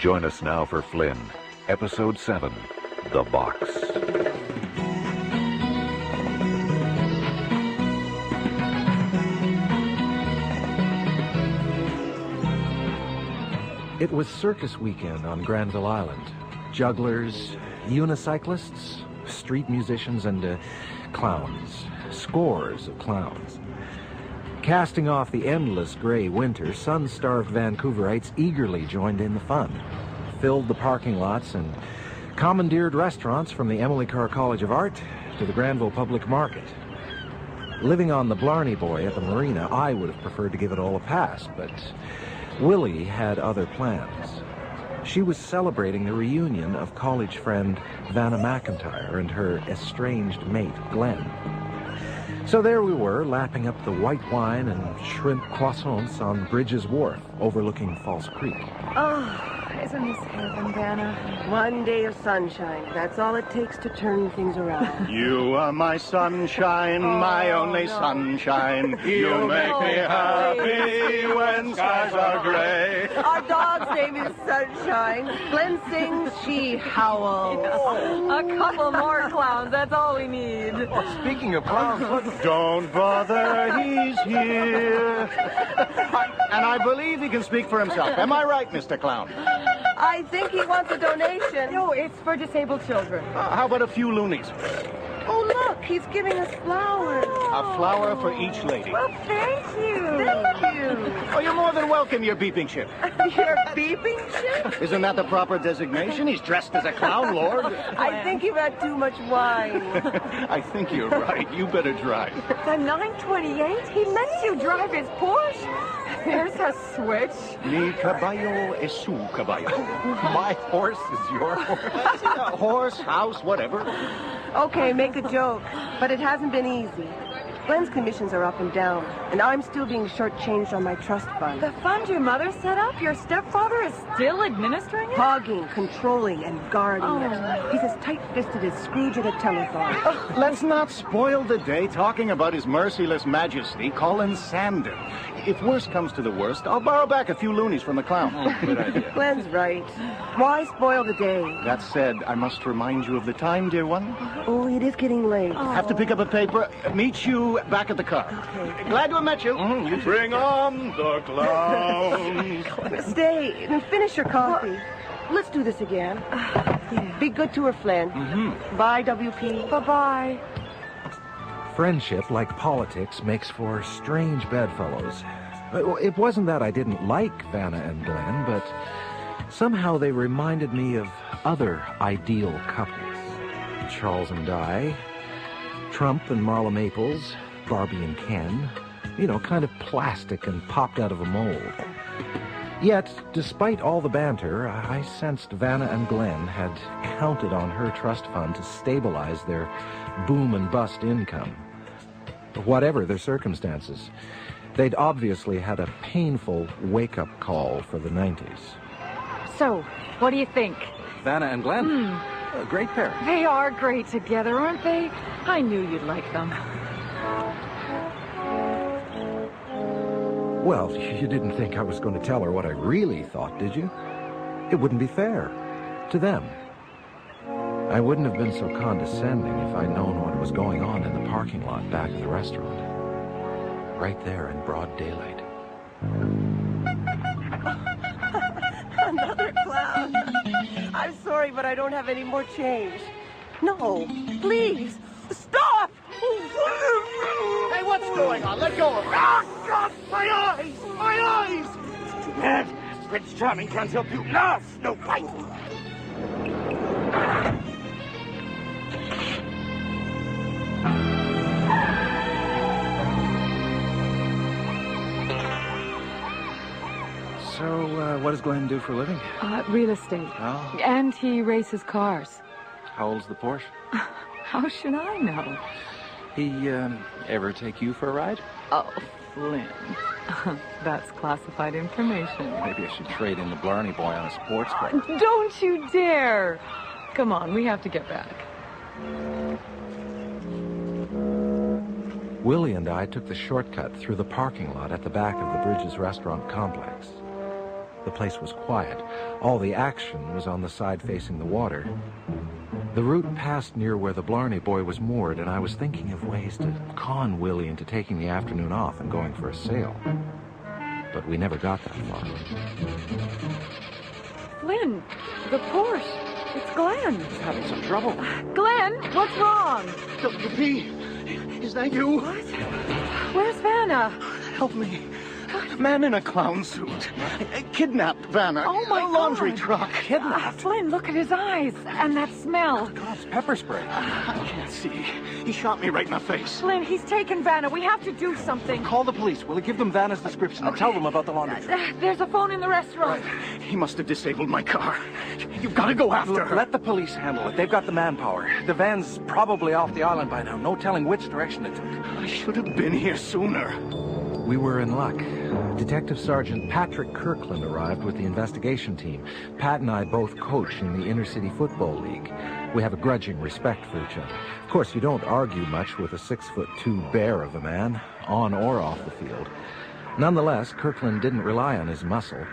Join us now for Flynn, Episode 7, The Box. It was circus weekend on Granville Island. Jugglers, unicyclists, street musicians, and clowns. Scores of clowns. Casting off the endless gray winter, sun-starved Vancouverites eagerly joined in the fun, filled the parking lots, and commandeered restaurants from the Emily Carr College of Art to the Granville Public Market. Living on the Blarney Boy at the marina, I would have preferred to give it all a pass, but Willie had other plans. She was celebrating the reunion of college friend Vanna McIntyre and her estranged mate, Glenn. So there we were, lapping up the white wine and shrimp croissants on Bridges Wharf, overlooking False Creek. Oh, isn't this heaven, Vanna? One day of sunshine. That's all it takes to turn things around. You are my sunshine, my only sunshine. You make me happy when skies are gray. Our dog's name is Sunshine. Glenn sings, she howls. A couple more clowns, that's all we need. Speaking of clowns, look. Don't bother, he's here. And I believe he can speak for himself. Am I right, Mr. Clown? I think he wants a donation. No, it's for disabled children. How about a few loonies? Oh, look, he's giving us flowers. A flower for each lady. Well, thank you. Thank you. Oh, you're more than welcome, your beeping ship. Your beeping ship? Isn't that the proper designation? He's dressed as a clown lord. I think you've had too much wine. I think you're right. You better drive. The 928? He lets you drive his Porsche? There's a switch. Mi caballo es su caballo. My horse is your horse. Horse, house, whatever. Okay, make a joke, but it hasn't been easy. Glenn's commissions are up and down, and I'm still being shortchanged on my trust fund. The fund your mother set up? Your stepfather is still administering it? Hogging, controlling, and guarding it. He's as tight-fisted as Scrooge at a telethon. Let's not spoil the day talking about His Merciless Majesty, Colin Sandon. If worst comes to the worst, I'll borrow back a few loonies from the clown. Good idea. Glenn's right. Why spoil the day? That said, I must remind you of the time, dear one. Oh, it is getting late. Have to pick up a paper. Meet you back at the car. Okay. Glad to have met you. You bring on the clowns. Stay and finish your coffee. Let's do this again. Be good to her, Flynn. Bye, WP. Bye-bye. Friendship, like politics, makes for strange bedfellows. It wasn't that I didn't like Vanna and Glenn, but somehow they reminded me of other ideal couples. Charles and Di, Trump and Marla Maples, Barbie and Ken. You know, kind of plastic and popped out of a mold. Yet, despite all the banter, I sensed Vanna and Glenn had counted on her trust fund to stabilize their boom and bust income. Whatever their circumstances, they'd obviously had a painful wake-up call for the 90s. So, what do you think? Vanna and Glenn? A great pair. They are great together, aren't they? I knew you'd like them. Well, you didn't think I was going to tell her what I really thought, did you? It wouldn't be fair to them. I wouldn't have been so condescending if I'd known what was going on in the parking lot back of the restaurant. Right there in broad daylight. Another clown. I'm sorry, but I don't have any more change. No, please, stop! Hey, what's going on? Let go of me. Ah, God, my eyes! My eyes! Too bad. Prince Charming can't help you. No, Snow White. So, what does Glenn do for a living? Real estate. Oh. And he races cars. How old's the Porsche? How should I know? He, ever take you for a ride? Oh, Flynn. That's classified information. Maybe I should trade in the Blarney Boy on a sports car. Don't you dare! Come on, we have to get back. Willie and I took the shortcut through the parking lot at the back of the Bridges restaurant complex. The place was quiet. All the action was on the side facing the water. The route passed near where the Blarney boy was moored, and I was thinking of ways to con Willie into taking the afternoon off and going for a sail. But we never got that far. Flynn, the Porsche. It's Glenn. He's having some trouble. Glenn, what's wrong? WP, is that you? What? Where's Vanna? Help me. Man in a clown suit. Kidnapped Vanna. Oh, my A laundry God. truck. Flynn, look at his eyes. And that smell. God, it's pepper spray. I can't see. He shot me right in the face. Flynn, he's taken Vanna. We have to do something. Call the police. Will you give them Vanna's description and tell them about the laundry truck? There's a phone in the restaurant. He must have disabled my car. You've got to go after her. Let the police handle it. They've got the manpower. The van's probably off the island by now. No telling which direction it took. I should have been here sooner. We were in luck. Detective Sergeant Patrick Kirkland arrived with the investigation team. Pat and I both coach in the Inner City Football League. We have a grudging respect for each other. Of course, you don't argue much with a 6'2" bear of a man, on or off the field. Nonetheless, Kirkland didn't rely on his muscle.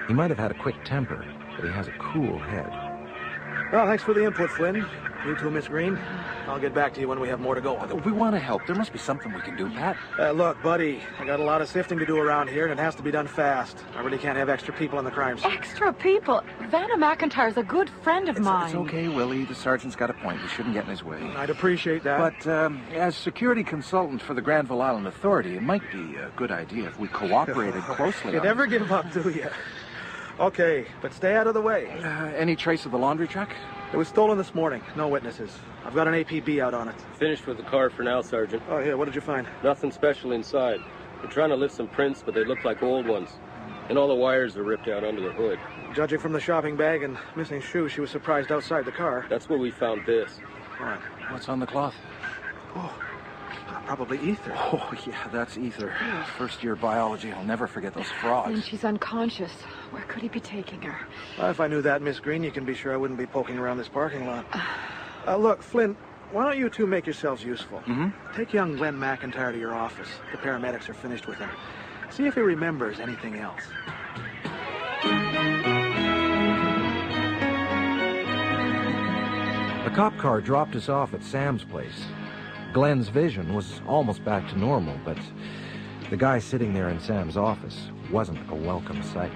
He might have had a quick temper, but he has a cool head. Well, thanks for the input, Flynn. You too, Miss Green. I'll get back to you when we have more to go on. We want to help. There must be something we can do, Pat. Look, buddy, I got a lot of sifting to do around here, and it has to be done fast. I really can't have extra people on the crime scene. Extra people? Vanna McIntyre's a good friend of mine. It's okay, Willie. The sergeant's got a point. We shouldn't get in his way. I'd appreciate that. But as security consultant for the Granville Island Authority, it might be a good idea if we cooperated closely. You never give up, do you? Okay, but stay out of the way. Any trace of the laundry truck? It was stolen this morning. No witnesses. I've got an APB out on it. Finished with the car for now, Sergeant. Oh, yeah, what did you find? Nothing special inside. We're trying to lift some prints, but they look like old ones. And all the wires are ripped out under the hood. Judging from the shopping bag and missing shoes, she was surprised outside the car. That's where we found this. What? What's on the cloth? Oh, probably ether. Oh, yeah, that's ether. First-year biology. I'll never forget those frogs. And she's unconscious. Where could he be taking her? Well, if I knew that, Miss Green, you can be sure I wouldn't be poking around this parking lot. Look, Flynn, why don't you two make yourselves useful? Take young Glenn McIntyre to your office. The paramedics are finished with him. See if he remembers anything else. A cop car dropped us off at Sam's place. Glenn's vision was almost back to normal, but the guy sitting there in Sam's office wasn't a welcome sight.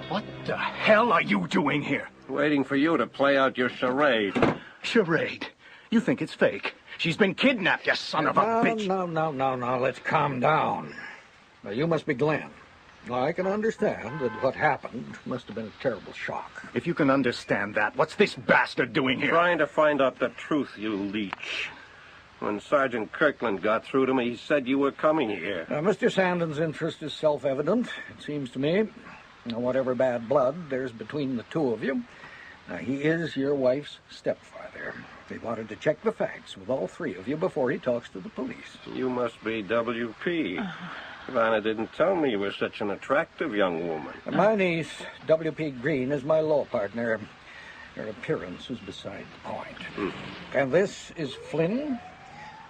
What the hell are you doing here? Waiting for you to play out your charade. Charade. You think it's fake. She's been kidnapped, you son of a bitch. No. Let's calm down. Now, you must be Glenn. Now, I can understand that what happened must have been a terrible shock. If you can understand that, what's this bastard doing here? Trying to find out the truth, you leech. When Sergeant Kirkland got through to me, he said you were coming here. Now, Mr. Sandon's interest is self-evident, it seems to me. Now, whatever bad blood there's between the two of you, he is your wife's stepfather. He wanted to check the facts with all three of you before he talks to the police. You must be WP. Vanna didn't tell me you were such an attractive young woman. My niece, W.P. Green, is my law partner. Her appearance is beside the point. And this is Flynn,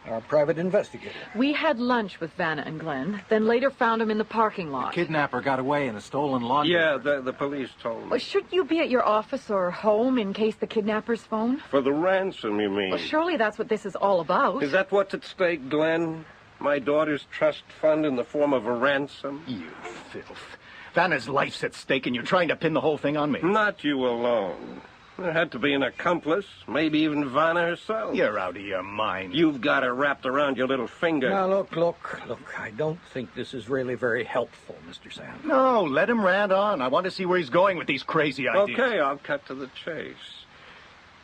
our private investigator. We had lunch with Vanna and Glenn, then later found him in the parking lot. Kidnapper got away in a stolen laundry. Yeah, the police told me. Well, shouldn't you be at your office or home in case the kidnappers phone? For the ransom, you mean? Well, surely that's what this is all about. Is that what's at stake, Glenn? My daughter's trust fund in the form of a ransom? You filth. Vanna's life's at stake and you're trying to pin the whole thing on me. Not you alone. There had to be an accomplice, maybe even Vanna herself. You're out of your mind. You've got her wrapped around your little finger. Now, look. I don't think this is really very helpful, Mr. Sand. No, let him rant on. I want to see where he's going with these crazy ideas. Okay, I'll cut to the chase.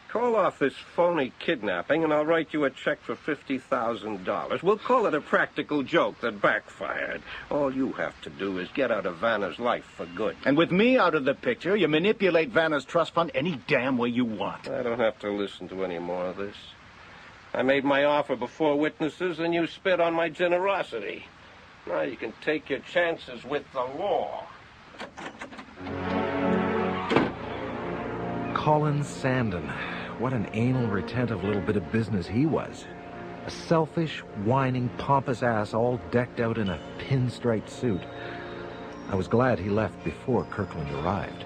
Call off this phony kidnapping, and I'll write you a check for $50,000. We'll call it a practical joke that backfired. All you have to do is get out of Vanna's life for good. And with me out of the picture, you manipulate Vanna's trust fund any damn way you want. I don't have to listen to any more of this. I made my offer before witnesses, and you spit on my generosity. Now you can take your chances with the law. Colin Sandon. What an anal, retentive little bit of business he was. A selfish, whining, pompous ass all decked out in a pinstriped suit. I was glad he left before Kirkland arrived.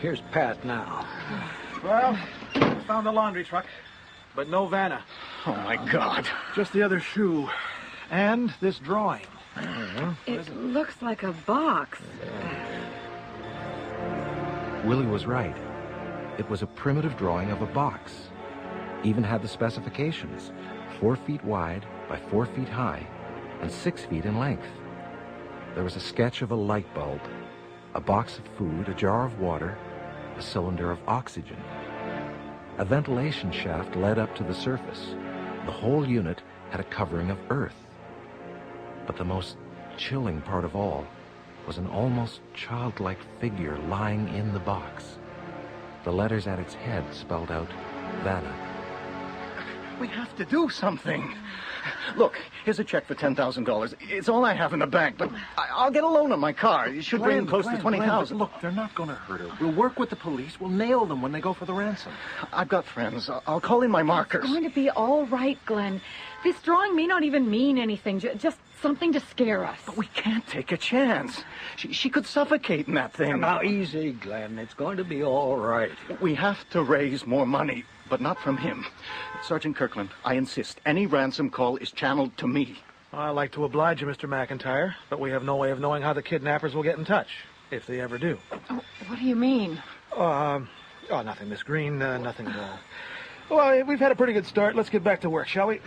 Here's Pat now. Well, found the laundry truck, but no Vanna. Oh, my God. Just the other shoe. And this drawing. It looks like a box. Willie was right. It was a primitive drawing of a box. Even had the specifications. 4 feet wide by 4 feet high and 6 feet in length. There was a sketch of a light bulb, a box of food, a jar of water, a cylinder of oxygen. A ventilation shaft led up to the surface. The whole unit had a covering of earth. But the most chilling part of all was an almost childlike figure lying in the box. The letters at its head spelled out Vanna. We have to do something. Look, here's a check for $10,000. It's all I have in the bank, but I'll get a loan on my car. It should bring close to $20,000. Look, they're not going to hurt her. We'll work with the police. We'll nail them when they go for the ransom. I've got friends. I'll call in my markers. It's going to be all right, Glenn. This drawing may not even mean anything, just something to scare us. But we can't take a chance. She could suffocate in that thing. Now, easy, Glenn. It's going to be all right. We have to raise more money, but not from him. Sergeant Kirkland, I insist any ransom call is channeled to me. I'd like to oblige you, Mr. McIntyre, but we have no way of knowing how the kidnappers will get in touch, if they ever do. Oh, what do you mean? Nothing, Miss Green. Nothing at all. Well, we've had a pretty good start. Let's get back to work, shall we?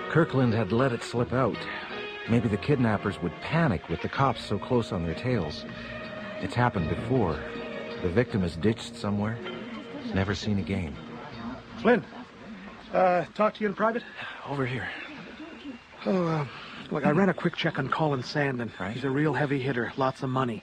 Kirkland had let it slip out. Maybe the kidnappers would panic with the cops so close on their tails. It's happened before. The victim is ditched somewhere, never seen again. Flynn, talk to you in private? Over here. Look, I ran a quick check on Colin Sandon. Right. He's a real heavy hitter, lots of money.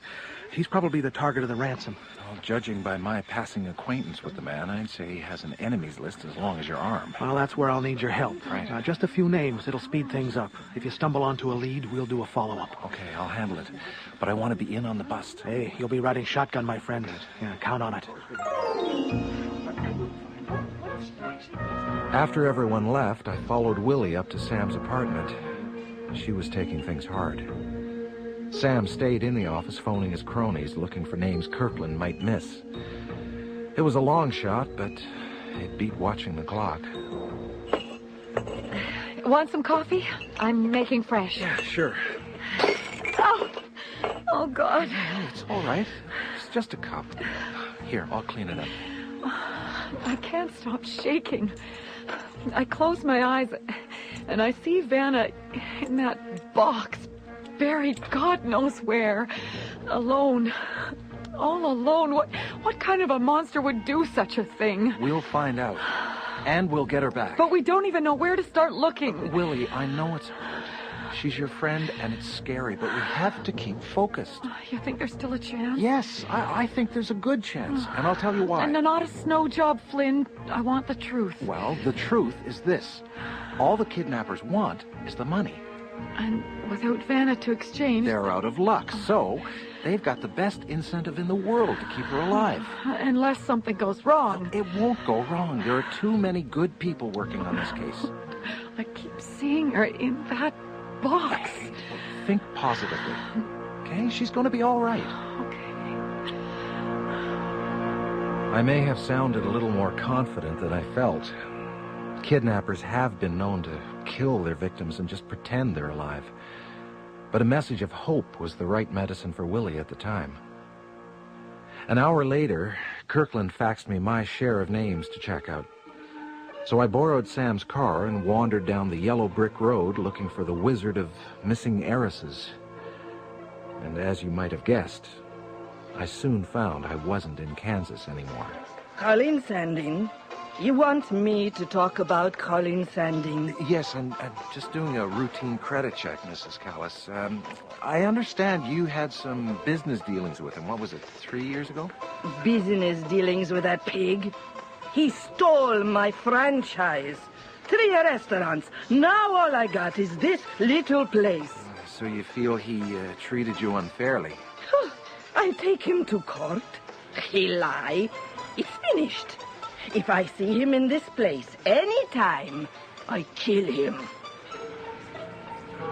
He's probably the target of the ransom. Well, judging by my passing acquaintance with the man, I'd say he has an enemies list as long as your arm. Well, that's where I'll need your help. Right. Just a few names. It'll speed things up. If you stumble onto a lead, we'll do a follow-up. Okay, I'll handle it. But I want to be in on the bust. Hey, you'll be riding shotgun, my friend. Yeah, count on it. After everyone left, I followed Willie up to Sam's apartment. She was taking things hard. Sam stayed in the office phoning his cronies, looking for names Kirkland might miss. It was a long shot, but it beat watching the clock. Want some coffee? I'm making fresh. Yeah, sure. Oh, God. It's all right. It's just a cup. Here, I'll clean it up. I can't stop shaking. I close my eyes, and I see Vanna in that box, buried God knows where, alone. All alone. What kind of a monster would do such a thing? We'll find out. And we'll get her back. But we don't even know where to start looking. Willie, I know it's hard. She's your friend, and it's scary, but we have to keep focused. You think there's still a chance? Yes, I think there's a good chance, and I'll tell you why. And not a snow job, Flynn. I want the truth. Well, the truth is this. All the kidnappers want is the money. And without Vanna to exchange... They're out of luck, so they've got the best incentive in the world to keep her alive. Unless something goes wrong. It won't go wrong. There are too many good people working on this case. I keep seeing her in that box. Think positively. Okay? She's going to be all right. Okay. I may have sounded a little more confident than I felt. Kidnappers have been known to kill their victims and just pretend they're alive. But a message of hope was the right medicine for Willie at the time. An hour later, Kirkland faxed me my share of names to check out. So I borrowed Sam's car and wandered down the yellow brick road looking for the wizard of missing heiresses. And as you might have guessed, I soon found I wasn't in Kansas anymore. Colin Sanding? You want me to talk about Colin Sanding? Yes, I'm just doing a routine credit check, Mrs. Callis. I understand you had some business dealings with him. What was it, 3 years ago? Business dealings with that pig? He stole my franchise. 3 restaurants. Now all I got is this little place. So you feel he treated you unfairly? I take him to court. He lie. It's finished. If I see him in this place anytime, I kill him.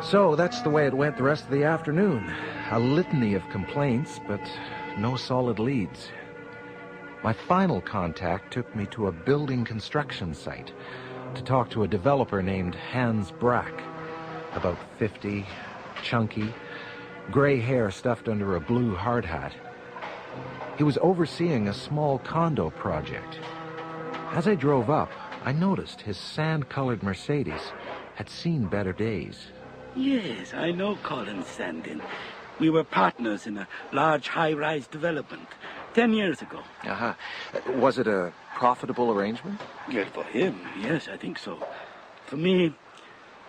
So that's the way it went the rest of the afternoon. A litany of complaints, but no solid leads. My final contact took me to a building construction site to talk to a developer named Hans Brack. About 50, chunky, gray hair stuffed under a blue hard hat. He was overseeing a small condo project. As I drove up, I noticed his sand-colored Mercedes had seen better days. Yes, I know Colin Sandin. We were partners in a large high-rise development 10 years ago. Uh-huh. Was it a profitable arrangement? Yeah, for him, yes, I think so. For me,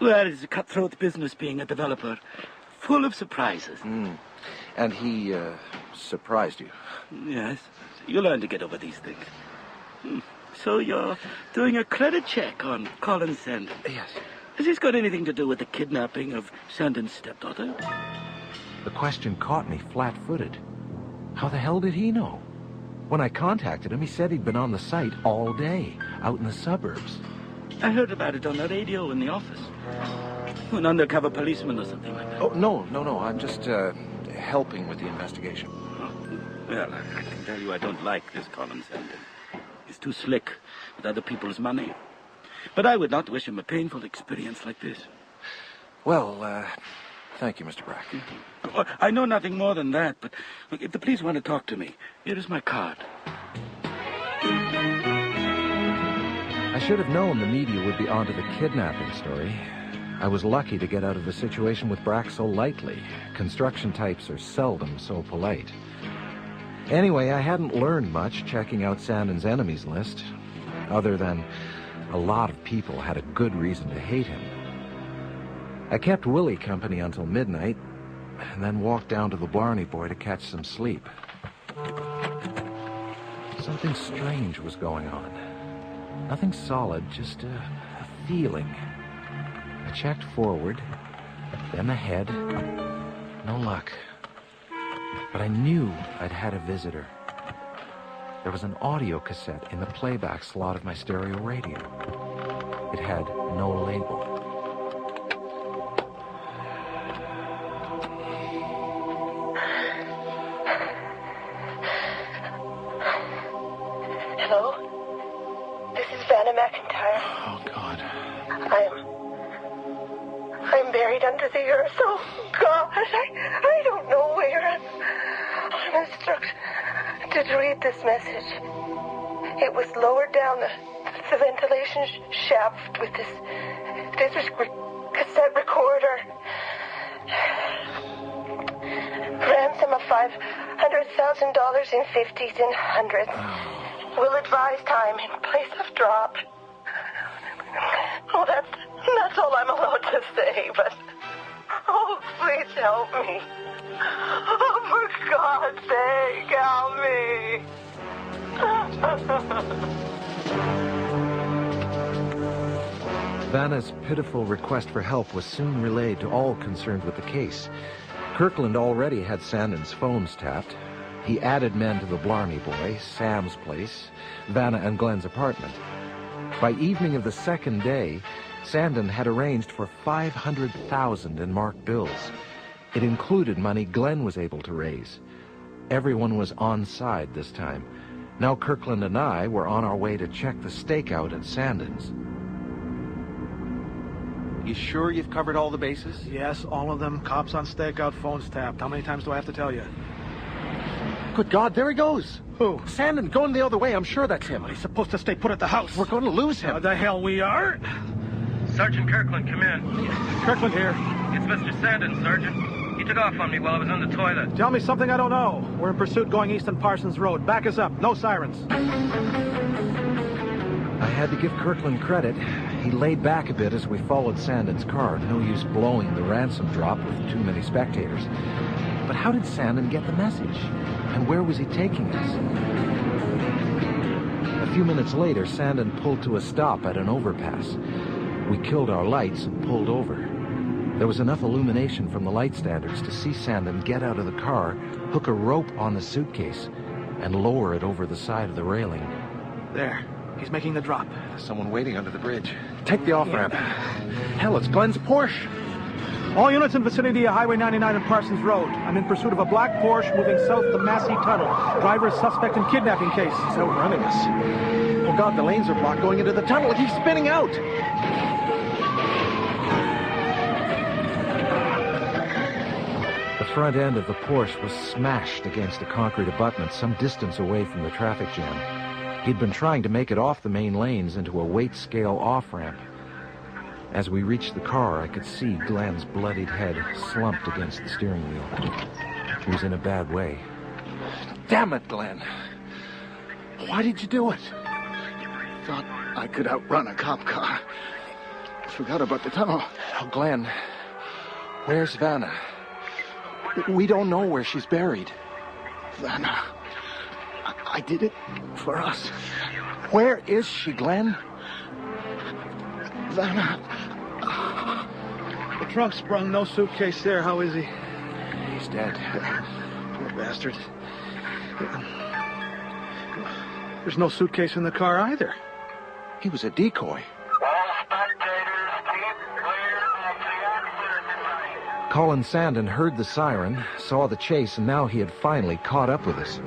well, it's a cutthroat business being a developer, full of surprises. And he, surprised you? Yes, you learn to get over these things. So you're doing a credit check on Colin Sandin? Yes. Has this got anything to do with the kidnapping of Sandin's stepdaughter? The question caught me flat-footed. How the hell did he know? When I contacted him, he said he'd been on the site all day, out in the suburbs. I heard about it on the radio in the office. An undercover policeman or something like that. Oh, no. I'm just, helping with the investigation. Oh, well, I can tell you I don't like this Colin Sandin. He's too slick with other people's money. But I would not wish him a painful experience like this. Well, thank you, Mr. Brack. Oh, I know nothing more than that, but look, if the police want to talk to me, here is my card. I should have known the media would be onto the kidnapping story. I was lucky to get out of the situation with Brack so lightly. Construction types are seldom so polite. Anyway, I hadn't learned much checking out Sandin's enemies list, other than a lot of people had a good reason to hate him. I kept Willie company until midnight, and then walked down to the Blarney Boy to catch some sleep. Something strange was going on. Nothing solid, just a feeling. I checked forward, then ahead. No luck. But I knew I'd had a visitor. There was an audio cassette in the playback slot of my stereo radio. It had no label. Hello? This is Vanna McIntyre. Oh, God. I'm buried under the earth. Oh, God, I don't know where. I'm instructed to read this message. It was lowered down the ventilation shaft with this cassette recorder. Ransom of $500,000 in 50s and hundreds. Will advise time in place of drop. Oh, that's all I'm allowed to say, but... Oh, please help me. Oh, for God's sake, help me. Vanna's pitiful request for help was soon relayed to all concerned with the case. Kirkland already had Sandin's phones tapped. He added men to the Blarney Boy, Sam's place, Vanna and Glenn's apartment. By evening of the second day, Sandin had arranged for $500,000 in marked bills. It included money Glenn was able to raise. Everyone was on side this time. Now Kirkland and I were on our way to check the stakeout at Sandin's. You sure you've covered all the bases? Yes, all of them. Cops on stakeout, phones tapped. How many times do I have to tell you? Good God, there he goes. Who? Sandin, going the other way. I'm sure that's him. He's supposed to stay put at the house. We're going to lose him. The hell we are? Sergeant Kirkland, come in. Kirkland here. It's Mr. Sandin, Sergeant. He took off on me while I was on the toilet. Tell me something I don't know. We're in pursuit going east on Parsons Road. Back us up. No sirens. I had to give Kirkland credit. He laid back a bit as we followed Sandin's car. No use blowing the ransom drop with too many spectators. But how did Sandin get the message? And where was he taking us? A few minutes later, Sandin pulled to a stop at an overpass. We killed our lights and pulled over. There was enough illumination from the light standards to see Sandin get out of the car, hook a rope on the suitcase, and lower it over the side of the railing. There. He's making the drop. There's someone waiting under the bridge. Take the off-ramp. Hell, it's Glenn's Porsche. All units in vicinity of Highway 99 and Parsons Road. I'm in pursuit of a black Porsche moving south to Massey Tunnel. Driver is suspect in kidnapping case. He's outrunning us. Oh, God, the lanes are blocked going into the tunnel. He's spinning out. The front end of the Porsche was smashed against a concrete abutment some distance away from the traffic jam. He'd been trying to make it off the main lanes into a weight scale off-ramp. As we reached the car, I could see Glenn's bloodied head slumped against the steering wheel. He was in a bad way. Damn it, Glenn. Why did you do it? Thought I could outrun a cop car. Forgot about the tunnel. Oh, Glenn, where's Vanna? We don't know where she's buried. Vanna, I did it for us. Where is she, Glenn? Vanna. The trunk sprung, no suitcase there. How is he? He's dead. Poor bastard. There's no suitcase in the car either. He was a decoy. Colin Sandon heard the siren, saw the chase, and now he had finally caught up with us.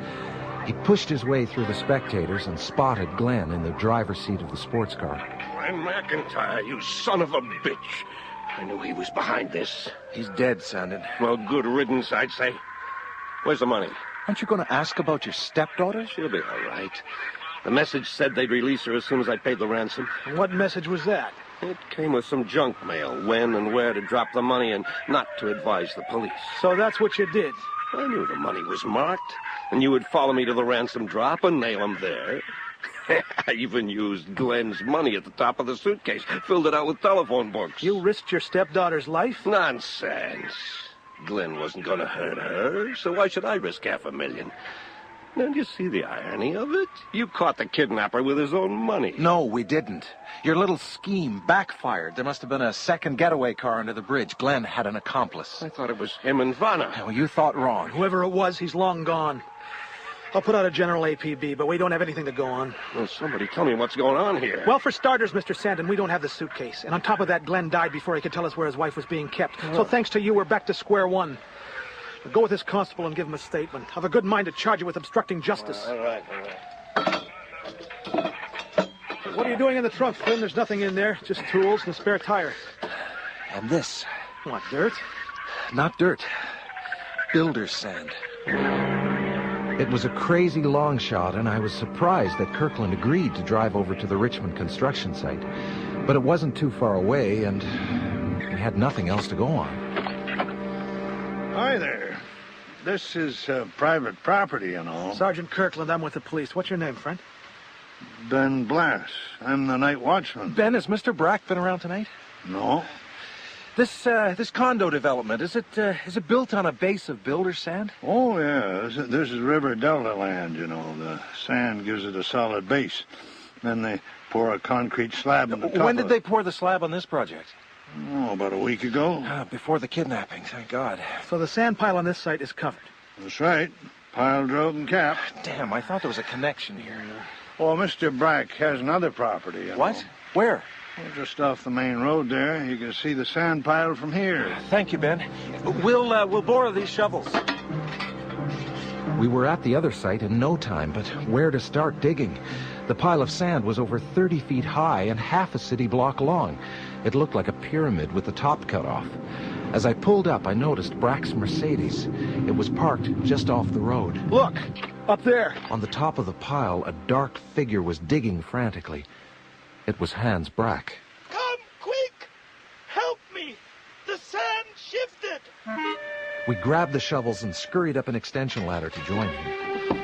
He pushed his way through the spectators and spotted Glenn in the driver's seat of the sports car. Glenn McIntyre, you son of a bitch. I knew he was behind this. He's dead, Sandon. Well, good riddance, I'd say. Where's the money? Aren't you going to ask about your stepdaughter? She'll be all right. The message said they'd release her as soon as I paid the ransom. And what message was that? It came with some junk mail, when and where to drop the money and not to advise the police. So that's what you did? I knew the money was marked, and you would follow me to the ransom drop and nail him there. I even used Glenn's money at the top of the suitcase, filled it out with telephone books. You risked your stepdaughter's life? Nonsense. Glenn wasn't going to hurt her, so why should I risk $500,000? Don't you see the irony of it? You caught the kidnapper with his own money. No, we didn't. Your little scheme backfired. There must have been a second getaway car under the bridge. Glenn had an accomplice. I thought it was him and Vanna. Oh, you thought wrong. Whoever it was, he's long gone. I'll put out a general APB, but we don't have anything to go on. Well, somebody tell me what's going on here. Well, for starters, Mr. Sandon, we don't have the suitcase. And on top of that, Glenn died before he could tell us where his wife was being kept. So thanks to you, we're back to square one. We'll go with this constable and give him a statement. I've a good mind to charge you with obstructing justice. All right. What are you doing in the trunk, Flynn? There's nothing in there. Just tools and a spare tire. And this. What, dirt? Not dirt. Builder's sand. It was a crazy long shot, and I was surprised that Kirkland agreed to drive over to the Richmond construction site. But it wasn't too far away, and we had nothing else to go on. Hi there. This is private property, you know. Sergeant Kirkland, I'm with the police. What's your name, friend? Ben Blass. I'm the night watchman. Ben, has Mr. Brack been around tonight? No. This condo development, is it built on a base of builder's sand? Oh, yeah. This is River Delta land, you know. The sand gives it a solid base. Then they pour a concrete slab on the top. When did they pour the slab on this project? Oh, about a week ago. Before the kidnapping, thank God. So the sand pile on this site is covered? That's right. Pile, drove, and cap. Damn, I thought there was a connection here. Well, Mr. Brack has another property, you What? know. Where? Well, just off the main road there. You can see the sand pile from here. Thank you, Ben. We'll borrow these shovels. We were at the other site in no time, but where to start digging? The pile of sand was over 30 feet high and half a city block long. It looked like a pyramid with the top cut off. As I pulled up, I noticed Brack's Mercedes. It was parked just off the road. Look! Up there! On the top of the pile, a dark figure was digging frantically. It was Hans Brack. Come, quick! Help me! The sand shifted! We grabbed the shovels and scurried up an extension ladder to join him.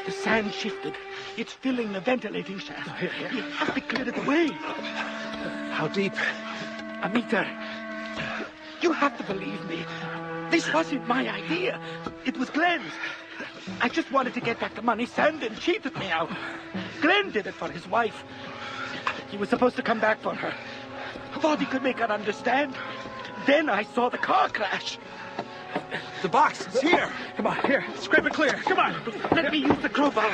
The sand shifted. It's filling the ventilating shaft. You have to clear it away. How deep? A meter. You have to believe me. This wasn't my idea. It was Glenn's. I just wanted to get back the money Sandon cheated me out. Glenn did it for his wife. He was supposed to come back for her. Thought he could make her understand. Then I saw the car crash. The box, it's here. Come on, here. Scrape it clear. Come on. Let me use the crowbar.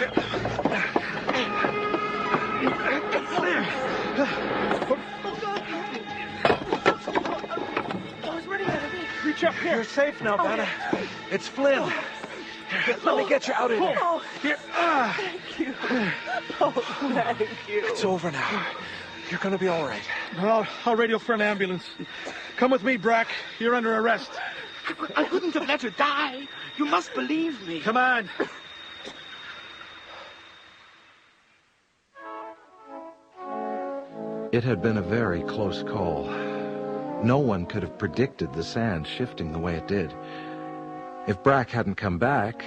reach up here. You're safe now, Vanna. It's Flynn. Let me get you out of here. Here. Thank you. Oh, thank you. It's over now. You're going to be all right. I'll radio for an ambulance. Come with me, Brack. You're under arrest. I wouldn't have let her die. You must believe me. Come on. It had been a very close call. No one could have predicted the sand shifting the way it did. If Brack hadn't come back,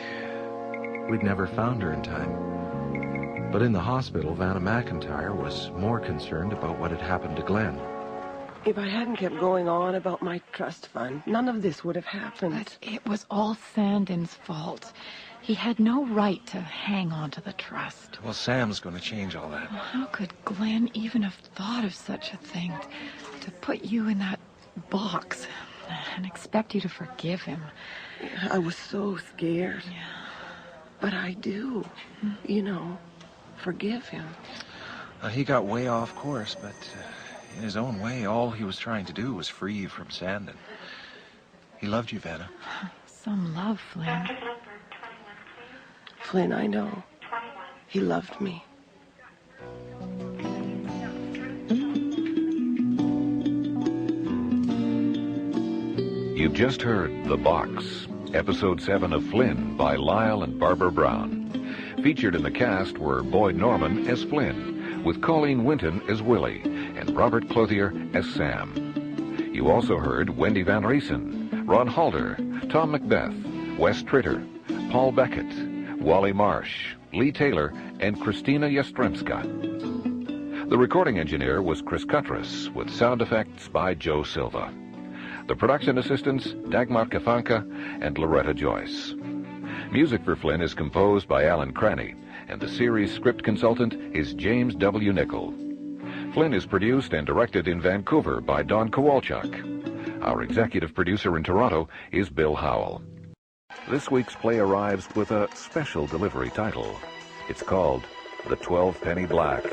we'd never found her in time. But in the hospital, Vanna McIntyre was more concerned about what had happened to Glenn. If I hadn't kept going on about my trust fund, none of this would have happened. But it was all Sandin's fault. He had no right to hang on to the trust. Well, Sam's going to change all that. How could Glenn even have thought of such a thing? To put you in that box and expect you to forgive him. I was so scared. Yeah. But I do, forgive him. He got way off course, but in his own way, all he was trying to do was free you from Sandin. He loved you, Vanna. Some love, Flynn. Flynn, I know. He loved me. You've just heard The Box, Episode 7 of Flynn by Lyle and Barbara Brown. Featured in the cast were Boyd Norman as Flynn, with Colleen Winton as Willie, and Robert Clothier as Sam. You also heard Wendy Van Riesen, Ron Halder, Tom Macbeth, Wes Tritter, Paul Beckett, Wally Marsh, Lee Taylor, and Christina Yastremska. The recording engineer was Chris Cuttress, with sound effects by Joe Silva. The production assistants, Dagmar Kafanka and Loretta Joyce. Music for Flynn is composed by Alan Cranny, and the series script consultant is James W. Nichol. Flynn is produced and directed in Vancouver by Don Kowalchuk. Our executive producer in Toronto is Bill Howell. This week's play arrives with a special delivery title. It's called The 12 Penny Black.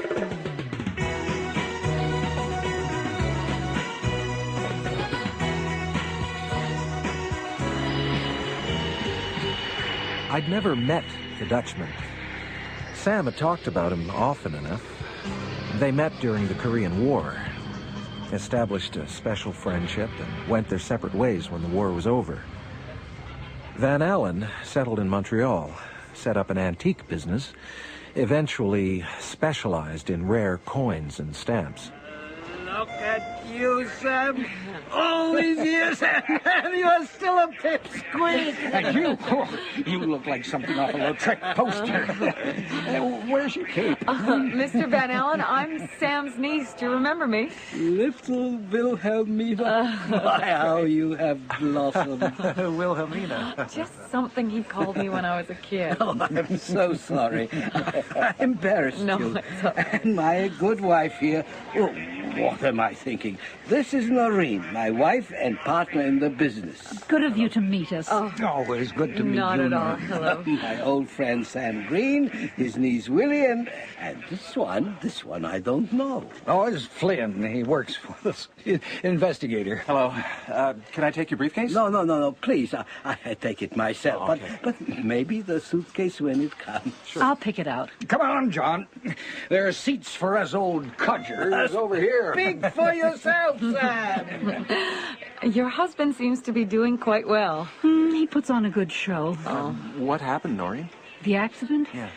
I'd never met the Dutchman. Sam had talked about him often enough. They met during the Korean War, established a special friendship, and went their separate ways when the war was over. Van Allen settled in Montreal, set up an antique business, eventually specialized in rare coins and stamps. Look at you, Sam. All these years, and you are still a pipsqueak. And you look like something off a Lautrec poster. Where's your cape? Mr. Van Allen, I'm Sam's niece. Do you remember me? Little Wilhelmina. My, how you have blossomed. Wilhelmina. Just something he called me when I was a kid. Oh, I'm so sorry. I embarrassed you. No, it's all right. And my good wife here. Oh, what am I thinking? This is Noreen, my wife and partner in the business. Good of you to meet us. Oh, it's good to meet you. Not at all. Hello. My old friend Sam Green, his niece Willie, and this one I don't know. Oh, it's Flynn. He works for us. Investigator. Hello. Can I take your briefcase? No, please. I take it myself. Oh, okay. But maybe the suitcase when it comes. Sure. I'll pick it out. Come on, John. There are seats for us old codgers over here. Speak for yourself, Sam. Your husband seems to be doing quite well. He puts on a good show. What happened, Noreen? The accident? Yeah.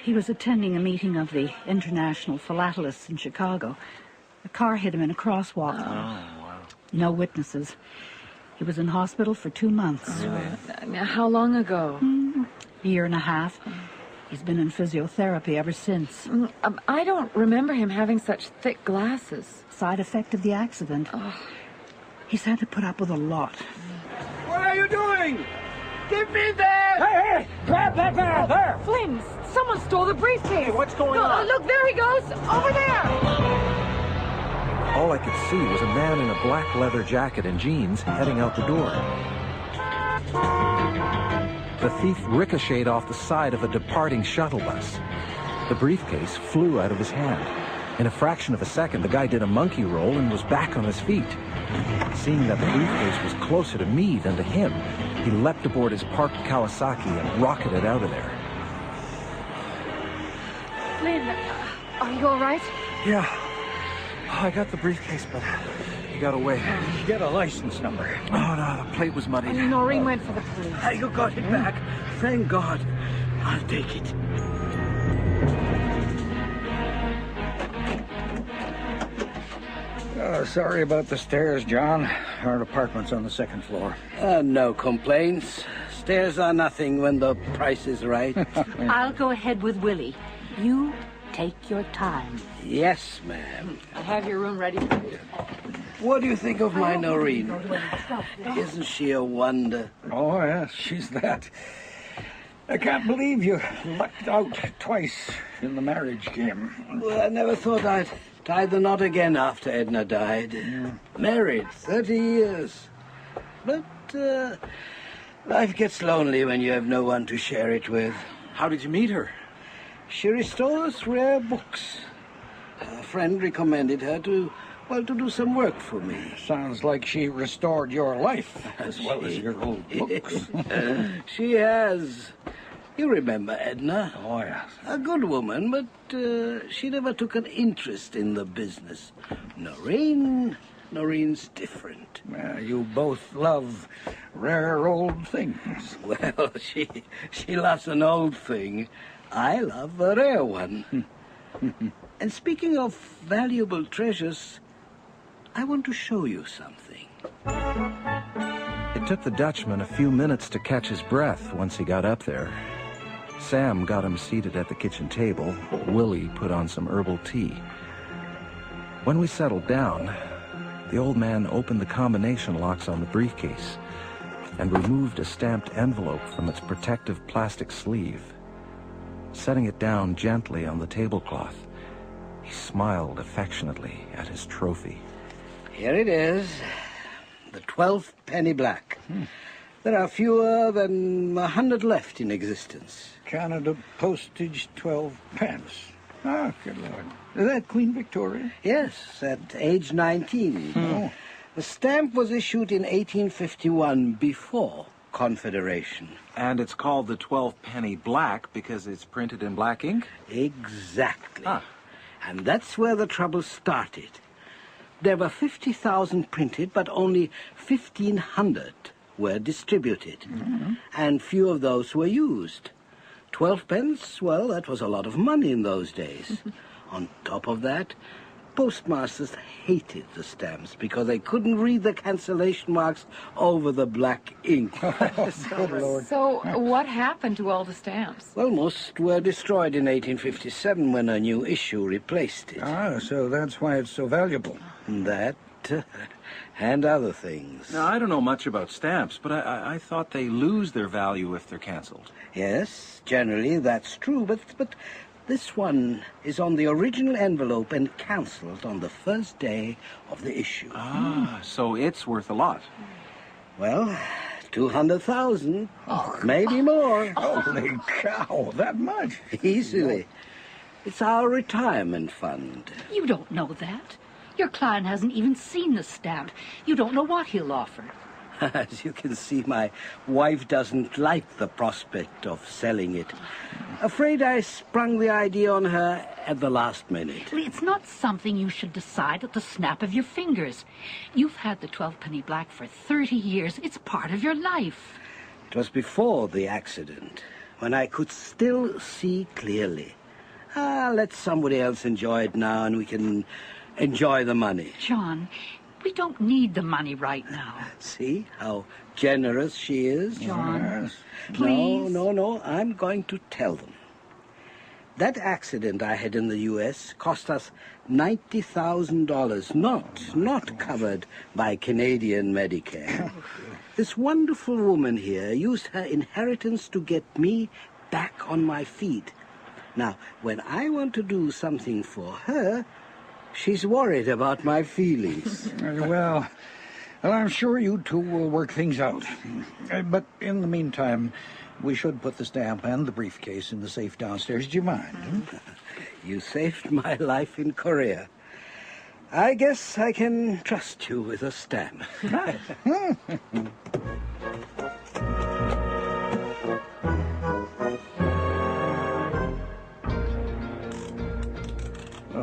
He was attending a meeting of the International Philatelists in Chicago. A car hit him in a crosswalk. Oh, wow. No witnesses. He was in hospital for 2 months. Now, how long ago? A year and a half. He's been in physiotherapy ever since. I don't remember him having such thick glasses. Side effect of the accident. He's had to put up with a lot. What are you doing? Give me that! Hey! Grab that man! There! Flynn, someone stole the briefcase. Hey, what's going on? Look, there he goes. Over there. All I could see was a man in a black leather jacket and jeans heading out the door. The thief ricocheted off the side of a departing shuttle bus. The briefcase flew out of his hand. In a fraction of a second, the guy did a monkey roll and was back on his feet. Seeing that the briefcase was closer to me than to him, he leapt aboard his parked Kawasaki and rocketed out of there. Flynn, are you all right? Yeah. I got the briefcase, but he got away. Get a license number. Oh, no, the plate was muddied. Noreen went for the police. You got it back. Thank God. I'll take it. Sorry about the stairs, John. Our apartment's on the second floor. No complaints. Stairs are nothing when the price is right. I'll go ahead with Willie. You take your time. Yes, ma'am. I have your room ready for you. What do you think of my Noreen? Isn't she a wonder? Oh, yes, she's that. I can't believe you lucked out twice in the marriage game. Well, I never thought I'd tie the knot again after Edna died. Yeah. Married 30 years. But life gets lonely when you have no one to share it with. How did you meet her? She restores rare books. A friend recommended her to do some work for me. Sounds like she restored your life as well as your old books. She has. You remember Edna? Oh, yes. A good woman, but she never took an interest in the business. Noreen's different. You both love rare old things. Well, she loves an old thing. I love a rare one. And speaking of valuable treasures, I want to show you something. It took the Dutchman a few minutes to catch his breath once he got up there. Sam got him seated at the kitchen table. Willie put on some herbal tea. When we settled down, the old man opened the combination locks on the briefcase and removed a stamped envelope from its protective plastic sleeve. Setting it down gently on the tablecloth, he smiled affectionately at his trophy. Here it is, the 12th penny black. There are fewer than 100 left in existence. Canada postage 12 pence. Ah, good Lord. Is that Queen Victoria? Yes, at age 19. Oh. The stamp was issued in 1851 before Confederation. And it's called the 12 penny black because it's printed in black ink? Exactly. Ah. And that's where the trouble started. There were 50,000 printed, but only 1,500 were distributed. And few of those were used. 12 pence, well, that was a lot of money in those days. On top of that, postmasters hated the stamps because they couldn't read the cancellation marks over the black ink. Good Lord. So what happened to all the stamps? Well, most were destroyed in 1857 when a new issue replaced it. Ah, so that's why it's so valuable. That and other things. Now, I don't know much about stamps, but I thought they lose their value if they're canceled. Yes, generally that's true, but this one is on the original envelope and cancelled on the first day of the issue. Ah, so it's worth a lot. Well, 200,000, maybe more. Holy cow, that much? Easily. It's our retirement fund. You don't know that. Your client hasn't even seen the stamp. You don't know what he'll offer. As you can see, my wife doesn't like the prospect of selling it. Afraid I sprung the idea on her at the last minute. It's not something you should decide at the snap of your fingers. You've had the 12 penny black for 30 years. It's part of your life. It was before the accident, when I could still see clearly. Let somebody else enjoy it now, and we can enjoy the money. John, we don't need the money right now. See how generous she is? John, Yes. please. No, I'm going to tell them. That accident I had in the U.S. cost us $90,000, not covered by Canadian Medicare. This wonderful woman here used her inheritance to get me back on my feet. Now, when I want to do something for her, she's worried about my feelings. Well, I'm sure you two will work things out. But in the meantime, we should put the stamp and the briefcase in the safe downstairs. Do you mind? You saved my life in Korea. I guess I can trust you with a stamp.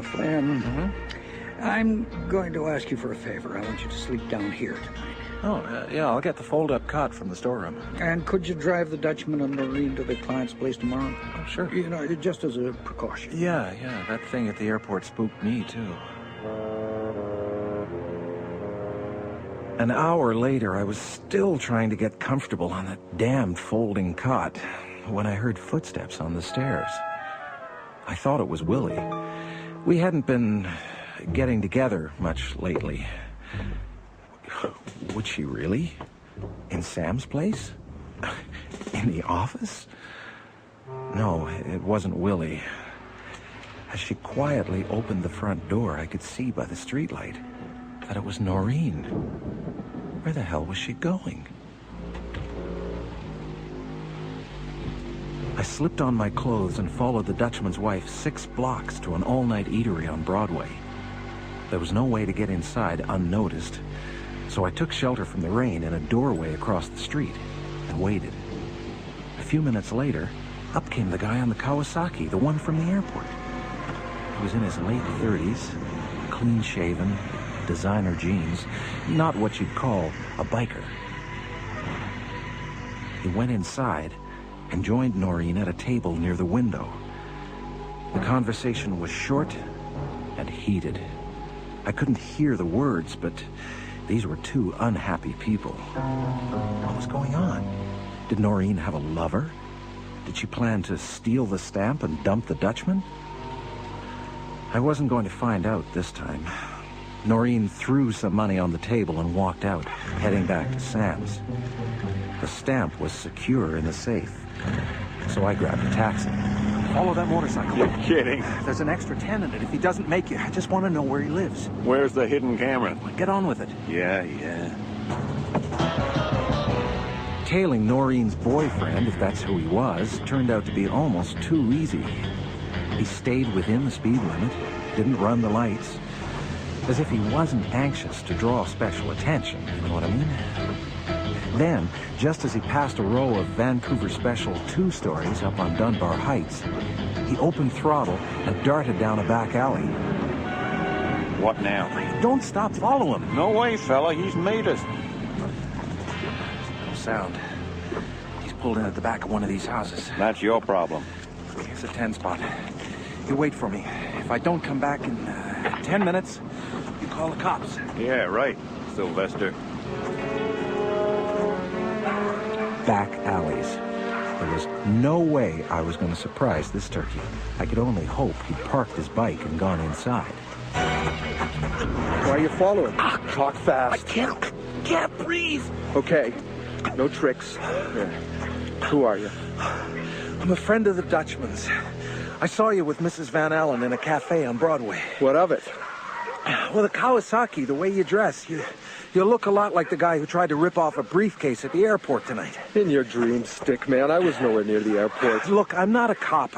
Flynn, I'm going to ask you for a favor. I want you to sleep down here tonight. Oh, yeah, I'll get the fold-up cot from the storeroom. And could you drive the Dutchman and Noreen to the client's place tomorrow? Oh, sure. You know, just as a precaution. Yeah, that thing at the airport spooked me, too. An hour later, I was still trying to get comfortable on that damned folding cot when I heard footsteps on the stairs. I thought it was Willie. We hadn't been getting together much lately. Would she really? In Sam's place? In the office? No, it wasn't Willie. As she quietly opened the front door, I could see by the streetlight that it was Noreen. Where the hell was she going? I slipped on my clothes and followed the Dutchman's wife 6 blocks to an all-night eatery on Broadway. There was no way to get inside unnoticed, so I took shelter from the rain in a doorway across the street and waited. A few minutes later, up came the guy on the Kawasaki, the one from the airport. He was in his late 30s, clean-shaven, designer jeans, not what you'd call a biker. He went inside and joined Noreen at a table near the window. The conversation was short and heated. I couldn't hear the words, but these were 2 unhappy people. What was going on? Did Noreen have a lover? Did she plan to steal the stamp and dump the Dutchman? I wasn't going to find out this time. Noreen threw some money on the table and walked out, heading back to Sam's. The stamp was secure in the safe, so I grabbed a taxi. Follow that motorcycle. You're kidding. There's an extra 10 in it. If he doesn't make it, I just want to know where he lives. Where's the hidden camera? Get on with it. Yeah. Tailing Noreen's boyfriend, if that's who he was, turned out to be almost too easy. He stayed within the speed limit, didn't run the lights, as if he wasn't anxious to draw special attention, you know what I mean? Then, just as he passed a row of Vancouver Special 2 stories up on Dunbar Heights, he opened throttle and darted down a back alley. What now? Don't stop, follow him. No way, fella. He's made us. No sound. He's pulled in at the back of one of these houses. That's your problem. Here's a 10 spot. You wait for me. If I don't come back in 10 minutes, you call the cops. Yeah, right, Sylvester. Back alleys. There was no way I was going to surprise this turkey. I could only hope he'd parked his bike and gone inside. Why are you following? Talk fast. I can't breathe. Okay, no tricks. Yeah. Who are you? I'm a friend of the Dutchman's. I saw you with Mrs. Van Allen in a cafe on Broadway. What of it? Well, the Kawasaki, the way you dress, you look a lot like the guy who tried to rip off a briefcase at the airport tonight. In your dreams, stick man. I was nowhere near the airport. Look, I'm not a cop.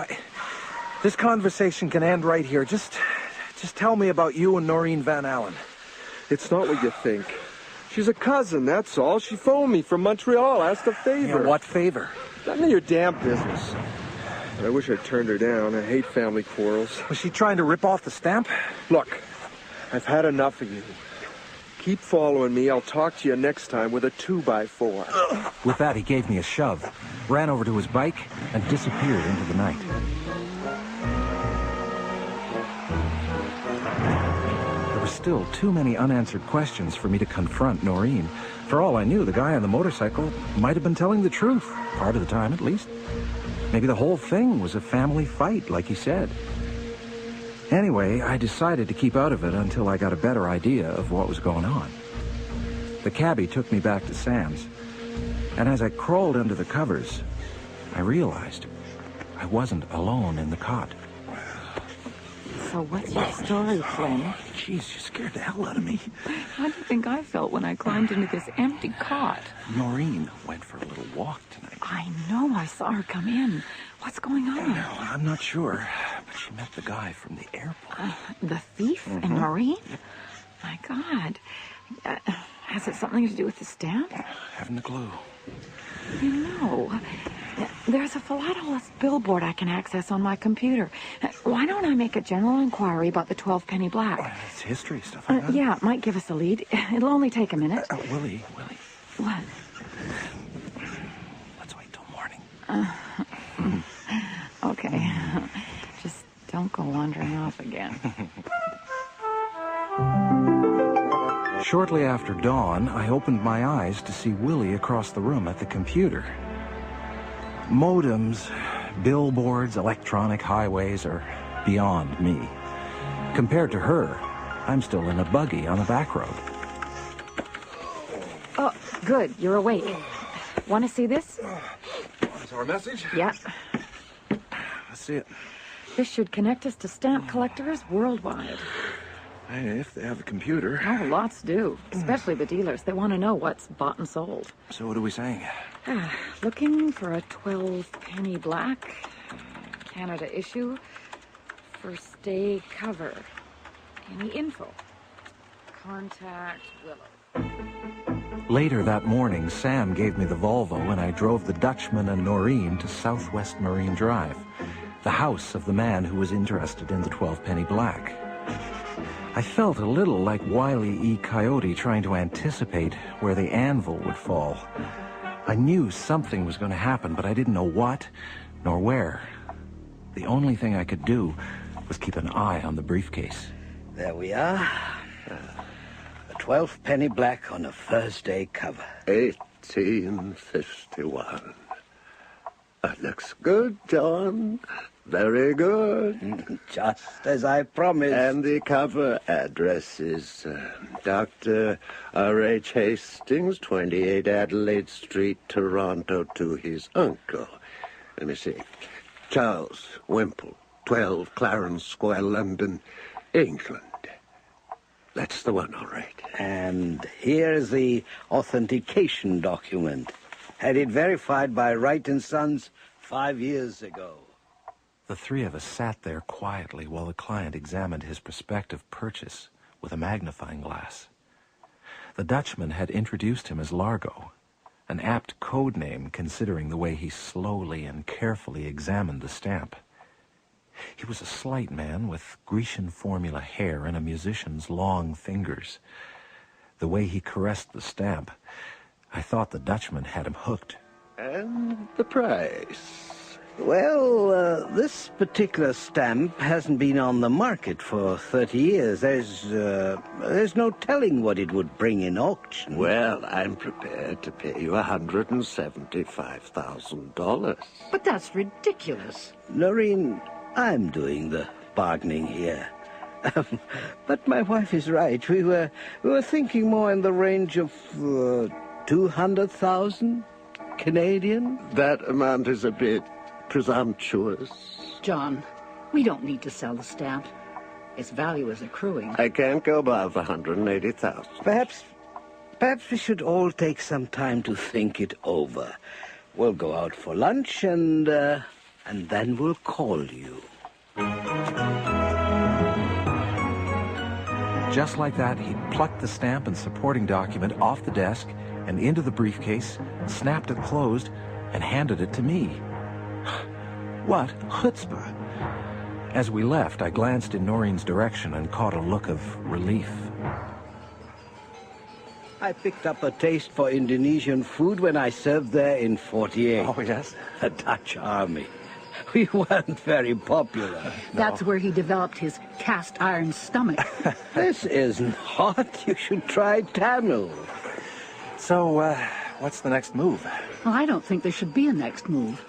This conversation can end right here. Just tell me about you and Noreen Van Allen. It's not what you think. She's a cousin, that's all. She phoned me from Montreal, asked a favor. Yeah, what favor? None of your damn business. I wish I'd turned her down. I hate family quarrels. Was she trying to rip off the stamp? Look, I've had enough of you. Keep following me. I'll talk to you next time with a 2x4. With that, he gave me a shove, ran over to his bike, and disappeared into the night. There were still too many unanswered questions for me to confront Noreen. For all I knew, the guy on the motorcycle might have been telling the truth, part of the time at least. Maybe the whole thing was a family fight, like he said. Anyway, I decided to keep out of it until I got a better idea of what was going on. The cabbie took me back to Sam's, and as I crawled under the covers, I realized I wasn't alone in the cot. So what's your story, Flynn? Jeez, you scared the hell out of me. How do you think I felt when I climbed into this empty cot? Noreen went for a little walk tonight. I know. I saw her come in. What's going on? No, I'm not sure, but she met the guy from the airport. The thief and Noreen? My God. Has it something to do with the stamp? Haven't a clue. You know, there's a philatelist billboard I can access on my computer. Why don't I make a general inquiry about the 12 penny black? It's history stuff like that. Yeah, it might give us a lead. It'll only take a minute. Willie. What? Let's wait till morning. Okay. Just don't go wandering off again. Shortly after dawn, I opened my eyes to see Willie across the room at the computer. Modems, billboards, electronic highways are beyond me. Compared to her, I'm still in a buggy on a back road. Oh, good. You're awake. Want to see this? Is our message? Yeah. Let's see it. This should connect us to stamp collectors worldwide. Hey, if they have a computer. Oh, lots do. Especially the dealers. They want to know what's bought and sold. So what are we saying? Looking for a 12 penny black. Canada issue. First day cover. Any info? Contact Willow. Later that morning, Sam gave me the Volvo and I drove the Dutchman and Noreen to Southwest Marine Drive, the house of the man who was interested in the 12 penny black. I felt a little like Wile E. Coyote trying to anticipate where the anvil would fall. I knew something was going to happen, but I didn't know what nor where. The only thing I could do was keep an eye on the briefcase. There we are. A 12 penny black on a Thursday cover. 1851. That looks good, John. Very good. Just as I promised. And the cover address is Dr. R.H. Hastings, 28 Adelaide Street, Toronto, to his uncle. Let me see. Charles Wimple, 12 Clarence Square, London, England. That's the one, all right. And here's the authentication document. Had it verified by Wright & Sons 5 years ago. The three of us sat there quietly while the client examined his prospective purchase with a magnifying glass. The Dutchman had introduced him as Largo, an apt code name considering the way he slowly and carefully examined the stamp. He was a slight man with Grecian formula hair and a musician's long fingers. The way he caressed the stamp, I thought the Dutchman had him hooked. And the price? Well, this particular stamp hasn't been on the market for 30 years. There's no telling what it would bring in auction. Well, I'm prepared to pay you $175,000. But that's ridiculous. Noreen, I'm doing the bargaining here. But my wife is right. We were thinking more in the range of 200,000 Canadian. That amount is a bit presumptuous. John, we don't need to sell the stamp. Its value is accruing. I can't go above 180,000. Perhaps we should all take some time to think it over. We'll go out for lunch and then we'll call you. Just like that, he plucked the stamp and supporting document off the desk and into the briefcase, snapped it closed, and handed it to me. What chutzpah! As we left, I glanced in Noreen's direction and caught a look of relief. I picked up a taste for Indonesian food when I served there in 48. Oh, yes? The Dutch army. We weren't very popular. That's where he developed his cast iron stomach. This isn't hot. You should try Tamil. So, what's the next move? Well, I don't think there should be a next move.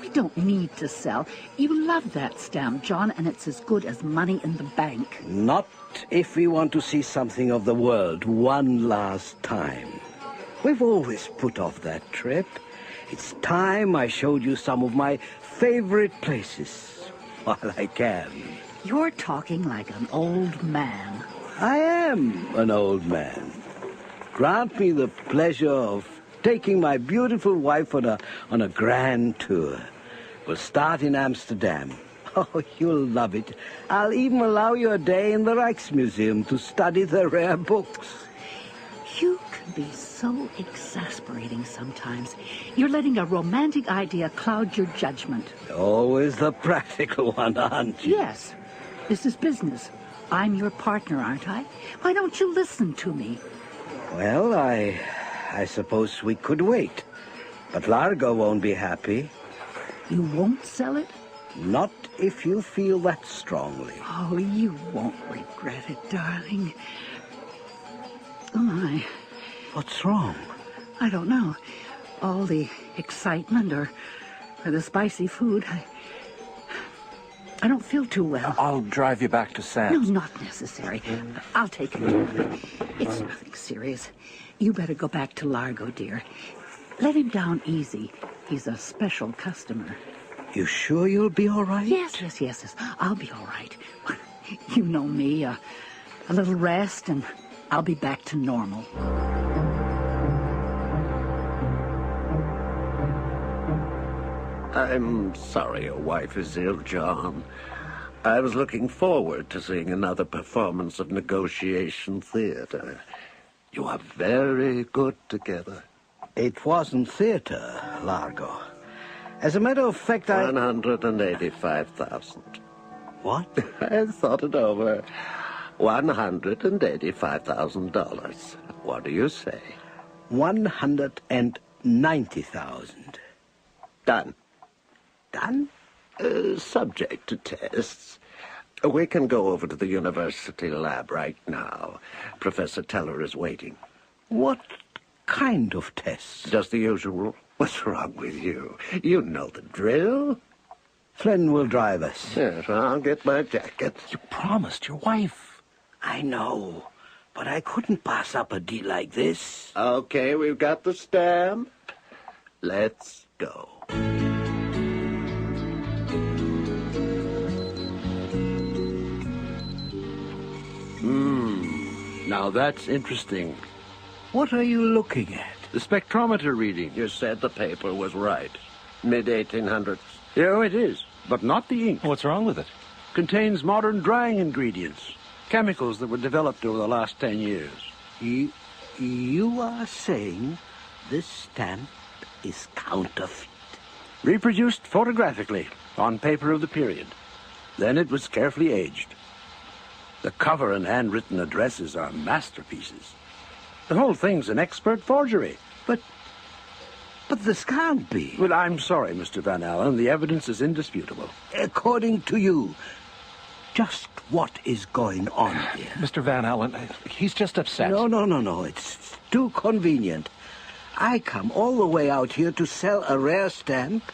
We don't need to sell. You love that stamp, John, and it's as good as money in the bank. Not if we want to see something of the world one last time. We've always put off that trip. It's time I showed you some of my favorite places while I can. You're talking like an old man. I am an old man. Grant me the pleasure of taking my beautiful wife on a grand tour. We'll start in Amsterdam. Oh, you'll love it. I'll even allow you a day in the Rijksmuseum to study the rare books. You can be so exasperating sometimes. You're letting a romantic idea cloud your judgment. Always the practical one, aren't you? Yes. This is business. I'm your partner, aren't I? Why don't you listen to me? Well, I suppose we could wait. But Largo won't be happy. You won't sell it? Not if you feel that strongly. Oh, you won't regret it, darling. Oh, my. What's wrong? I don't know. All the excitement or the spicy food. I don't feel too well. I'll drive you back to Sam's. No, not necessary. I'll take it. It's nothing serious. You better go back to Largo, dear. Let him down easy. He's a special customer. You sure you'll be all right? Yes. I'll be all right. You know me. A little rest, and I'll be back to normal. I'm sorry your wife is ill, John. I was looking forward to seeing another performance of negotiation theater. You are very good together. It wasn't theater, Largo. As a matter of fact, 185,000. What? I thought it over. $185,000. What do you say? 190,000. Done. Done? Subject to tests. We can go over to the university lab right now. Professor Teller is waiting. What kind of tests? Just the usual. What's wrong with you? You know the drill. Flynn will drive us. Yes, I'll get my jacket. You promised your wife. I know, but I couldn't pass up a deal like this. Okay, we've got the stamp. Let's go. Now that's interesting. What are you looking at? The spectrometer reading. You said the paper was right. Mid-1800s. Yeah, it is, but not the ink. What's wrong with it? Contains modern drying ingredients. Chemicals that were developed over the last 10 years. You are saying this stamp is counterfeit? Reproduced photographically on paper of the period. Then it was carefully aged. The cover and handwritten addresses are masterpieces. The whole thing's an expert forgery. But this can't be. Well, I'm sorry, Mr. Van Allen. The evidence is indisputable. According to you, just what is going on here? Mr. Van Allen, he's just upset. No. It's too convenient. I come all the way out here to sell a rare stamp,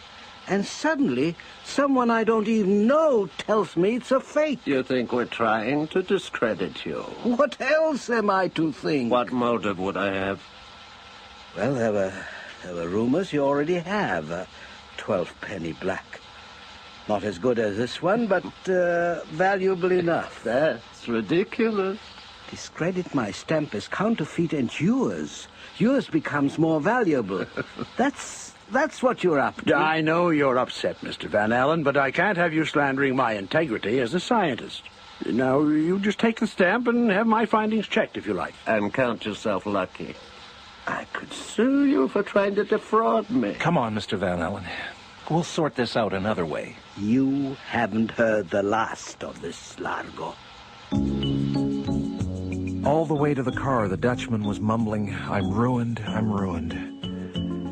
and suddenly someone I don't even know tells me it's a fake. You think we're trying to discredit you? What else am I to think? What motive would I have? Well, there were rumors you already have a 12-penny black. Not as good as this one, but valuable enough. That's ridiculous. Discredit my stamp as counterfeit, and yours becomes more valuable. That's what you're up to. I know you're upset, Mr. Van Allen, but I can't have you slandering my integrity as a scientist. Now, you just take the stamp and have my findings checked, if you like. And count yourself lucky. I could sue you for trying to defraud me. Come on, Mr. Van Allen. We'll sort this out another way. You haven't heard the last of this, Largo. All the way to the car, the Dutchman was mumbling, "I'm ruined, I'm ruined."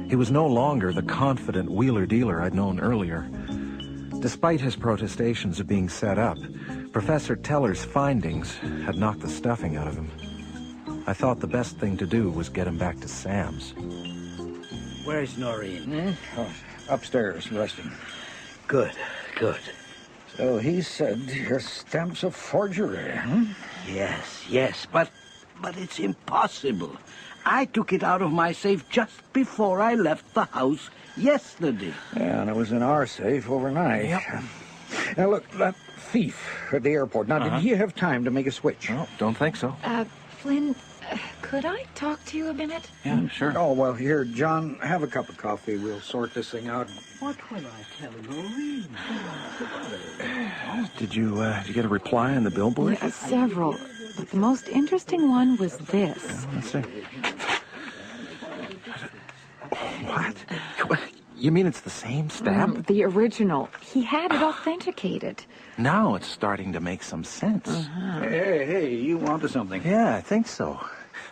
He was no longer the confident wheeler-dealer I'd known earlier. Despite his protestations of being set up, Professor Teller's findings had knocked the stuffing out of him. I thought the best thing to do was get him back to Sam's. Where's Noreen? Oh, upstairs, resting. Good. So he said your stamp's a forgery, huh? Yes, but it's impossible. I took it out of my safe just before I left the house yesterday. Yeah, and it was in our safe overnight. Yep. Now, look, that thief at the airport. Now, did he have time to make a switch? No, don't think so. Flynn, could I talk to you a minute? Yeah, sure. Oh, well, here, John, have a cup of coffee. We'll sort this thing out. What will I tell Noreen? Did you get a reply on the billboard? Yeah, several. But the most interesting one was this. Let's see. What? You mean it's the same stamp? The original. He had it authenticated. Now it's starting to make some sense. Hey, you wanted something? Yeah, I think so.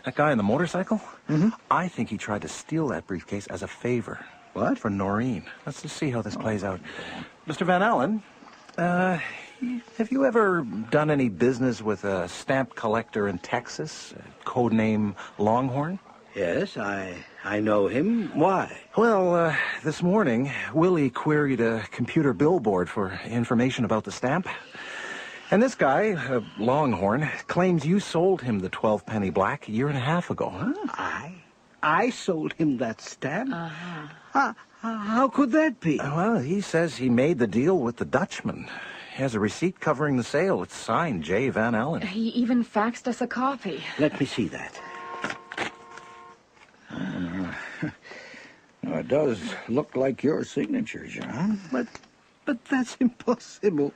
That guy on the motorcycle? Mm-hmm. I think he tried to steal that briefcase as a favor. What? For Noreen. Let's just see how this plays out. Mr. Van Allen, have you ever done any business with a stamp collector in Texas, codename Longhorn? Yes, I know him. Why? Well, this morning, Willie queried a computer billboard for information about the stamp. And this guy, Longhorn, claims you sold him the 12-penny black a year and a half ago. Huh? I sold him that stamp? How could that be? Well, he says he made the deal with the Dutchman. He has a receipt covering the sale. It's signed J. Van Allen. He even faxed us a copy. Let me see that. Now, it does look like your signature, John. But that's impossible.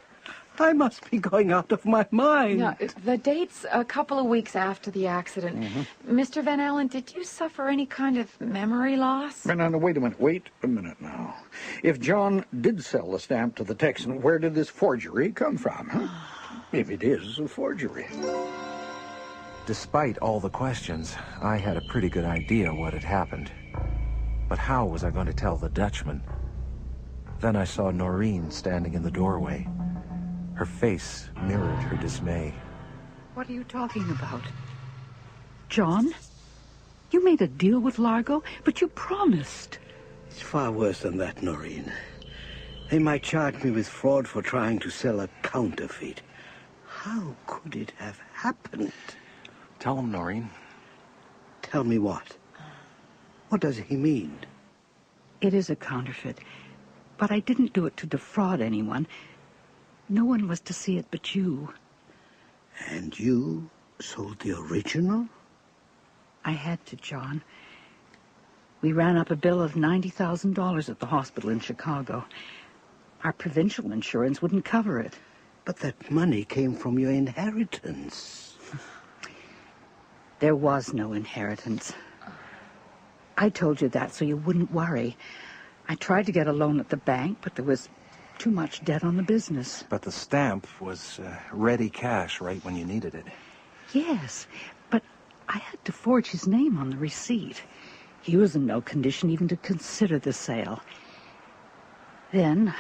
I must be going out of my mind. Yeah, the date's a couple of weeks after the accident. Mr. Van Allen, did you suffer any kind of memory loss? No, wait a minute now. If John did sell the stamp to the Texan, where did this forgery come from, huh? If it is a forgery. Despite all the questions, I had a pretty good idea what had happened. But how was I going to tell the Dutchman? Then I saw Noreen standing in the doorway. Her face mirrored her dismay. What are you talking about? John? You made a deal with Largo, but you promised. It's far worse than that, Noreen. They might charge me with fraud for trying to sell a counterfeit. How could it have happened? Tell him, Noreen. Tell me what? What does he mean? It is a counterfeit, but I didn't do it to defraud anyone. No one was to see it but you. And you sold the original? I had to, John. We ran up a bill of $90,000 at the hospital in Chicago. Our provincial insurance wouldn't cover it. But that money came from your inheritance. There was no inheritance. I told you that so you wouldn't worry. I tried to get a loan at the bank, but there was too much debt on the business. But the stamp was ready cash right when you needed it. Yes, but I had to forge his name on the receipt. He was in no condition even to consider the sale. Then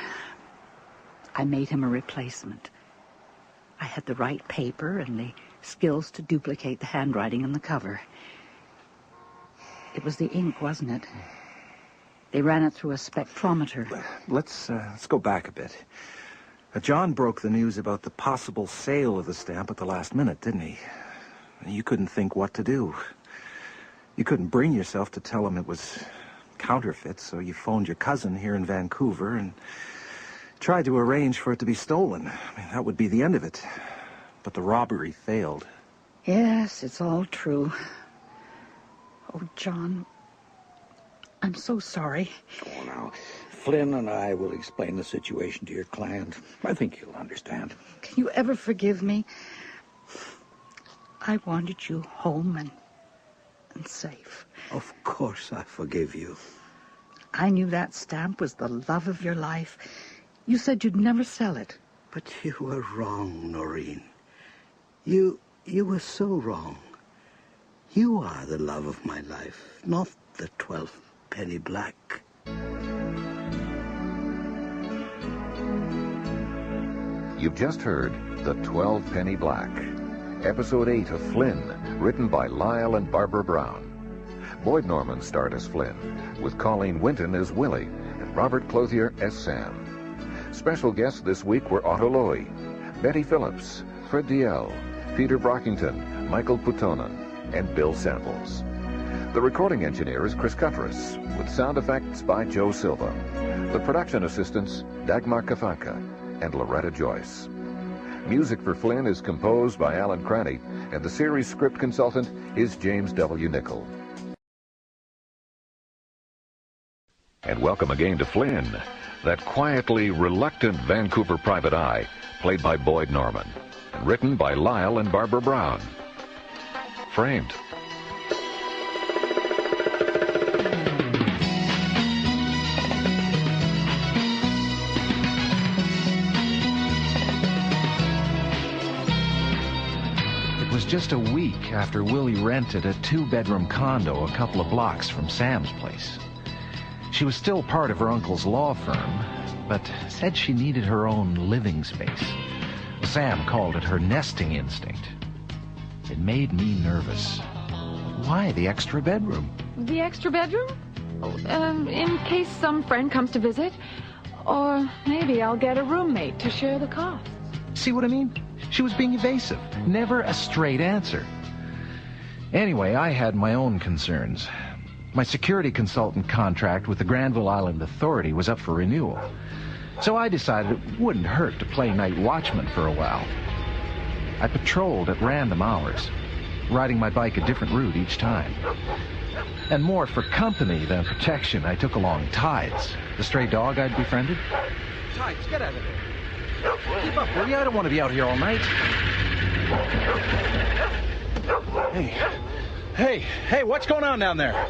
I made him a replacement. I had the right paper and the skills to duplicate the handwriting on the cover. It was the ink, wasn't it? They ran it through a spectrometer. Let's go back a bit. John broke the news about the possible sale of the stamp at the last minute, didn't he? You couldn't think what to do. You couldn't bring yourself to tell him it was counterfeit, so you phoned your cousin here in Vancouver and tried to arrange for it to be stolen. I mean, that would be the end of it. But the robbery failed. Yes, it's all true. Oh, John, I'm so sorry. Oh, now, Flynn and I will explain the situation to your client. I think he'll understand. Can you ever forgive me? I wanted you home and safe. Of course I forgive you. I knew that stamp was the love of your life. You said you'd never sell it. But you were wrong, Noreen. You were so wrong. You are the love of my life, not the 12-penny black. You've just heard The 12-Penny Black, Episode 8 of Flynn, written by Lyle and Barbara Brown. Boyd Norman starred as Flynn, with Colleen Winton as Willie and Robert Clothier as Sam. Special guests this week were Otto Lowy, Betty Phillips, Fred Diel, Peter Brockington, Michael Putonen, and Bill Samples. The recording engineer is Chris Cuttress, with sound effects by Joe Silva. The production assistants, Dagmar Kafaka and Loretta Joyce. Music for Flynn is composed by Alan Cranny, and the series script consultant is James W. Nichol. And welcome again to Flynn, that quietly reluctant Vancouver private eye, played by Boyd Norman, and written by Lyle and Barbara Brown. Framed. It was just a week after Willie rented a 2-bedroom condo a couple of blocks from Sam's place. She was still part of her uncle's law firm, but said she needed her own living space. Sam called it her nesting instinct. It made me nervous. Why the extra bedroom? The extra bedroom? In case some friend comes to visit. Or maybe I'll get a roommate to share the cost. See what I mean? She was being evasive. Never a straight answer. Anyway, I had my own concerns. My security consultant contract with the Granville Island Authority was up for renewal. So I decided it wouldn't hurt to play night watchman for a while. I patrolled at random hours, riding my bike a different route each time. And more for company than protection, I took along Tides, the stray dog I'd befriended. Tides, get out of there. Keep up, will you? I don't want to be out here all night. Hey, what's going on down there?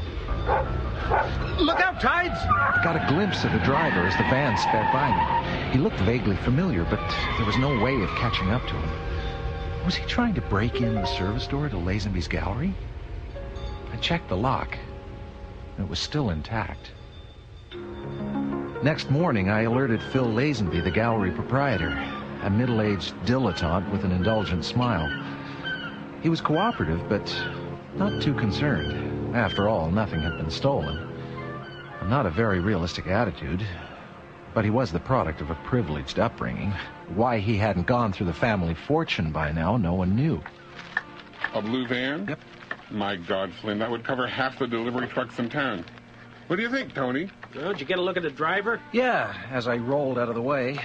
Look out, Tides! I got a glimpse of the driver as the van sped by me. He looked vaguely familiar, but there was no way of catching up to him. Was he trying to break in the service door to Lazenby's gallery? I checked the lock. It was still intact. Next morning, I alerted Phil Lazenby, the gallery proprietor, a middle-aged dilettante with an indulgent smile. He was cooperative, but not too concerned. After all, nothing had been stolen. Not a very realistic attitude, but he was the product of a privileged upbringing. Why he hadn't gone through the family fortune by now, no one knew. A blue van? Yep. My God, Flynn, that would cover half the delivery trucks in town. What do you think, Tony? Well, did you get a look at the driver? Yeah, as I rolled out of the way.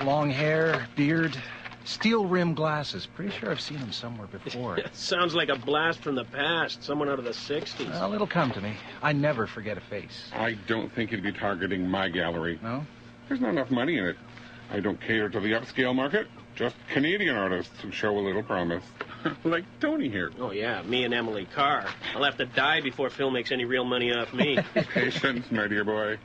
Long hair, beard, steel rim glasses. Pretty sure I've seen him somewhere before. Sounds like a blast from the past. Someone out of the 60s. Well, it'll come to me. I never forget a face. I don't think he'd be targeting my gallery. No? There's not enough money in it. I don't cater to the upscale market. Just Canadian artists who show a little promise. Like Tony here. Oh, yeah, me and Emily Carr. I'll have to die before Phil makes any real money off me. Patience, my dear boy.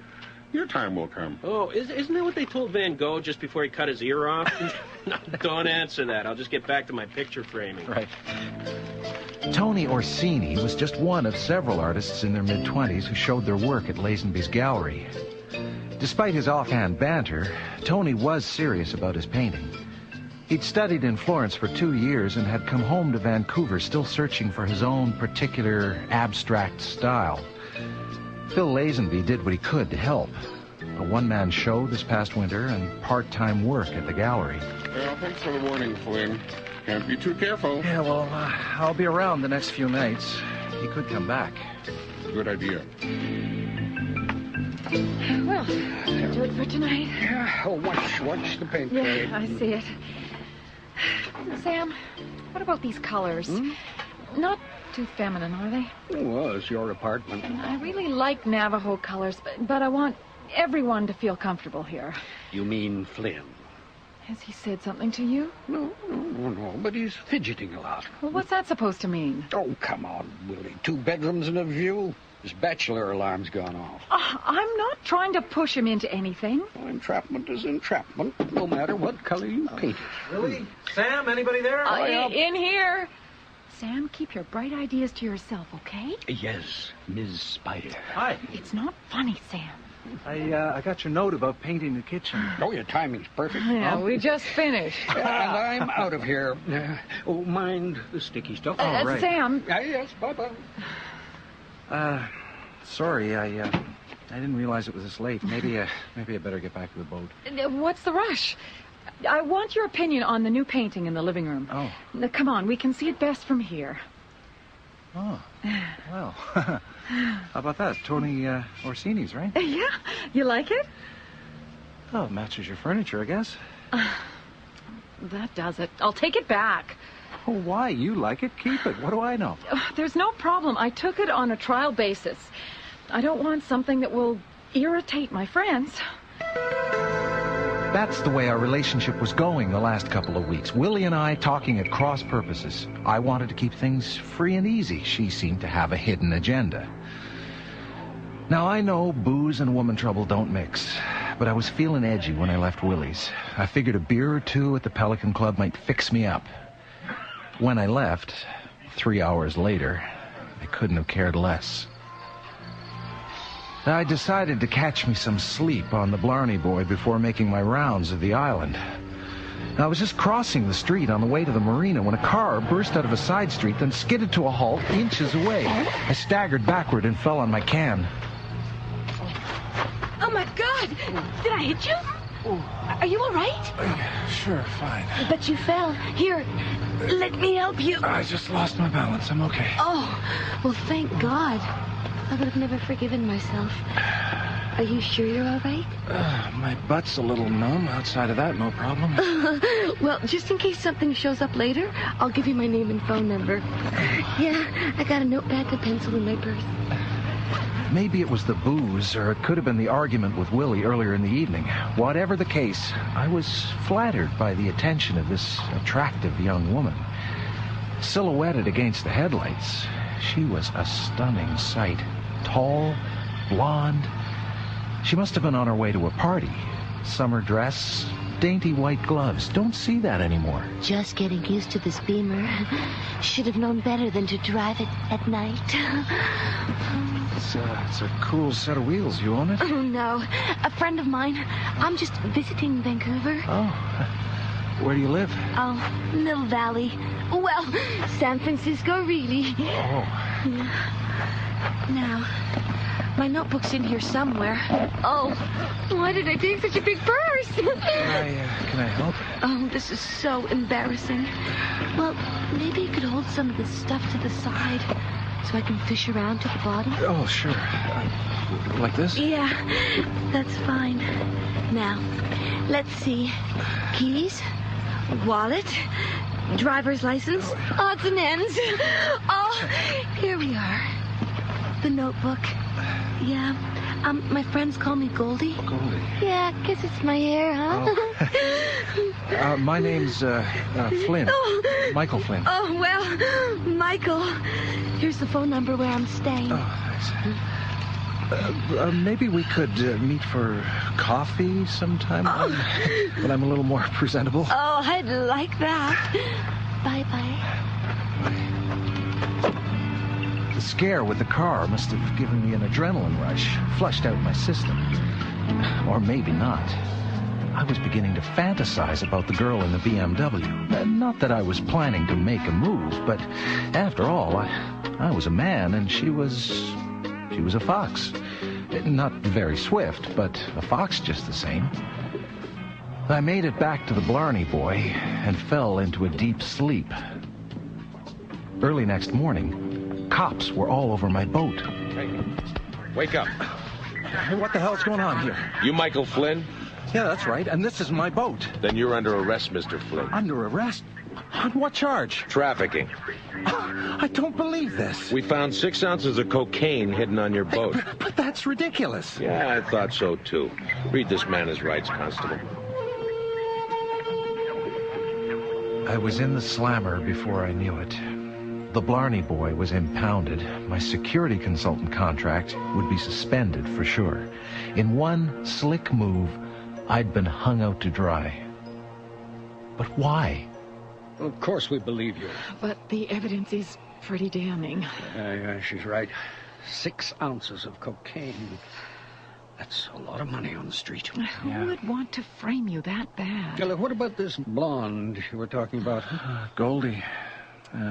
Your time will come. Oh, isn't that what they told Van Gogh just before he cut his ear off? No, don't answer that. I'll just get back to my picture framing. Right. Tony Orsini was just one of several artists in their mid-20s who showed their work at Lazenby's gallery. Despite his offhand banter, Tony was serious about his painting. He'd studied in Florence for 2 years and had come home to Vancouver still searching for his own particular abstract style. Phil Lazenby did what he could to help. A one-man show this past winter and part-time work at the gallery. Well, thanks for the warning, Flynn. Can't be too careful. Yeah, well, I'll be around the next few nights. He could come back. Good idea. Well, that'll do it for tonight. Yeah, watch the paint trade. Yeah, I see it. Sam, what about these colors? Not too feminine, are they? Well, it's your apartment. I really like Navajo colors, but I want everyone to feel comfortable here. You mean Flynn? Has he said something to you? No, but he's fidgeting a lot. Well, what's that supposed to mean? Oh, come on, Willie. 2 bedrooms and a view. His bachelor alarm's gone off. I'm not trying to push him into anything. Well, entrapment is entrapment, no matter what color you paint it. Really? Sam, anybody there? In here. Sam, keep your bright ideas to yourself, okay? Yes, Ms. Spider. Hi. It's not funny, Sam. I got your note about painting the kitchen. Oh, your timing's perfect. Yeah, we just finished. And I'm out of here. Mind the sticky stuff. Right. Sam. Yes, bye-bye. Sorry, I didn't realize it was this late. Maybe I better get back to the boat. What's the rush? I want your opinion on the new painting in the living room. Oh. Now, come on, we can see it best from here. Oh, well, how about that? Tony Orsini's, right? Yeah, you like it? Oh, it matches your furniture, I guess. That does it. I'll take it back. Oh, why? You like it? Keep it. What do I know? There's no problem. I took it on a trial basis. I don't want something that will irritate my friends. That's the way our relationship was going the last couple of weeks. Willie and I talking at cross purposes. I wanted to keep things free and easy. She seemed to have a hidden agenda. Now, I know booze and woman trouble don't mix, but I was feeling edgy when I left Willie's. I figured a beer or two at the Pelican Club might fix me up. When I left, 3 hours later, I couldn't have cared less. I decided to catch me some sleep on the Blarney Boy before making my rounds of the island. I was just crossing the street on the way to the marina when a car burst out of a side street, then skidded to a halt inches away. I staggered backward and fell on my can. Oh, my God! Did I hit you? Are you all right? Sure, fine. But you fell. Here, let me help you. I just lost my balance. I'm okay. Oh, well, thank God. I would have never forgiven myself. Are you sure you're all right? My butt's a little numb. Outside of that, no problem. Well, just in case something shows up later, I'll give you my name and phone number. Yeah, I got a notepad and pencil in my purse. Maybe it was the booze, or it could have been the argument with Willie earlier in the evening. Whatever the case, I was flattered by the attention of this attractive young woman. Silhouetted against the headlights, she was a stunning sight. Tall, blonde. She must have been on her way to a party. Summer dress, dainty white gloves. Don't see that anymore. Just getting used to this Beamer. Should have known better than to drive it at night. It's a cool set of wheels. You own it? Oh, no. A friend of mine. I'm just visiting Vancouver. Oh. Where do you live? Oh, Mill Valley. Well, San Francisco, really. Oh. Now, my notebook's in here somewhere. Oh, why did I take such a big purse? Can I help? Oh, this is so embarrassing. Well, maybe you could hold some of this stuff to the side so I can fish around to the bottom. Oh, sure. Like this? Yeah, that's fine. Now, let's see. Keys, wallet, driver's license, odds and ends. Oh, here we are. The notebook. Yeah. My friends call me Goldie. Goldie? Yeah, guess it's my hair, huh? Oh. My name's Flynn. Oh. Michael Flynn. Oh, well, Michael. Here's the phone number where I'm staying. Oh, thanks. Maybe we could meet for coffee sometime when I'm a little more presentable. Oh, I'd like that. Bye-bye. The scare with the car must have given me an adrenaline rush, flushed out my system. Or maybe not. I was beginning to fantasize about the girl in the BMW. Not that I was planning to make a move, but after all, I was a man and she was a fox. Not very swift, but a fox just the same. I made it back to the Blarney Boy and fell into a deep sleep. Early next morning, cops were all over my boat. Hey, wake up. Hey, what the hell's going on here? You Michael Flynn? Yeah, that's right, and this is my boat. Then you're under arrest, Mr. Flynn. Under arrest? On what charge? Trafficking. I don't believe this. We found 6 ounces of cocaine hidden on your boat. But that's ridiculous. Yeah, I thought so, too. Read this man his rights, Constable. I was in the slammer before I knew it. The Blarney Boy was impounded. My security consultant contract would be suspended for sure. In one slick move, I'd been hung out to dry. But why? Well, of course we believe you. But the evidence is pretty damning. Yeah, she's right. 6 ounces of cocaine. That's a lot of money on the street. Who would want to frame you that bad? Yeah, look, what about this blonde you were talking about? Goldie.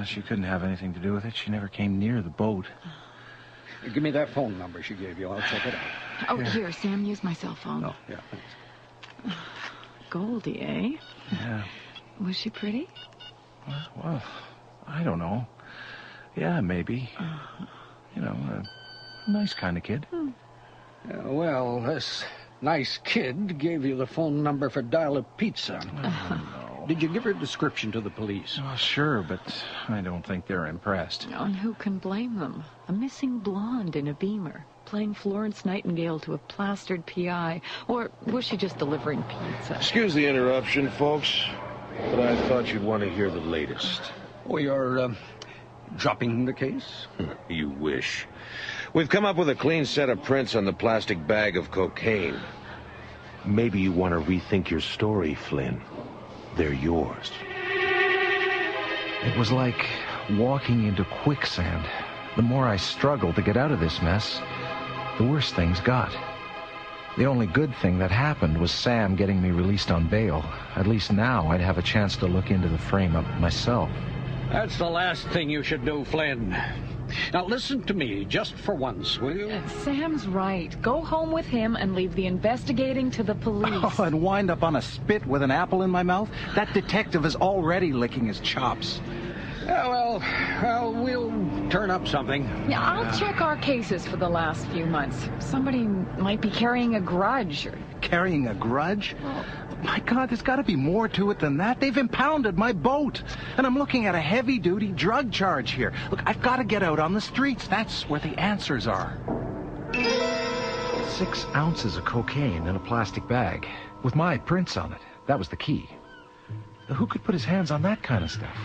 She couldn't have anything to do with it. She never came near the boat. Give me that phone number she gave you. I'll check it out. Oh, here, Sam, use my cell phone. Oh, yeah, thanks. Goldie, eh? Yeah. Was she pretty? Well, I don't know. Yeah, maybe. You know, a nice kind of kid. Well, this nice kid gave you the phone number for Dial-Up Pizza. Oh, no. Did you give her description to the police? Oh, sure, but I don't think they're impressed. And who can blame them? A missing blonde in a Beamer, playing Florence Nightingale to a plastered PI. Or was she just delivering pizza? Excuse the interruption, folks, but I thought you'd want to hear the latest. Oh, you're, dropping the case? You wish. We've come up with a clean set of prints on the plastic bag of cocaine. Maybe you want to rethink your story, Flynn. They're yours. It was like walking into quicksand. The more I struggled to get out of this mess, the worse things got. The only good thing that happened was Sam getting me released on bail. At least now I'd have a chance to look into the frame-up myself. That's the last thing you should do, Flynn. Now listen to me, just for once, will you? Sam's right. Go home with him and leave the investigating to the police. Oh, and wind up on a spit with an apple in my mouth? That detective is already licking his chops. Yeah, well, we'll turn up something. Yeah, I'll check our cases for the last few months. Somebody might be carrying a grudge. Carrying a grudge? Oh. My God, there's got to be more to it than that. They've impounded my boat. And I'm looking at a heavy-duty drug charge here. Look, I've got to get out on the streets. That's where the answers are. 6 ounces of cocaine in a plastic bag with my prints on it. That was the key. Who could put his hands on that kind of stuff?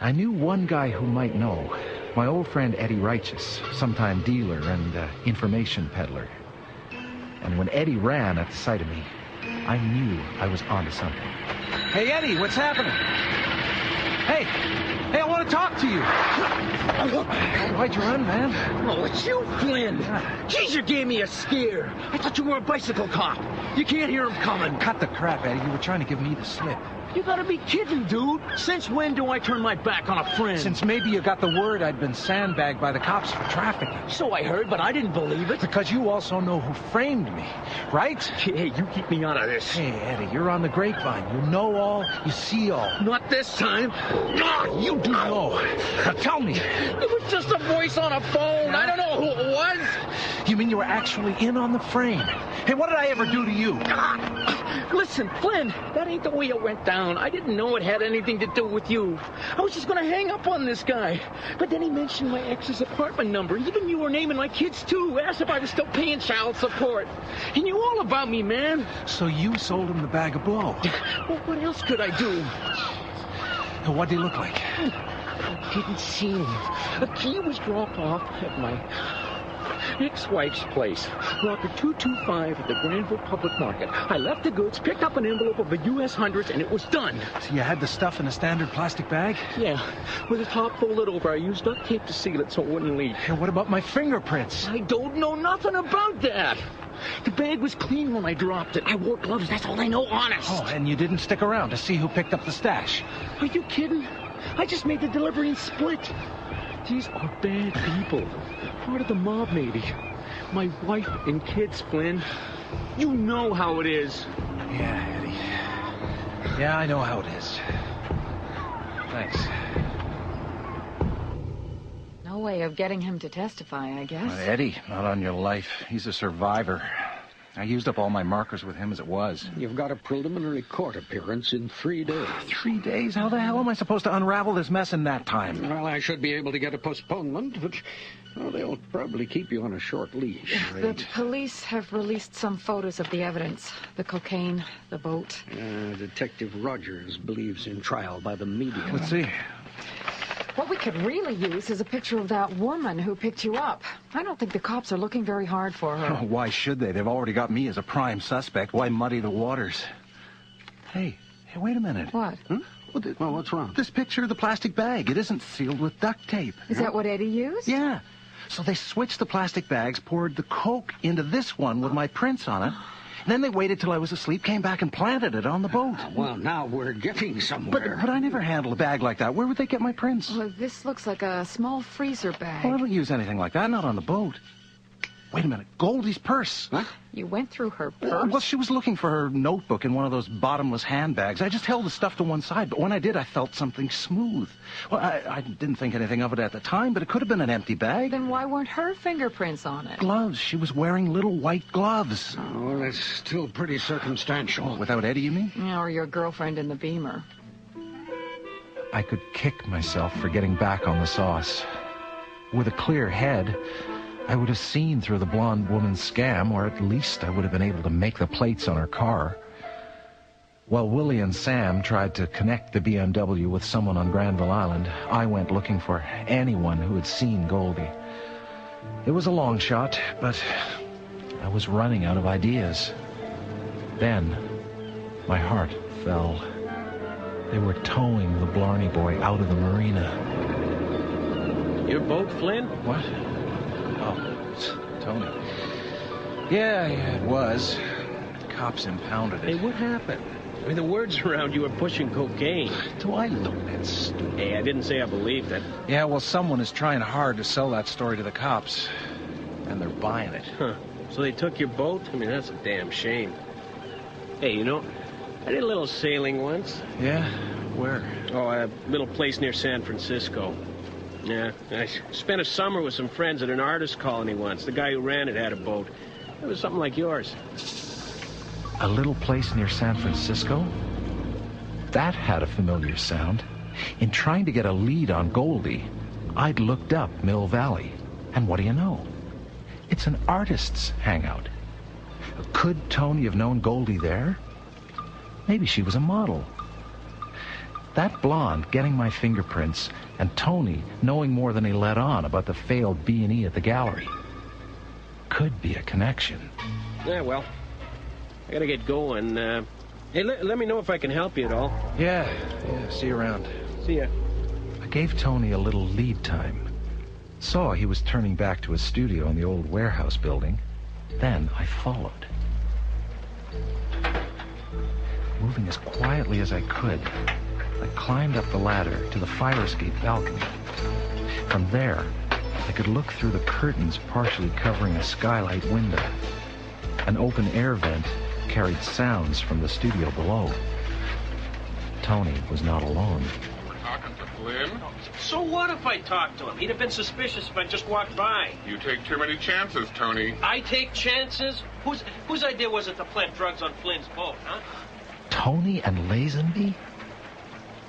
I knew one guy who might know. My old friend Eddie Righteous, sometime dealer and information peddler. And when Eddie ran at the sight of me, I knew I was onto something. Hey, Eddie, what's happening? Hey, I want to talk to you. Why'd you run, man? Oh, it's you, Flynn. Jeez, you gave me a scare. I thought you were a bicycle cop. You can't hear him coming. Cut the crap, Eddie. You were trying to give me the slip. You gotta be kidding, dude. Since when do I turn my back on a friend? Since maybe you got the word I'd been sandbagged by the cops for trafficking. So I heard, but I didn't believe it. Because you also know who framed me, right? Hey, you keep me out of this. Hey, Eddie, you're on the grapevine. You know all, you see all. Not this time. No, you do know. Now tell me. It was just a voice on a phone. I don't know who it was. You mean you were actually in on the frame? Hey, what did I ever do to you? Listen, Flynn, that ain't the way it went down. I didn't know it had anything to do with you. I was just going to hang up on this guy. But then he mentioned my ex's apartment number. Even you were naming my kids, too. Asked if I was still paying child support. He knew all about me, man. So you sold him the bag of blow? Well, what else could I do? What did he look like? I didn't see him. A key was dropped off at my ex-wife's place, locker 225 at the Granville Public Market. I left the goods, picked up an envelope of the U.S. hundreds, and it was done. So you had the stuff in a standard plastic bag? Yeah, with the top folded over. I used duct tape to seal it so it wouldn't leak. Hey, what about my fingerprints? I don't know nothing about that. The bag was clean when I dropped it. I wore gloves, that's all I know, honest. Oh, and you didn't stick around to see who picked up the stash? Are you kidding? I just made the delivery and split. These are bad people. Part of the mob, maybe. My wife and kids, Flynn. You know how it is. Yeah, Eddie. Yeah, I know how it is. Thanks. No way of getting him to testify, I guess. Eddie, not on your life. He's a survivor. I used up all my markers with him as it was. You've got a preliminary court appearance in 3 days. 3 days? How the hell am I supposed to unravel this mess in that time? Well, I should be able to get a postponement, but they'll probably keep you on a short leash. The police have released some photos of the evidence. The cocaine, the boat. Detective Rogers believes in trial by the media. Let's see. What we could really use is a picture of that woman who picked you up. I don't think the cops are looking very hard for her. Oh, why should they? They've already got me as a prime suspect. Why muddy the waters? Hey, wait a minute. What? Huh? Well, what's wrong? This picture of the plastic bag. It isn't sealed with duct tape. Is that what Eddie used? Yeah. So they switched the plastic bags, poured the Coke into this one with my prints on it. Then they waited till I was asleep, came back and planted it on the boat. Well, now we're getting somewhere. But I never handled a bag like that. Where would they get my prints? Well, this looks like a small freezer bag. Well, I don't use anything like that, not on the boat. Wait a minute. Goldie's purse. Huh? You went through her purse? Well, she was looking for her notebook in one of those bottomless handbags. I just held the stuff to one side, but when I did, I felt something smooth. Well, I didn't think anything of it at the time, but it could have been an empty bag. Then why weren't her fingerprints on it? Gloves. She was wearing little white gloves. Oh, well, that's still pretty circumstantial. Without Eddie, you mean? Yeah, or your girlfriend in the Beamer. I could kick myself for getting back on the sauce. With a clear head, I would have seen through the blonde woman's scam, or at least I would have been able to make the plates on her car. While Willie and Sam tried to connect the BMW with someone on Granville Island, I went looking for anyone who had seen Goldie. It was a long shot, but I was running out of ideas. Then, my heart fell. They were towing the Blarney boy out of the marina. Your boat, Flynn? What? Oh, it's Tony. Yeah, it was. The cops impounded it. Hey, what happened? I mean, the word's around you were pushing cocaine. Do I look that stupid? Hey, I didn't say I believed it. Yeah, well, someone is trying hard to sell that story to the cops. And they're buying it. Huh. So they took your boat? I mean, that's a damn shame. Hey, you know, I did a little sailing once. Yeah? Where? Oh, a little place near San Francisco. Yeah, I spent a summer with some friends at an artist colony once. The guy who ran it had a boat. It was something like yours. A little place near San Francisco? That had a familiar sound. In trying to get a lead on Goldie, I'd looked up Mill Valley. And what do you know? It's an artist's hangout. Could Tony have known Goldie there? Maybe she was a model. That blonde getting my fingerprints, and Tony knowing more than he let on about the failed B&E at the gallery, could be a connection. Yeah, well, I gotta get going. Hey, let me know if I can help you at all. Yeah, see you around. See ya. I gave Tony a little lead time. Saw he was turning back to his studio in the old warehouse building. Then I followed. Moving as quietly as I could, I climbed up the ladder to the fire escape balcony. From there, I could look through the curtains partially covering a skylight window. An open air vent carried sounds from the studio below. Tony was not alone. We're talking to Flynn. So what if I talked to him? He'd have been suspicious if I just walked by. You take too many chances, Tony. I take chances? Whose idea was it to plant drugs on Flynn's boat, huh? Tony and Lazenby?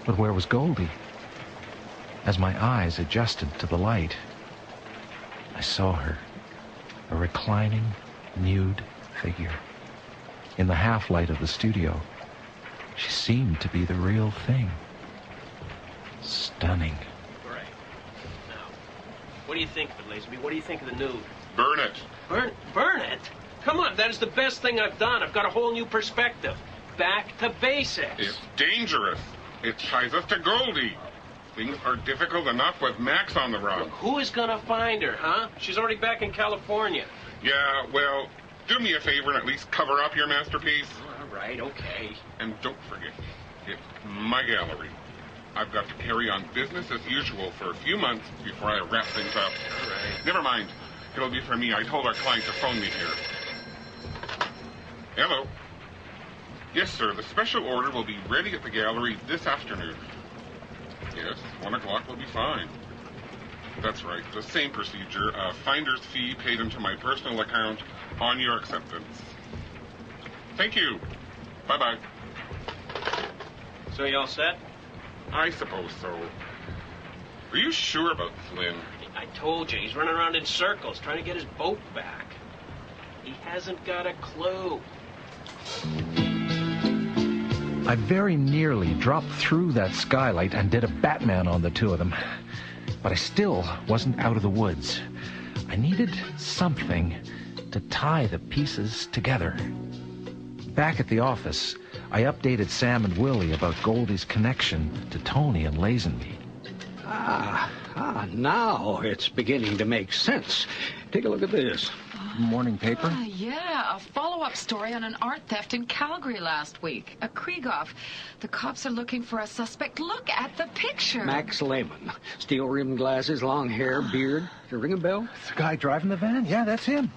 But where was Goldie? As my eyes adjusted to the light, I saw her, a reclining, nude figure. In the half-light of the studio, she seemed to be the real thing. Stunning. Right. Now, what do you think of it, Lazenby? What do you think of the nude? Burn it. Burn it? Come on, that is the best thing I've done. I've got a whole new perspective. Back to basics. It's dangerous. It ties us to Goldie. Things are difficult enough with Max on the run. Who is gonna find her, huh? She's already back in California. Yeah, well, do me a favor and at least cover up your masterpiece. All right, okay. And don't forget, it's my gallery. I've got to carry on business as usual for a few months before I wrap things up. All right. Never mind. It'll be for me. I told our client to phone me here. Hello. Yes, sir. The special order will be ready at the gallery this afternoon. Yes, 1 o'clock will be fine. That's right. The same procedure. A finder's fee paid into my personal account on your acceptance. Thank you. Bye-bye. So you all set? I suppose so. Are you sure about Flynn? I told you, he's running around in circles trying to get his boat back. He hasn't got a clue. I very nearly dropped through that skylight and did a Batman on the two of them. But I still wasn't out of the woods. I needed something to tie the pieces together. Back at the office, I updated Sam and Willie about Goldie's connection to Tony and Lazenby. Now it's beginning to make sense. Take a look at this. Morning paper? Yeah, a follow-up story on an art theft in Calgary last week. A Krieghoff. The cops are looking for a suspect. Look at the picture. Max Lehman. Steel-rimmed glasses, long hair, beard. Does it ring a bell? The guy driving the van? Yeah, that's him.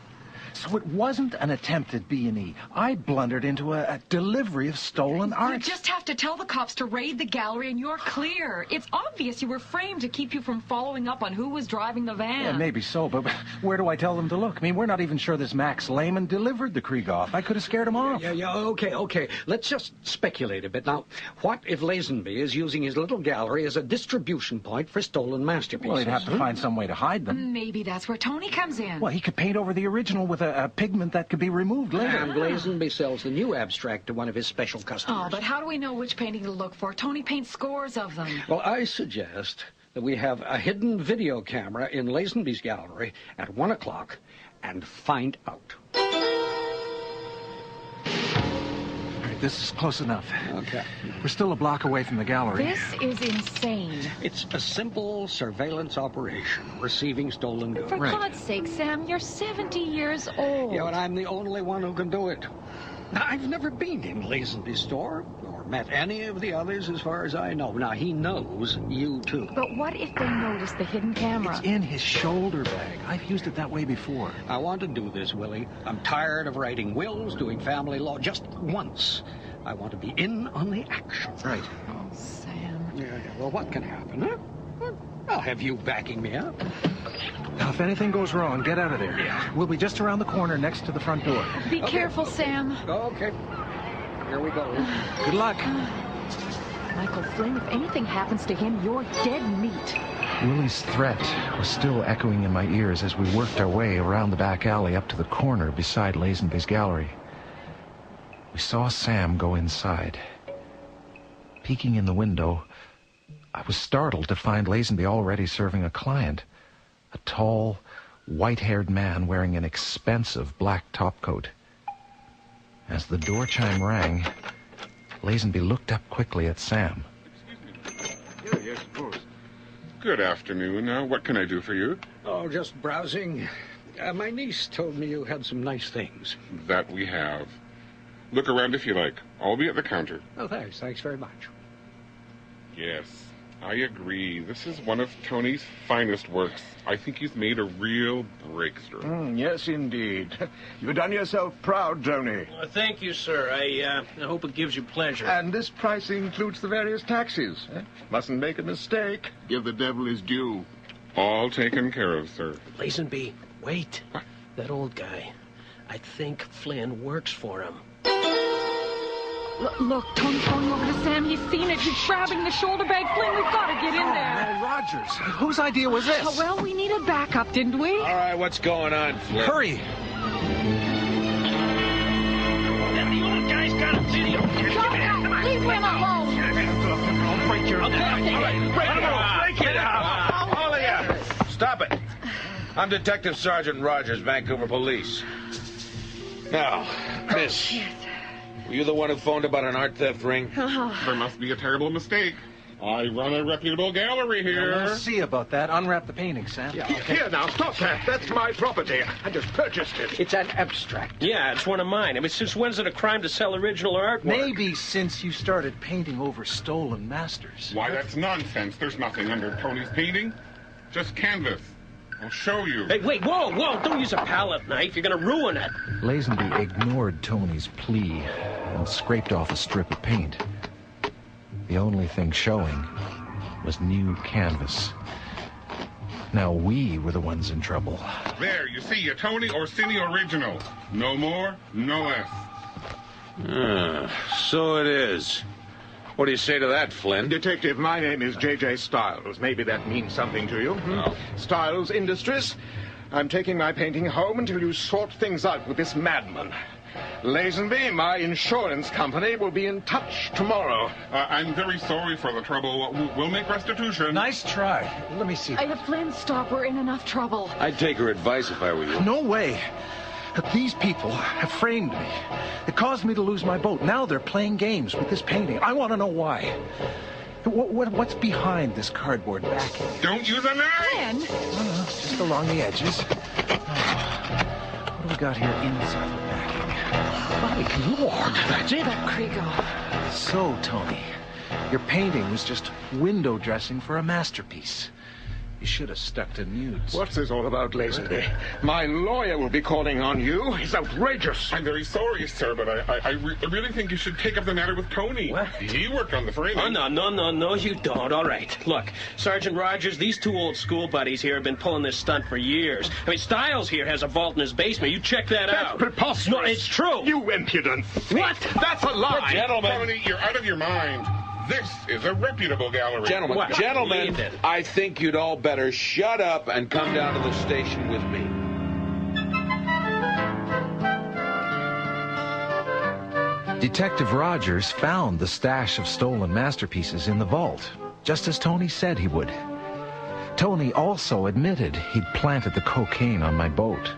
So it wasn't an attempted B&E. I blundered into a delivery of stolen art. You just have to tell the cops to raid the gallery and you're clear. It's obvious you were framed to keep you from following up on who was driving the van. Yeah, maybe so, but where do I tell them to look? I mean, we're not even sure this Max Lehman delivered the Krieghoff. I could have scared him off. Okay. Let's just speculate a bit. Now, what if Lazenby is using his little gallery as a distribution point for stolen masterpieces? Well, he'd have to find some way to hide them. Maybe that's where Tony comes in. Well, he could paint over the original with a pigment that could be removed later. And Lazenby sells the new abstract to one of his special customers. Oh, but how do we know which painting to look for? Tony paints scores of them. Well, I suggest that we have a hidden video camera in Lazenby's gallery at 1 o'clock and find out. This is close enough. Okay. We're still a block away from the gallery. This is insane. It's a simple surveillance operation, receiving stolen goods. For God's sake, Sam, you're 70 years old. Yeah, but I'm the only one who can do it. Now, I've never been in Lazenby's store, or met any of the others as far as I know. Now, he knows you too. But what if they notice the hidden camera? It's in his shoulder bag. I've used it that way before. I want to do this, Willie. I'm tired of writing wills, doing family law. Just once. I want to be in on the action. Right. Oh, Sam. Yeah. Well, what can happen, huh? Well, I'll have you backing me up. Now, if anything goes wrong, get out of there. Yeah. We'll be just around the corner next to the front door. Be careful, Sam. Okay. Here we go. Good luck. Michael Flynn, if anything happens to him, you're dead meat. Willie's threat was still echoing in my ears as we worked our way around the back alley up to the corner beside Lazenby's gallery. We saw Sam go inside. Peeking in the window, I was startled to find Lazenby already serving a client. A tall, white-haired man wearing an expensive black topcoat. As the door chime rang, Lazenby looked up quickly at Sam. Yes, of course. Good afternoon. What can I do for you? Oh, just browsing. My niece told me you had some nice things. That we have. Look around if you like. I'll be at the counter. Oh, thanks. Thanks very much. Yes, I agree. This is one of Tony's finest works. I think he's made a real breakthrough. Yes, indeed. You've done yourself proud, Tony. Thank you, sir. I hope it gives you pleasure. And this price includes the various taxes. Mustn't make a mistake. Give the devil his due. All taken care of, sir. Lazenby, wait. What? That old guy. I think Flynn works for him. Look, Tony's going over to Sam. He's seen it. He's grabbing the shoulder bag. Flynn, we've got to get in there. No, Rogers. Whose idea was this? Well, we needed backup, didn't we? All right, what's going on, Flynn? Hurry. The old guy's got a video. Leave him alone. I'll break your neck. All right, break it out. All of you. Stop it. I'm Detective Sergeant Rogers, Vancouver Police. Now, miss, were you the one who phoned about an art theft ring? There must be a terrible mistake. I run a reputable gallery here. Well, we'll see about that. Unwrap the painting, Sam. Yeah, okay. Here now, stop that. That's my property. I just purchased it. It's an abstract. Yeah, it's one of mine. I mean, since when's it a crime to sell original artwork? Maybe since you started painting over stolen masters. Why, that's nonsense. There's nothing under Tony's painting. Just canvas. I'll show you. Hey, wait, whoa, don't use a palette knife. You're going to ruin it. Lazenby ignored Tony's plea and scraped off a strip of paint. The only thing showing was new canvas. Now we were the ones in trouble. There, you see, a Tony Orsini original. No more, no less. So it is. What do you say to that, Flynn? Detective, my name is J.J. Stiles. Maybe that means something to you. No. Stiles Industries. I'm taking my painting home until you sort things out with this madman. Lazenby, my insurance company, will be in touch tomorrow. I'm very sorry for the trouble. We'll make restitution. Nice try. Let me see. Flynn, stop. We're in enough trouble. I'd take her advice if I were you. No way. These people have framed me. It caused me to lose my boat. Now they're playing games with this painting. I want to know why. What's behind this cardboard backing? Don't use a knife! Flynn? Just along the edges. What do we got here inside the backing? My Lord, that's it. That Krieghoff. So, Tony, your painting was just window dressing for a masterpiece. You should have stuck to nudes. What's this all about, Lazenby? My lawyer will be calling on you. He's outrageous. I'm very sorry, sir, but I really think you should take up the matter with Tony. What? He worked on the framing. Oh, no, you don't. All right. Look, Sergeant Rogers, these two old school buddies here have been pulling this stunt for years. I mean, Stiles here has a vault in his basement. You check that out. That's preposterous. No, it's true. You impudent thief. What? That's a lie. Gentlemen. Tony, you're out of your mind. This is a reputable gallery. Gentlemen, I think you'd all better shut up and come down to the station with me. Detective Rogers found the stash of stolen masterpieces in the vault, just as Tony said he would. Tony also admitted he'd planted the cocaine on my boat.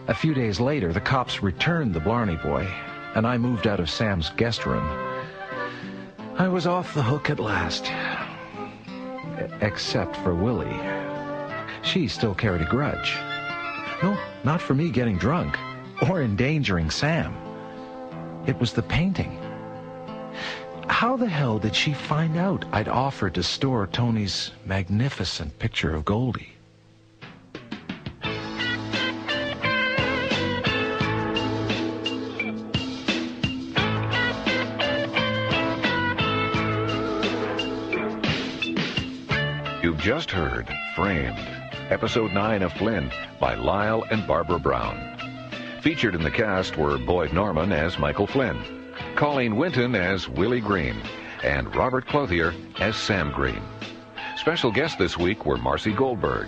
A few days later, the cops returned the Blarney boy, and I moved out of Sam's guest room. I was off the hook at last. Except for Willie. She still carried a grudge. No, not for me getting drunk or endangering Sam. It was the painting. How the hell did she find out I'd offered to store Tony's magnificent picture of Goldie? You've just heard Framed, Episode 9 of Flynn by Lyle and Barbara Brown. Featured in the cast were Boyd Norman as Michael Flynn, Colleen Winton as Willie Green, and Robert Clothier as Sam Green. Special guests this week were Marcy Goldberg,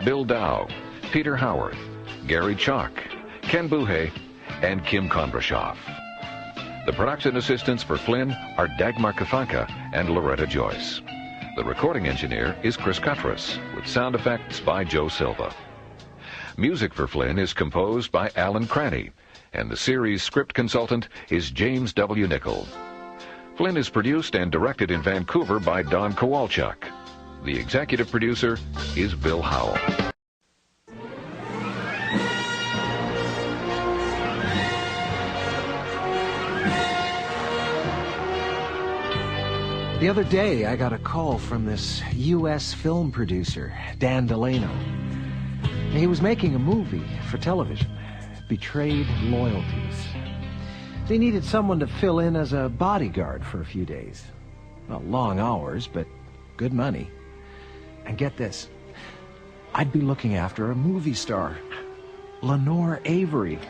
Bill Dow, Peter Howarth, Gary Chalk, Ken Buhay, and Kim Kondrashov. The production assistants for Flynn are Dagmar Kafanka and Loretta Joyce. The recording engineer is Chris Cuttress, with sound effects by Joe Silva. Music for Flynn is composed by Alan Cranny, and the series script consultant is James W. Nichol. Flynn is produced and directed in Vancouver by Don Kowalchuk. The executive producer is Bill Howell. The other day, I got a call from this U.S. film producer, Dan Delano. He was making a movie for television, Betrayed Loyalties. They needed someone to fill in as a bodyguard for a few days. Well, long hours, but good money. And get this, I'd be looking after a movie star, Lenore Avery,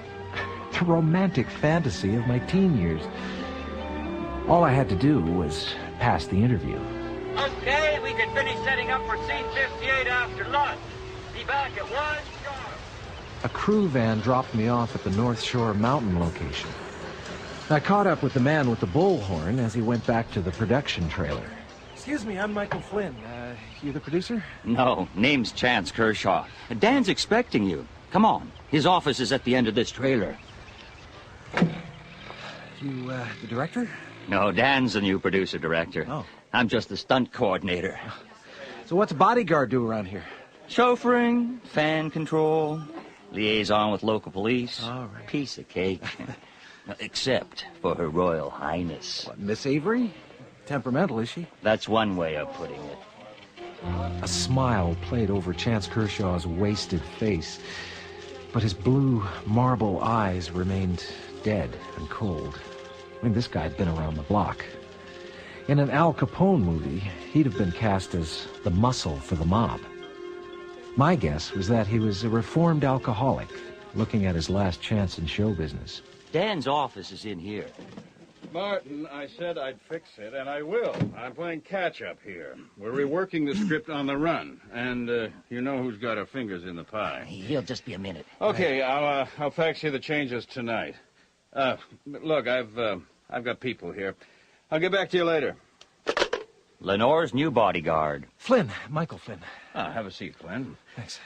the romantic fantasy of my teen years. All I had to do was pass the interview. Okay, we can finish setting up for scene 58 after lunch. Be back at 1 sharp. A crew van dropped me off at the North Shore mountain location. I caught up with the man with the bullhorn as he went back to the production trailer. Excuse me, I'm Michael Flynn. You the producer? No, name's Chance Kershaw. Dan's expecting you. Come on. His office is at the end of this trailer. You, the director? No, Dan's the new producer-director. Oh. I'm just the stunt coordinator. So what's a bodyguard do around here? Chauffeuring, fan control, liaison with local police. All right. Piece of cake. Except for Her Royal Highness. What, Miss Avery? Temperamental, is she? That's one way of putting it. A smile played over Chance Kershaw's wasted face, but his blue marble eyes remained dead and cold. I mean, this guy'd been around the block. In an Al Capone movie, he'd have been cast as the muscle for the mob. My guess was that he was a reformed alcoholic, looking at his last chance in show business. Dan's office is in here. Martin, I said I'd fix it, and I will. I'm playing catch-up here. We're reworking the script on the run, and you know who's got our fingers in the pie. He'll just be a minute. Okay, I'll fax you the changes tonight. Look, I've got people here. I'll get back to you later. Lenore's new bodyguard. Flynn, Michael Flynn. Have a seat, Flynn. Thanks.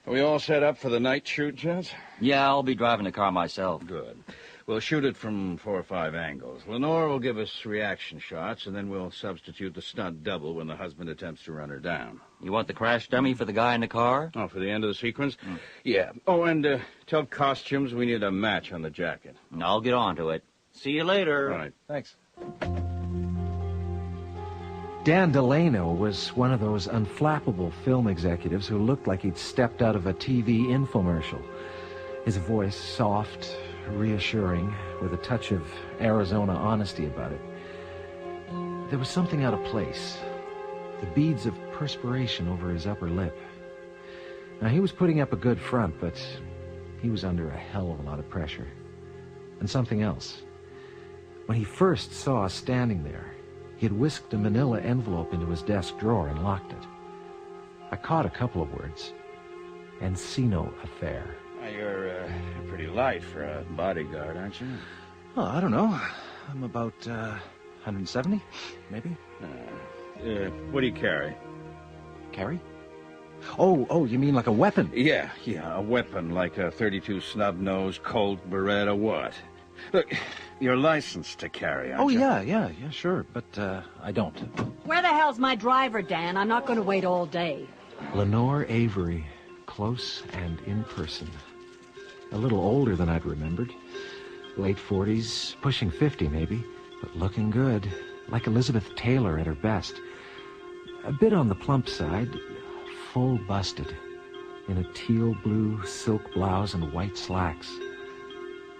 Are we all set up for the night shoot, gents? Yeah, I'll be driving the car myself. Good. We'll shoot it from 4 or 5 angles. Lenore will give us reaction shots, and then we'll substitute the stunt double when the husband attempts to run her down. You want the crash dummy for the guy in the car? Oh, for the end of the sequence? Yeah. Oh, and tell costumes we need a match on the jacket. I'll get on to it. See you later. All right. Thanks. Dan Delano was one of those unflappable film executives who looked like he'd stepped out of a TV infomercial. His voice soft, reassuring, with a touch of Arizona honesty about it. There was something out of place. The beads of perspiration over his upper lip. Now, he was putting up a good front, but he was under a hell of a lot of pressure. And something else. When he first saw us standing there, he had whisked a manila envelope into his desk drawer and locked it. I caught a couple of words. Encino affair. You're pretty light for a bodyguard, aren't you? Oh, I don't know. I'm about 170, maybe. What do you carry? Carry? Oh, you mean like a weapon? Yeah, a weapon like a .32 snub-nosed Colt Beretta, what? Look, you're licensed to carry, aren't you? Yeah, sure, but I don't. Where the hell's my driver, Dan? I'm not going to wait all day. Lenore Avery, close and in person. A little older than I'd remembered. Late 40s, pushing 50 maybe, but looking good, like Elizabeth Taylor at her best. A bit on the plump side, full busted, in a teal blue silk blouse and white slacks.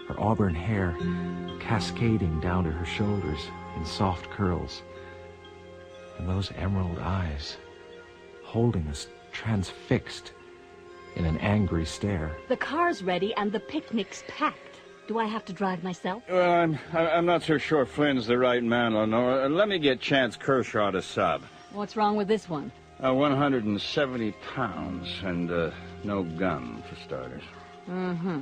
Her auburn hair cascading down to her shoulders in soft curls. And those emerald eyes, holding us transfixed in an angry stare. The car's ready and the picnic's packed. Do I have to drive myself? Well, I'm not so sure Flynn's the right man, Lenore. Let me get Chance Kershaw to sub. What's wrong with this one? 170 pounds and no gun, for starters. Mm-hmm.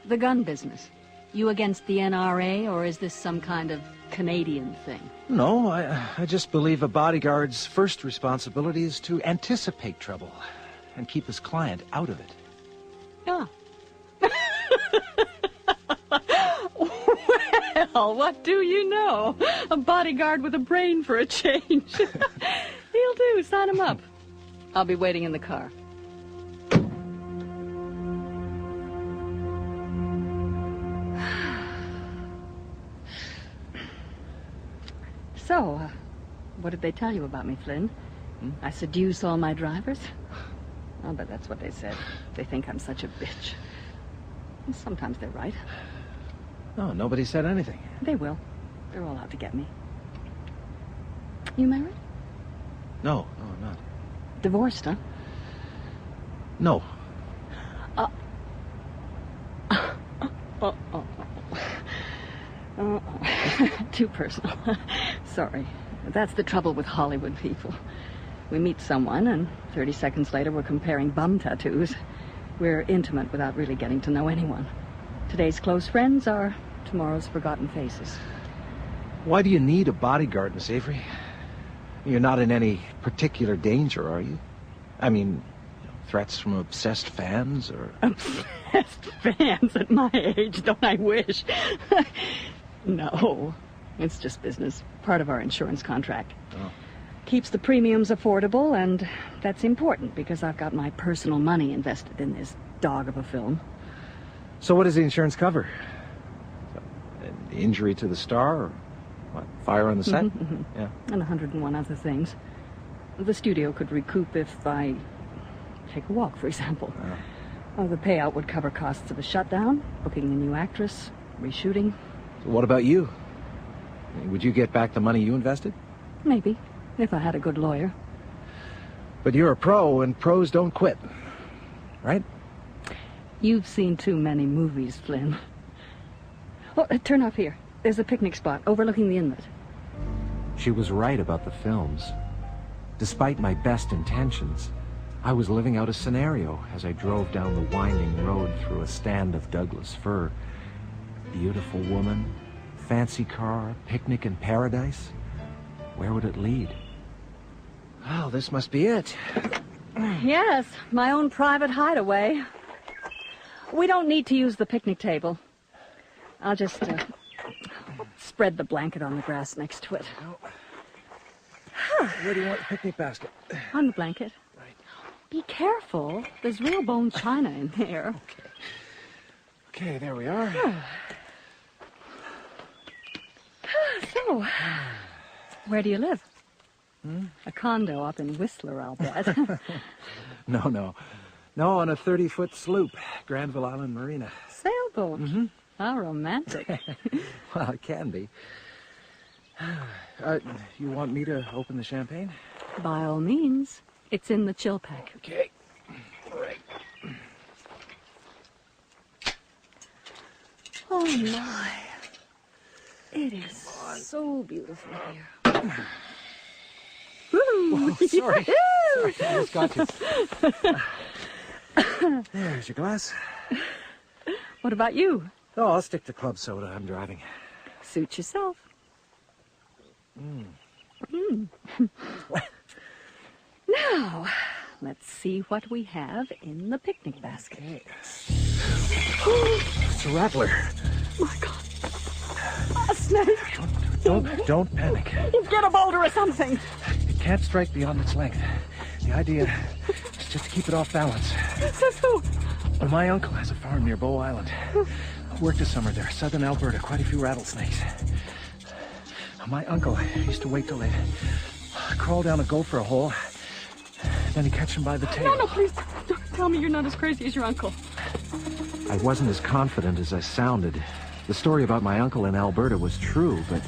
The gun business. You against the NRA, or is this some kind of Canadian thing? No, I just believe a bodyguard's first responsibility is to anticipate trouble and keep his client out of it. Ah. Well, what do you know? A bodyguard with a brain for a change. He'll do. Sign him up. I'll be waiting in the car. So, what did they tell you about me, Flynn? I seduce all my drivers? I'll bet that's what they said. They think I'm such a bitch. And sometimes they're right. No, nobody said anything. They will. They're all out to get me. You married? No, I'm not. Divorced, huh? No. Too personal. Sorry. That's the trouble with Hollywood people. We meet someone, and 30 seconds later we're comparing bum tattoos. We're intimate without really getting to know anyone. Today's close friends are tomorrow's forgotten faces. Why do you need a bodyguard, Miss Avery? You're not in any particular danger, are you? I mean, threats from obsessed fans, or... Obsessed fans at my age, don't I wish? No, it's just business. Part of our insurance contract. Oh. Keeps the premiums affordable, and that's important because I've got my personal money invested in this dog of a film. So what does the insurance cover? An injury to the star, or what, fire on the set? Yeah. And 101 other things. The studio could recoup if I take a walk, for example. Oh, the payout would cover costs of a shutdown, booking a new actress, reshooting. So what about you? Would you get back the money you invested? Maybe, if I had a good lawyer. But you're a pro, and pros don't quit, right? You've seen too many movies, Flynn. Oh, turn off here. There's a picnic spot overlooking the inlet. She was right about the films. Despite my best intentions, I was living out a scenario as I drove down the winding road through a stand of Douglas fir. Beautiful woman, fancy car, picnic in paradise. Where would it lead? Well, this must be it. Yes, my own private hideaway. We don't need to use the picnic table. I'll just spread the blanket on the grass next to it. Where do you want the picnic basket? On the blanket. Right. Be careful. There's real bone china in there. Okay, there we are. So, where do you live? A condo up in Whistler, I'll bet. No, on a 30-foot sloop, Granville Island Marina. Sailboat? Mm-hmm. How romantic. Well, it can be. You want me to open the champagne? By all means. It's in the chill pack. Okay. Right. Oh, my. It is so beautiful here. Oh, sorry. Sorry, I just got you. There's your glass. What about you? Oh, I'll stick to club soda. I'm driving. Suit yourself. Now, let's see what we have in the picnic basket. It's a rattler. Oh, my God. A snake. Don't panic. Get a boulder or something. It can't strike beyond its length. The idea is just to keep it off balance. Says who? Well, my uncle has a farm near Bow Island. I worked a summer there, southern Alberta, quite a few rattlesnakes. My uncle used to wait till they crawl down a gopher hole, then he'd catch them by the tail. No, please. Don't tell me you're not as crazy as your uncle. I wasn't as confident as I sounded. The story about my uncle in Alberta was true, but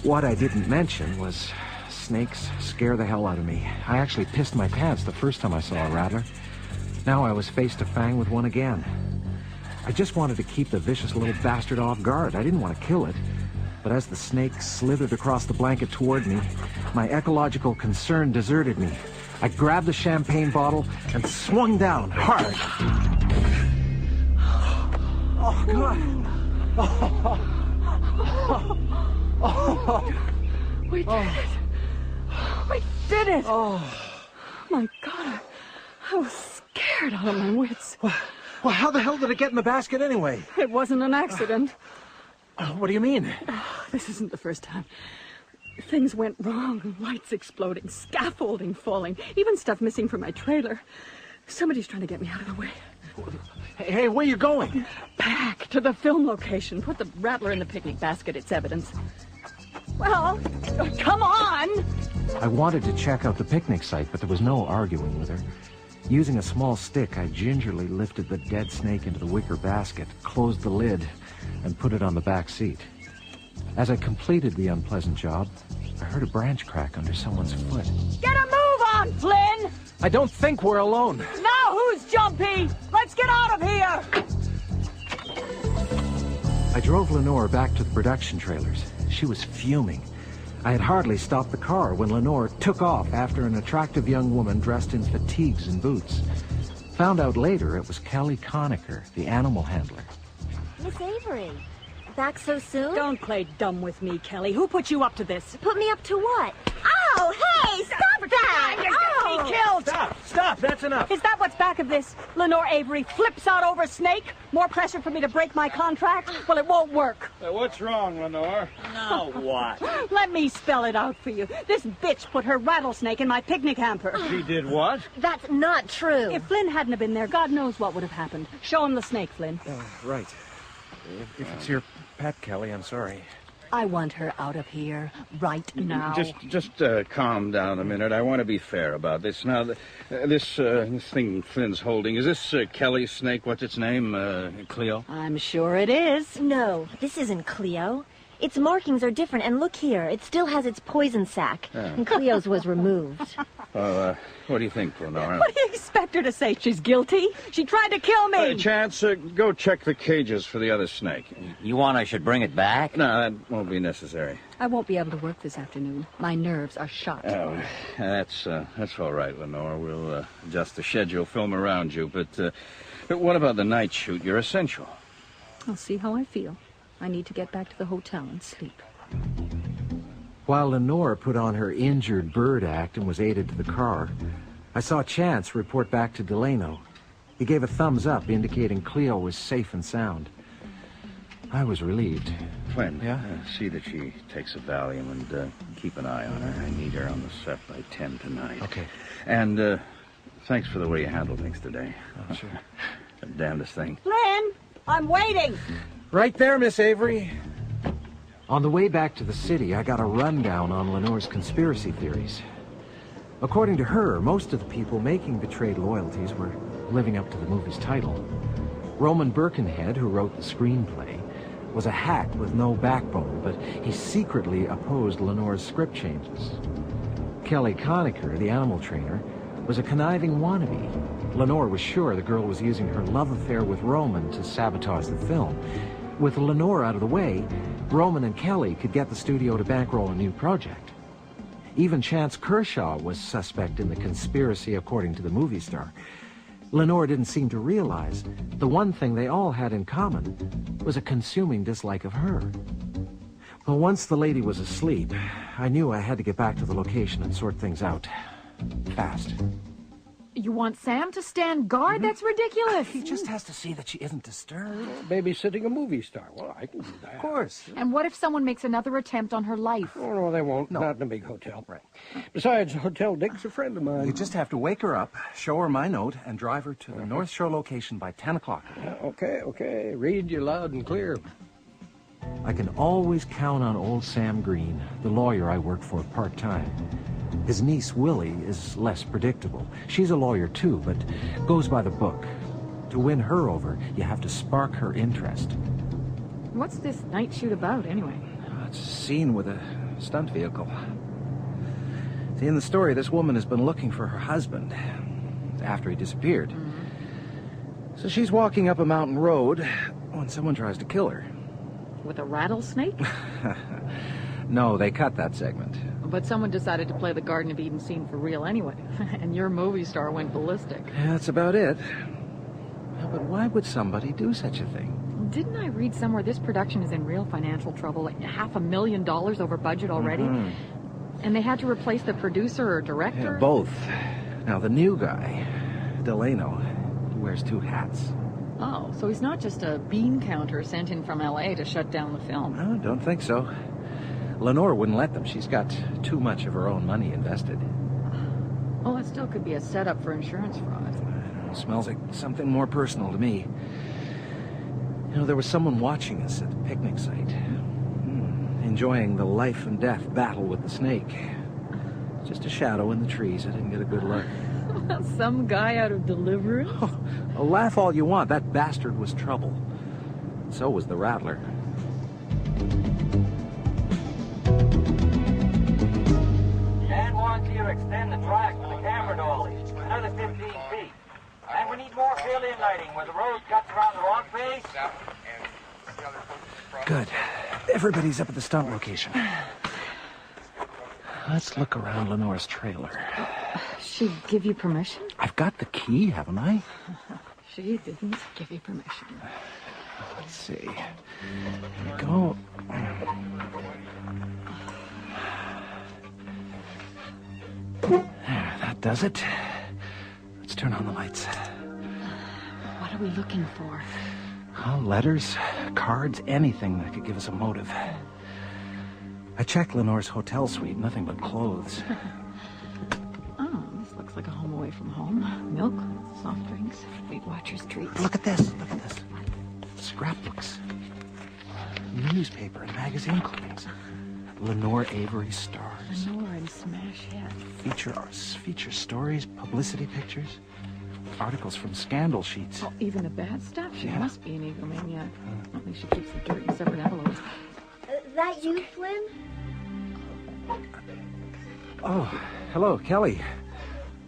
what I didn't mention was snakes scare the hell out of me. I actually pissed my pants the first time I saw a rattler. Now I was face to fang with one again. I just wanted to keep the vicious little bastard off guard. I didn't want to kill it. But as the snake slithered across the blanket toward me, my ecological concern deserted me. I grabbed the champagne bottle and swung down hard. Oh, God. We did it. We did it. Oh, my God. I was scared out of my wits. Well, how the hell did it get in the basket anyway? It wasn't an accident. What do you mean? This isn't the first time. Things went wrong. Lights exploding, scaffolding falling, even stuff missing from my trailer. Somebody's trying to get me out of the way. Hey, where you going? Back to the film location. Put the rattler in the picnic basket. It's evidence. Well, come on! I wanted to check out the picnic site, but there was no arguing with her. Using a small stick, I gingerly lifted the dead snake into the wicker basket, closed the lid, and put it on the back seat. As I completed the unpleasant job, I heard a branch crack under someone's foot. Get a move on, Flynn! I don't think we're alone. Now who's jumpy? Let's get out of here! I drove Lenore back to the production trailers. She was fuming. I had hardly stopped the car when Lenore took off after an attractive young woman dressed in fatigues and boots. Found out later it was Kelly Conacher, the animal handler. Miss Avery, back so soon? Don't play dumb with me, Kelly. Who put you up to this? Put me up to what? Oh, hey, stop that! You're getting me killed! Stop, that's enough. Is that what's back of this? Lenore Avery flips out over Snake? More pressure for me to break my contract? Well, it won't work. What's wrong, Lenore? Now what? Let me spell it out for you. This bitch put her rattlesnake in my picnic hamper. She did what? That's not true. If Flynn hadn't have been there, God knows what would have happened. Show him the snake, Flynn. Right. If it's your pet, Kelly, I'm sorry. I want her out of here right now. Just calm down a minute. I want to be fair about this. Now, this thing Flynn's holding, is this Kelly's snake? What's its name? Cleo? I'm sure it is. No, this isn't Cleo. Its markings are different, and look here. It still has its poison sac. And Cleo's was removed. Well, what do you think, Lenore? What do you expect her to say? She's guilty? She tried to kill me. Chance, go check the cages for the other snake. You want I should bring it back? No, that won't be necessary. I won't be able to work this afternoon. My nerves are shot. Oh, that's all right, Lenore. We'll adjust the schedule, film around you. But what about the night shoot? You're essential. I'll see how I feel. I need to get back to the hotel and sleep. While Lenore put on her injured bird act and was aided to the car, I saw Chance report back to Delano. He gave a thumbs up, indicating Cleo was safe and sound. I was relieved. Flynn, see that she takes a Valium and keep an eye on her. I need her on the set by 10 tonight. Okay. And thanks for the way you handled things today. Oh, sure. The damnedest thing. Flynn, I'm waiting. Right there, Miss Avery. On the way back to the city, I got a rundown on Lenore's conspiracy theories. According to her, most of the people making betrayed loyalties were living up to the movie's title. Roman Birkenhead, who wrote the screenplay, was a hack with no backbone, but he secretly opposed Lenore's script changes. Kelly Conacher, the animal trainer, was a conniving wannabe. Lenore was sure the girl was using her love affair with Roman to sabotage the film. With Lenore out of the way, Roman and Kelly could get the studio to bankroll a new project. Even Chance Kershaw was suspect in the conspiracy, according to the movie star. Lenore didn't seem to realize the one thing they all had in common was a consuming dislike of her. Well, once the lady was asleep, I knew I had to get back to the location and sort things out. Fast. You want Sam to stand guard? That's ridiculous. He just has to see that she isn't disturbed. Babysitting a movie star. Well, I can do that. Of course. And what if someone makes another attempt on her life? Oh, no, they won't. No. Not in a big hotel. Right. Besides, Hotel Dick's a friend of mine. You just have to wake her up, show her my note, and drive her to the North Shore location by 10 o'clock. Okay. Read you loud and clear. I can always count on old Sam Green, the lawyer I work for part-time. His niece, Willie, is less predictable. She's a lawyer, too, but goes by the book. To win her over, you have to spark her interest. What's this night shoot about, anyway? It's a scene with a stunt vehicle. See, in the story, this woman has been looking for her husband after he disappeared. Mm-hmm. So she's walking up a mountain road when someone tries to kill her. With a rattlesnake? No, they cut that segment. But someone decided to play the Garden of Eden scene for real anyway. And your movie star went ballistic. Yeah, that's about it. Yeah, but why would somebody do such a thing? Didn't I read somewhere this production is in real financial trouble, like $500,000 over budget already? Mm-hmm. And they had to replace the producer or director? Yeah, both. Now, the new guy, Delano, he wears two hats. Oh, so he's not just a bean counter sent in from L.A. to shut down the film. No, don't think so. Lenore wouldn't let them. She's got too much of her own money invested. Well, it still could be a setup for insurance fraud. It smells like something more personal to me. You know, there was someone watching us at the picnic site. Enjoying the life and death battle with the snake. Just a shadow in the trees. I didn't get a good look. Some guy out of Deliverance? Oh, laugh all you want. That bastard was trouble. So was the Rattler. Dan wants you to extend the track for the camera dolly another 15 feet. And we need more field-in lighting where the road cuts around the rock face. Good. Everybody's up at the stunt location. Let's look around Lenore's trailer. She give you permission? I've got the key, haven't I? She didn't give you permission. Let's see. Here we go. There, that does it. Let's turn on the lights. What are we looking for? Oh, letters, cards, anything that could give us a motive. I checked Lenore's hotel suite, nothing but clothes. Oh, this looks like a home away from home. Milk, soft drinks, Weight Watchers treats. Look at this, look at this. Scrapbooks. Newspaper and magazine clippings. Lenore Avery stars. Lenore and Smash Hit. Feature stories, publicity pictures, articles from scandal sheets. Oh, even the bad stuff? She must be an egomaniac. At least she keeps the dirt in separate envelopes. That you, Flynn? Oh, hello, Kelly.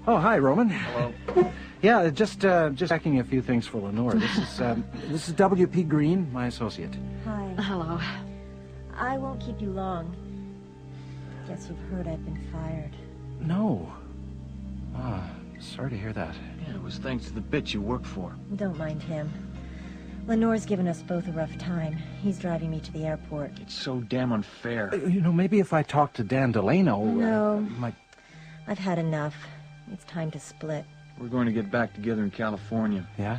Oh, hi, Roman. Hello. Yeah, just checking a few things for Lenore. This is W.P. Green, my associate. Hi. Hello. I won't keep you long. Guess you've heard I've been fired. No. Sorry to hear that. Yeah, it was thanks to the bitch you work for. Don't mind him. Lenore's given us both a rough time. He's driving me to the airport. It's so damn unfair. You know, maybe if I talk to Dan Delano... No. I've had enough. It's time to split. We're going to get back together in California. Yeah?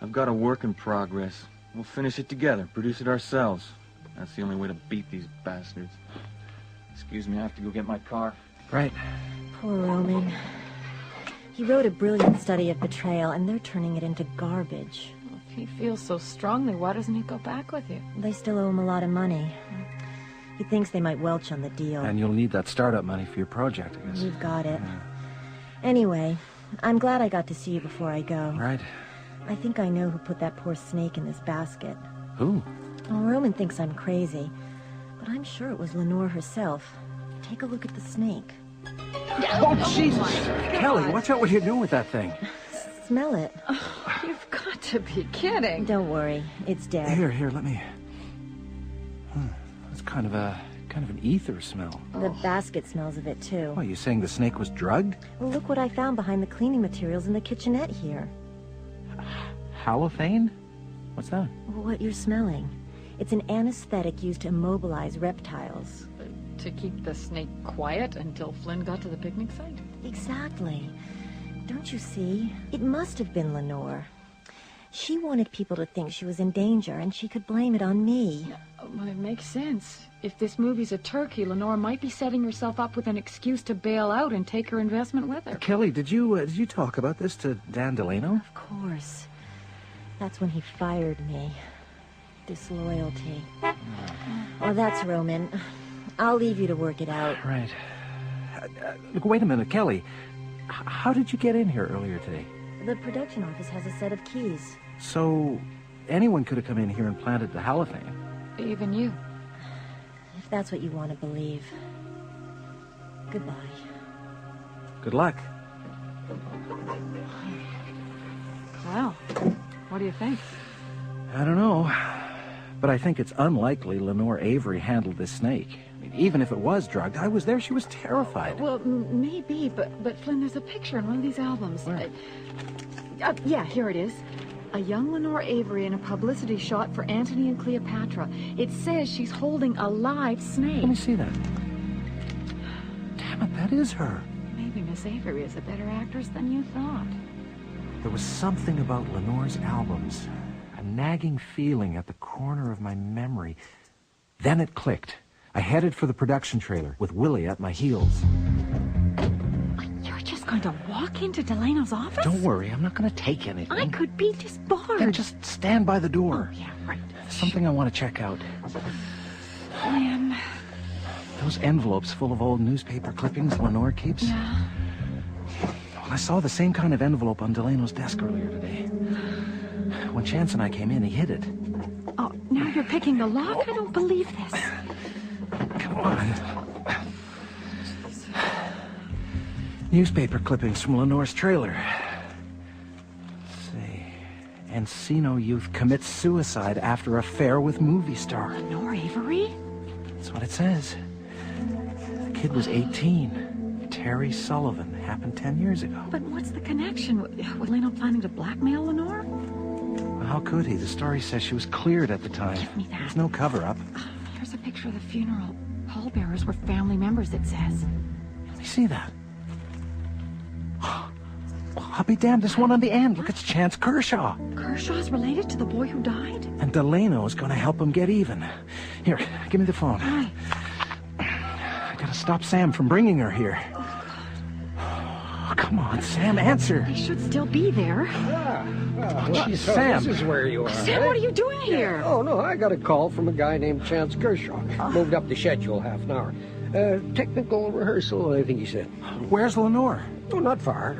I've got a work in progress. We'll finish it together, produce it ourselves. That's the only way to beat these bastards. Excuse me, I have to go get my car. Right. Poor Roman. He wrote a brilliant study of betrayal, and they're turning it into garbage. If he feels so strongly, why doesn't he go back with you? They still owe him a lot of money. He thinks they might welch on the deal. And you'll need that startup money for your project, I guess. You've got it. Anyway, I'm glad I got to see you before I go. Right. I think I know who put that poor snake in this basket. Who? Well, Roman thinks I'm crazy, but I'm sure it was Lenore herself. Take a look at the snake. Oh, Jesus! Kelly, watch out what you're doing with that thing. Smell it. Oh, you've got to be kidding. Don't worry, it's dead. Here, let me... It's kind of an ether smell. The basket smells of it, too. What, you saying the snake was drugged? Well, look what I found behind the cleaning materials in the kitchenette here. Halothane? What's that? What you're smelling. It's an anesthetic used to immobilize reptiles. To keep the snake quiet until Flynn got to the picnic site? Exactly. Don't you see? It must have been Lenore. She wanted people to think she was in danger, and she could blame it on me. Well, it makes sense. If this movie's a turkey, Lenore might be setting herself up with an excuse to bail out and take her investment with her. Kelly, did you talk about this to Dan Delano? Of course. That's when he fired me. Disloyalty. Oh, that's Roman. I'll leave you to work it out. Right. Look, wait a minute, Kelly. How did you get in here earlier today? The production office has a set of keys. So, anyone could have come in here and planted the halothane. Even you. If that's what you want to believe. Goodbye. Good luck. Well, what do you think? I don't know. But I think it's unlikely Lenore Avery handled this snake. I mean, even if it was drugged, I was there. She was terrified. Well, maybe, but Flynn, there's a picture in one of these albums. Where? Yeah, here it is. A young Lenore Avery in a publicity shot for Antony and Cleopatra. It says she's holding a live snake. Let me see that. Damn it, that is her. Maybe Miss Avery is a better actress than you thought. There was something about Lenore's albums. A nagging feeling at the corner of my memory. Then it clicked. I headed for the production trailer with Willie at my heels. You're just going to walk into Delano's office? Don't worry, I'm not going to take anything. I could be disbarred. Then just stand by the door. Oh, yeah, right. Something I want to check out. Flynn. Those envelopes full of old newspaper clippings Lenore keeps? Yeah. Well, I saw the same kind of envelope on Delano's desk earlier today. When Chance and I came in, he hid it. Oh, now you're picking the lock? I don't believe this. Come on. Newspaper clippings from Lenore's trailer. Let's see. Encino youth commits suicide after affair with movie star. Lenore Avery? That's what it says. The kid was 18. Terry Sullivan. Happened 10 years ago. But what's the connection? Was Leno planning to blackmail Lenore? Well, how could he? The story says she was cleared at the time. Give me that. There's no cover-up. Here's a picture of the funeral. Pallbearers were family members, it says. Let me see that. I'll be damned, this one on the end. Look, it's Chance Kershaw. Kershaw's related to the boy who died? And Delano's going to help him get even. Here, give me the phone. Why? I gotta stop Sam from bringing her here. Oh, come on, Sam, answer. He should still be there. Geez, Sam. This is where you are. Sam, what are you doing here? Oh, no, I got a call from a guy named Chance Kershaw. Moved up the schedule half an hour. Technical rehearsal, I think he said. Where's Lenore? Oh, not far.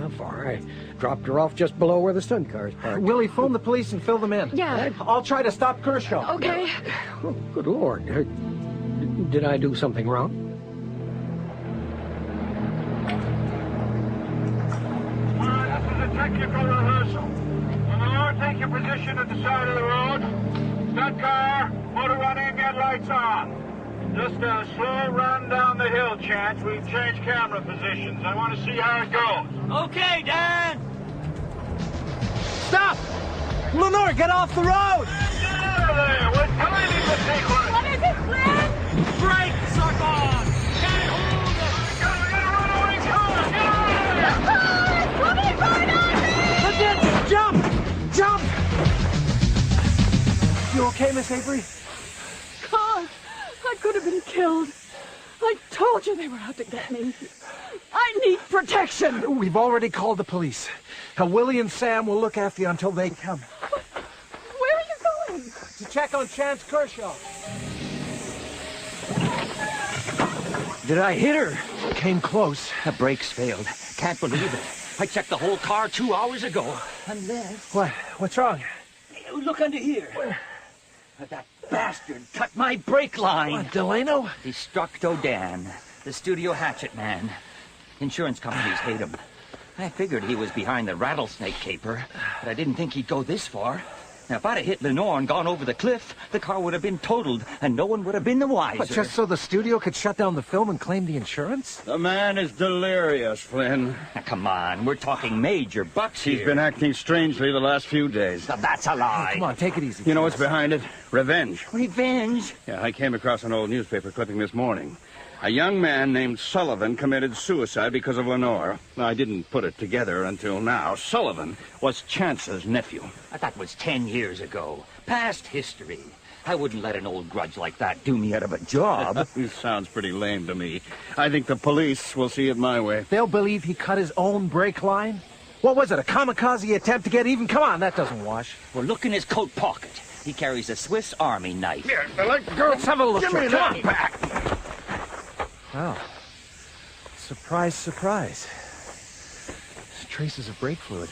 I dropped her off just below where the stunt car's parked. Willie, phone the police and fill them in. Yeah. I'll try to stop Kershaw. Okay. Oh, good Lord. Did I do something wrong? This is a technical rehearsal. Lenore, take your position at the side of the road. Stunt car, motor running, get lights on. Just a slow run down the hill, Chance. We've changed camera positions. I want to see how it goes. Okay, Dan. Stop! Lenore, get off the road! Get out of there! We're timing the sequence! What is it, Flynn? Brakes are gone. Can't hold them. Get a runaway car! Get out of there! Somebody's right on me! Jump! You okay, Miss Avery? God, I could have been killed. I told you they were out to get me. I need protection. We've already called the police. Willie and Sam will look after you until they come. Where are you going? To check on Chance Kershaw. Did I hit her? Came close. The brakes failed. Can't believe it. I checked the whole car 2 hours ago. Unless... What? What's wrong? Look under here. Where? That bastard cut my brake line. What, Delano? He struck Dodan, the studio hatchet man. Insurance companies hate him. I figured he was behind the rattlesnake caper, but I didn't think he'd go this far. Now, if I'd have hit Lenore and gone over the cliff, the car would have been totaled, and no one would have been the wiser. What, just so the studio could shut down the film and claim the insurance? The man is delirious, Flynn. Now, come on, we're talking major bucks here. He's been acting strangely the last few days. Now, that's a lie. Hey, come on, take it easy. You know what's behind it? Revenge. Revenge? Yeah, I came across an old newspaper clipping this morning. A young man named Sullivan committed suicide because of Lenore. I didn't put it together until now. Sullivan was Chance's nephew. That was 10 years ago. Past history. I wouldn't let an old grudge like that do me out of a job. It sounds pretty lame to me. I think the police will see it my way. They'll believe he cut his own brake line? What was it, a kamikaze attempt to get even? Come on, that doesn't wash. Well, look in his coat pocket. He carries a Swiss Army knife. Here, let go. Let's have a look. Give me Come that on. back. Well, surprise, surprise. Traces of brake fluid.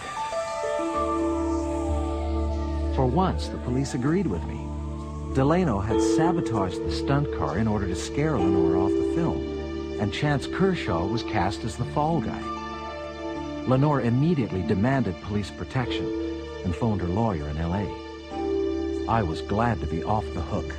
For once, the police agreed with me. Delano had sabotaged the stunt car in order to scare Lenore off the film, and Chance Kershaw was cast as the fall guy. Lenore immediately demanded police protection and phoned her lawyer in L.A. I was glad to be off the hook.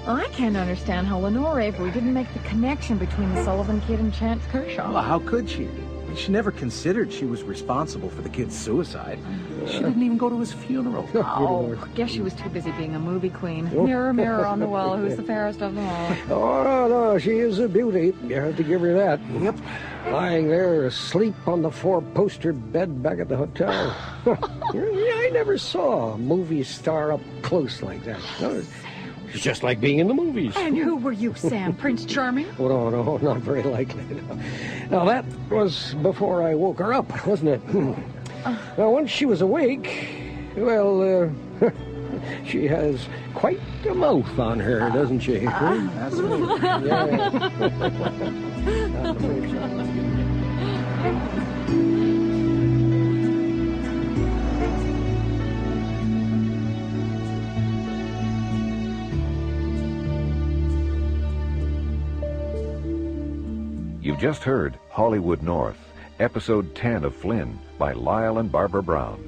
Well, I can't understand how Lenore Avery didn't make the connection between the Sullivan kid and Chance Kershaw. Well, how could she? She never considered she was responsible for the kid's suicide. She didn't even go to his funeral. Oh, guess she was too busy being a movie queen. Mirror, mirror on the wall, who's the fairest of them all? Oh, no, she is a beauty. You have to give her that. Yep. Lying there asleep on the four-poster bed back at the hotel. I never saw a movie star up close like that. No, it's just like being in the movies. And who were you, Sam? Prince Charming? Oh, no, not very likely. No. Now, that was before I woke her up, wasn't it? Now, once she was awake, well, she has quite a mouth on her, doesn't she? That's me. You've just heard Hollywood North, Episode 10 of Flynn by Lyle and Barbara Brown.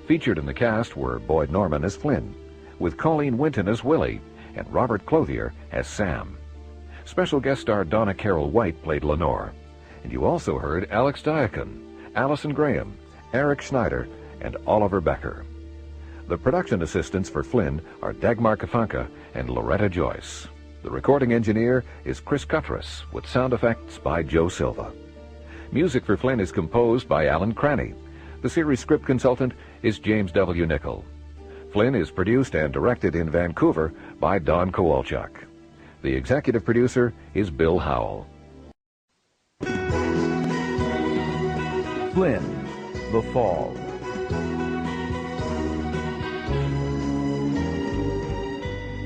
Featured in the cast were Boyd Norman as Flynn, with Colleen Winton as Willie, and Robert Clothier as Sam. Special guest star Donna Carroll White played Lenore. And you also heard Alex Diakon, Allison Graham, Eric Schneider, and Oliver Becker. The production assistants for Flynn are Dagmar Kafanka and Loretta Joyce. The recording engineer is Chris Cuttress, with sound effects by Joe Silva. Music for Flynn is composed by Alan Cranny. The series script consultant is James W. Nichol. Flynn is produced and directed in Vancouver by Don Kowalchuk. The executive producer is Bill Howell. Flynn, The Fall.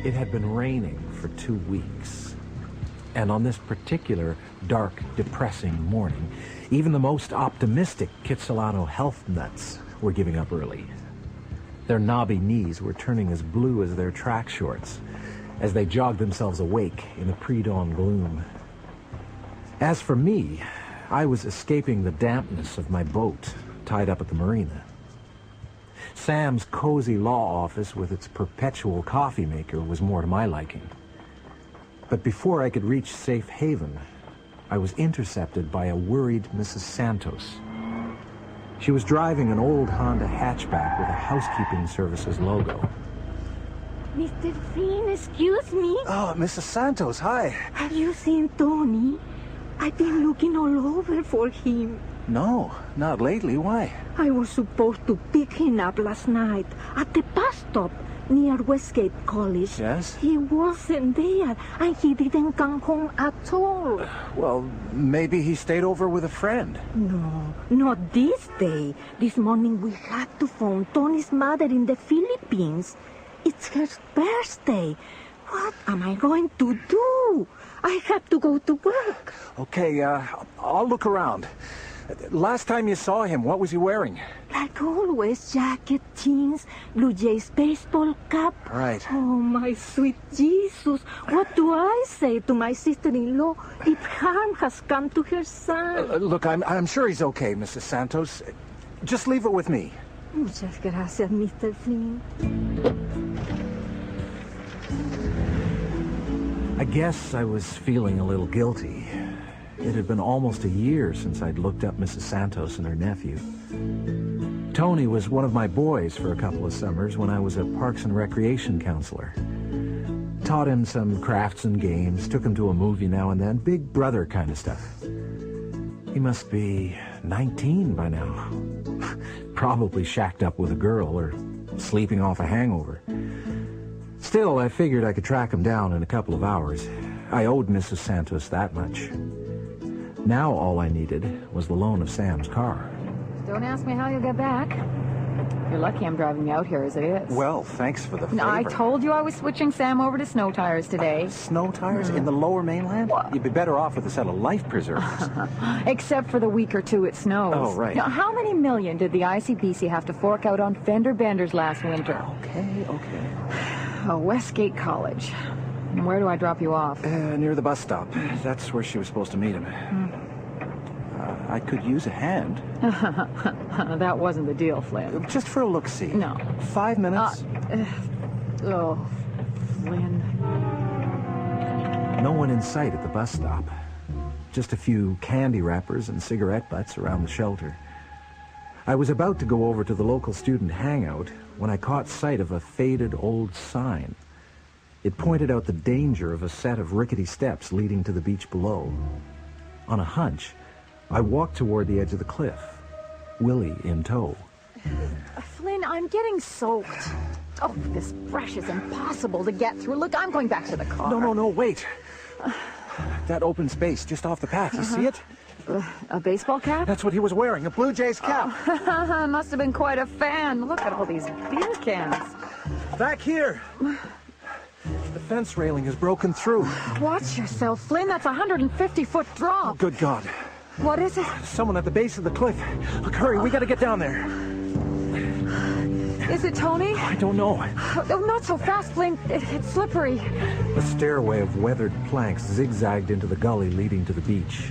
It had been raining for 2 weeks. And on this particular dark, depressing morning, even the most optimistic Kitsilano health nuts were giving up early. Their knobby knees were turning as blue as their track shorts as they jogged themselves awake in the pre-dawn gloom. As for me, I was escaping the dampness of my boat tied up at the marina. Sam's cozy law office with its perpetual coffee maker was more to my liking. But before I could reach safe haven, I was intercepted by a worried Mrs. Santos. She was driving an old Honda hatchback with a housekeeping services logo. Mr. Flynn, excuse me? Oh, Mrs. Santos, hi. Have you seen Tony? I've been looking all over for him. No, not lately. Why? I was supposed to pick him up last night at the bus stop near Westgate College. Yes? He wasn't there, and he didn't come home at all. Well, maybe he stayed over with a friend. No, not this day. This morning we had to phone Tony's mother in the Philippines. It's her birthday. What am I going to do? too. I have to go to work. Okay, I'll look around. Last time you saw him, what was he wearing? Like always, jacket, jeans, Blue Jays baseball cap. Right. Oh, my sweet Jesus. What do I say to my sister-in-law if harm has come to her son? Look, I'm sure he's okay, Mrs. Santos. Just leave it with me. Muchas gracias, Mr. Flynn. I guess I was feeling a little guilty. It had been almost a year since I'd looked up Mrs. Santos and her nephew. Tony was one of my boys for a couple of summers when I was a Parks and Recreation counselor. Taught him some crafts and games, took him to a movie now and then, big brother kind of stuff. He must be 19 by now. Probably shacked up with a girl or sleeping off a hangover. Still, I figured I could track him down in a couple of hours. I owed Mrs. Santos that much. Now all I needed was the loan of Sam's car. Don't ask me how you'll get back. You're lucky I'm driving you out here as it is. Well, thanks for the favor. I told you I was switching Sam over to snow tires today. Snow tires in the lower mainland? What? You'd be better off with a set of life preservers. Except for the week or two it snows. Oh, right. Now, how many million did the ICBC have to fork out on fender benders last winter? Okay. Westgate College. And where do I drop you off? Near the bus stop. That's where she was supposed to meet him. I could use a hand. That wasn't the deal, Flynn. Just for a look-see. No. 5 minutes? Flynn. No one in sight at the bus stop. Just a few candy wrappers and cigarette butts around the shelter. I was about to go over to the local student hangout when I caught sight of a faded old sign. It pointed out the danger of a set of rickety steps leading to the beach below. On a hunch, I walked toward the edge of the cliff, Willie in tow. Flynn, I'm getting soaked. Oh, this brush is impossible to get through. Look, I'm going back to the car. No, wait. That open space just off the path, you see it? A baseball cap? That's what he was wearing, a Blue Jays cap. Oh, must have been quite a fan. Look at all these beer cans. Back here. The fence railing is broken through. Watch yourself, Flynn. That's a 150-foot drop. Good God. What is it? Someone at the base of the cliff. Look, hurry, we gotta get down there. Is it Tony? I don't know. Oh, not so fast, Flynn. It's slippery. A stairway of weathered planks zigzagged into the gully leading to the beach.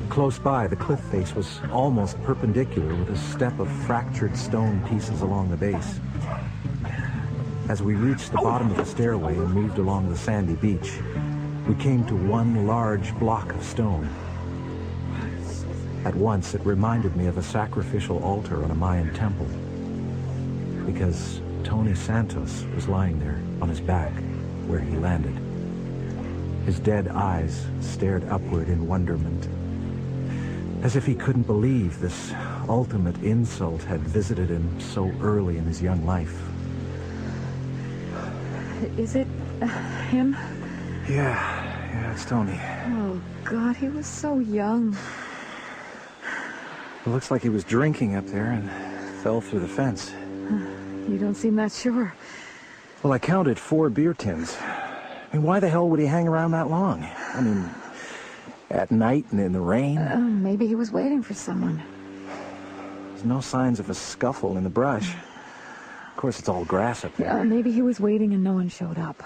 Close by, the cliff face was almost perpendicular with a step of fractured stone pieces along the base. As we reached the bottom of the stairway and moved along the sandy beach, we came to one large block of stone. At once, it reminded me of a sacrificial altar on a Mayan temple, because Tony Santos was lying there on his back where he landed. His dead eyes stared upward in wonderment, as if he couldn't believe this ultimate insult had visited him so early in his young life. Is it him? Yeah, it's Tony. Oh, God, he was so young. It looks like he was drinking up there and fell through the fence. You don't seem that sure. Well, I counted 4 beer tins. I mean, why the hell would he hang around that long? I mean, at night and in the rain? Maybe he was waiting for someone. There's no signs of a scuffle in the brush. Of course, it's all grass up there. Maybe he was waiting and no one showed up.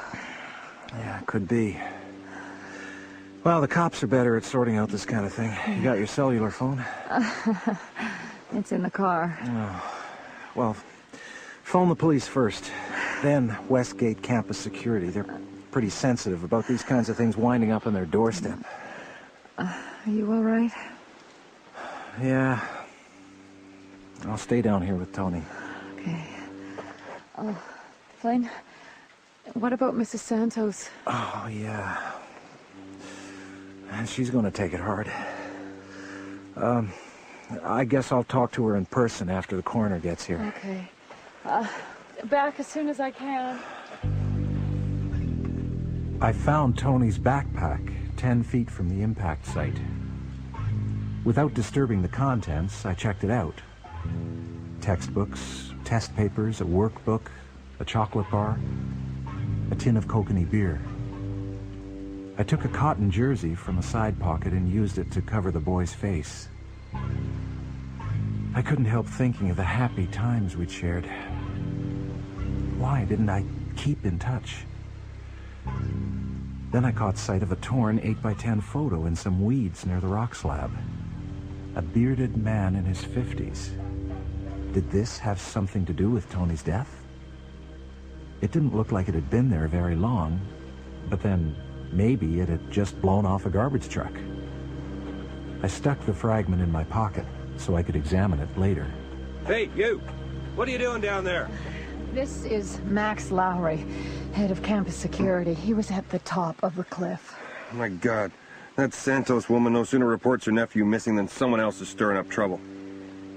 Yeah, could be. Well, the cops are better at sorting out this kind of thing. You got your cellular phone? It's in the car. Oh. Well, phone the police first, then Westgate campus security. They're pretty sensitive about these kinds of things winding up on their doorstep. Are you all right? Yeah. I'll stay down here with Tony. Okay. Oh, Flynn, what about Mrs. Santos? Oh, yeah. And she's going to take it hard. I guess I'll talk to her in person after the coroner gets here. Okay. Back as soon as I can. I found Tony's backpack 10 feet from the impact site. Without disturbing the contents, I checked it out. Textbooks, test papers, a workbook, a chocolate bar, a tin of kokanee beer. I took a cotton jersey from a side pocket and used it to cover the boy's face. I couldn't help thinking of the happy times we'd shared. Why didn't I keep in touch? Then I caught sight of a torn 8x10 photo in some weeds near the rock slab. A bearded man in his 50s. Did this have something to do with Tony's death? It didn't look like it had been there very long, but then maybe it had just blown off a garbage truck. I stuck the fragment in my pocket so I could examine it later. Hey, you! What are you doing down there? This is Max Lowry, head of campus security. He was at the top of the cliff. Oh my God. That Santos woman no sooner reports her nephew missing than someone else is stirring up trouble.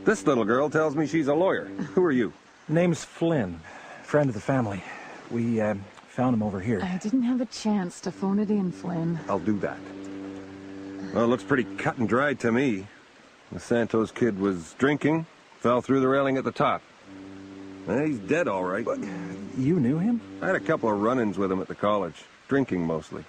This little girl tells me she's a lawyer. Who are you? Name's Flynn, friend of the family. We found him over here. I didn't have a chance to phone it in, Flynn. I'll do that. Well, it looks pretty cut and dried to me. The Santos kid was drinking, fell through the railing at the top. He's dead, all right. But you knew him? I had a couple of run-ins with him at the college, drinking mostly.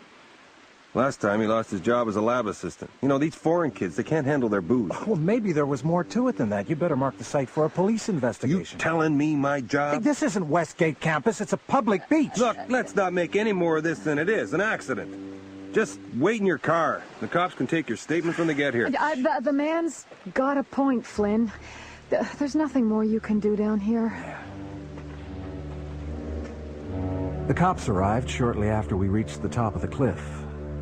Last time, he lost his job as a lab assistant. You know, these foreign kids, they can't handle their booze. Well, maybe there was more to it than that. You better mark the site for a police investigation. You telling me my job? Hey, this isn't Westgate campus. It's a public beach. Look, let's not make any more of this than it is, an accident. Just wait in your car. The cops can take your statement when they get here. The man's got a point, Flynn. There's nothing more you can do down here. The cops arrived shortly after we reached the top of the cliff.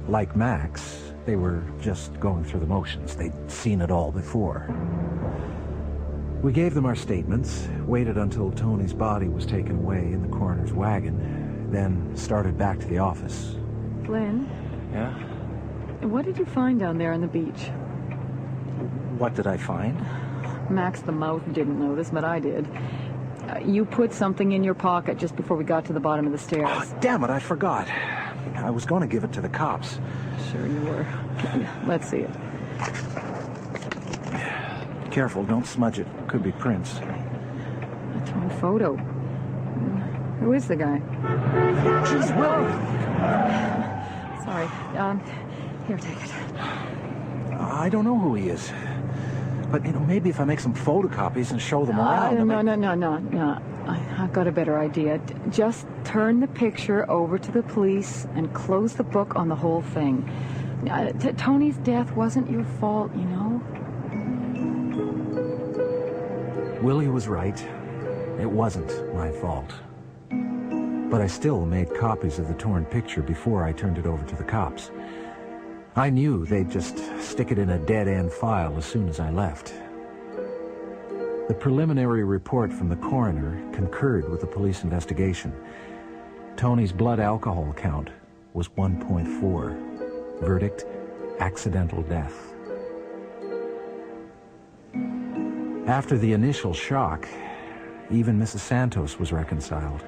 Like Max, they were just going through the motions. They'd seen it all before. We gave them our statements, waited until Tony's body was taken away in the coroner's wagon, then started back to the office. Flynn? Yeah? What did you find down there on the beach? What did I find? Max the mouth didn't notice, but I did. You put something in your pocket just before we got to the bottom of the stairs. Oh, damn it, I forgot. I was going to give it to the cops. Sure you were. Let's see it. Careful, don't smudge it. Could be prints. A torn photo. Who is the guy? Jeez, Willie! Sorry. Here, take it. I don't know who he is. But, maybe if I make some photocopies and show them around... No. I've got a better idea. Just turn the picture over to the police and close the book on the whole thing. Tony's death wasn't your fault, you know? Willie was right. It wasn't my fault. But I still made copies of the torn picture before I turned it over to the cops. I knew they'd just stick it in a dead-end file as soon as I left. The preliminary report from the coroner concurred with the police investigation. Tony's blood alcohol count was 1.4. Verdict, accidental death. After the initial shock, even Mrs. Santos was reconciled.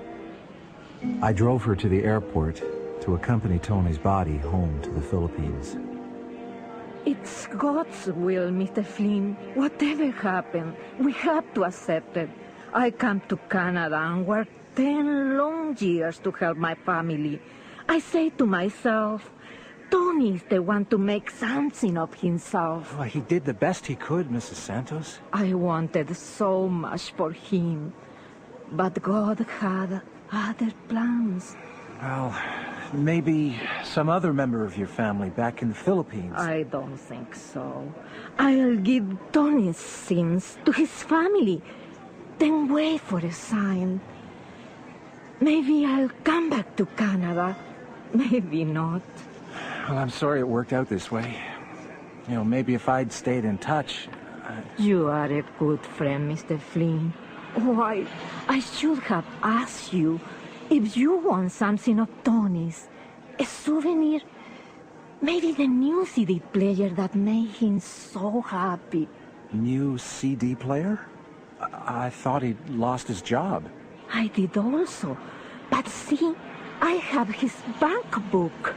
I drove her to the airport to accompany Tony's body home to the Philippines. It's God's will, Mr. Flynn. Whatever happened, we have to accept it. I come to Canada and worked 10 long years to help my family. I say to myself, Tony's the one to make something of himself. Well, he did the best he could, Mrs. Santos. I wanted so much for him, but God had other plans. Well, maybe some other member of your family back in the Philippines. I don't think so. I'll give Tony's sins to his family, then wait for a sign. Maybe I'll come back to Canada. Maybe not. Well, I'm sorry it worked out this way. Maybe if I'd stayed in touch... You are a good friend, Mr. Flynn. Why, I should have asked you if you want something of Tony's. A souvenir. Maybe the new CD player that made him so happy. New CD player? I thought he'd lost his job. I did also. But see, I have his bank book.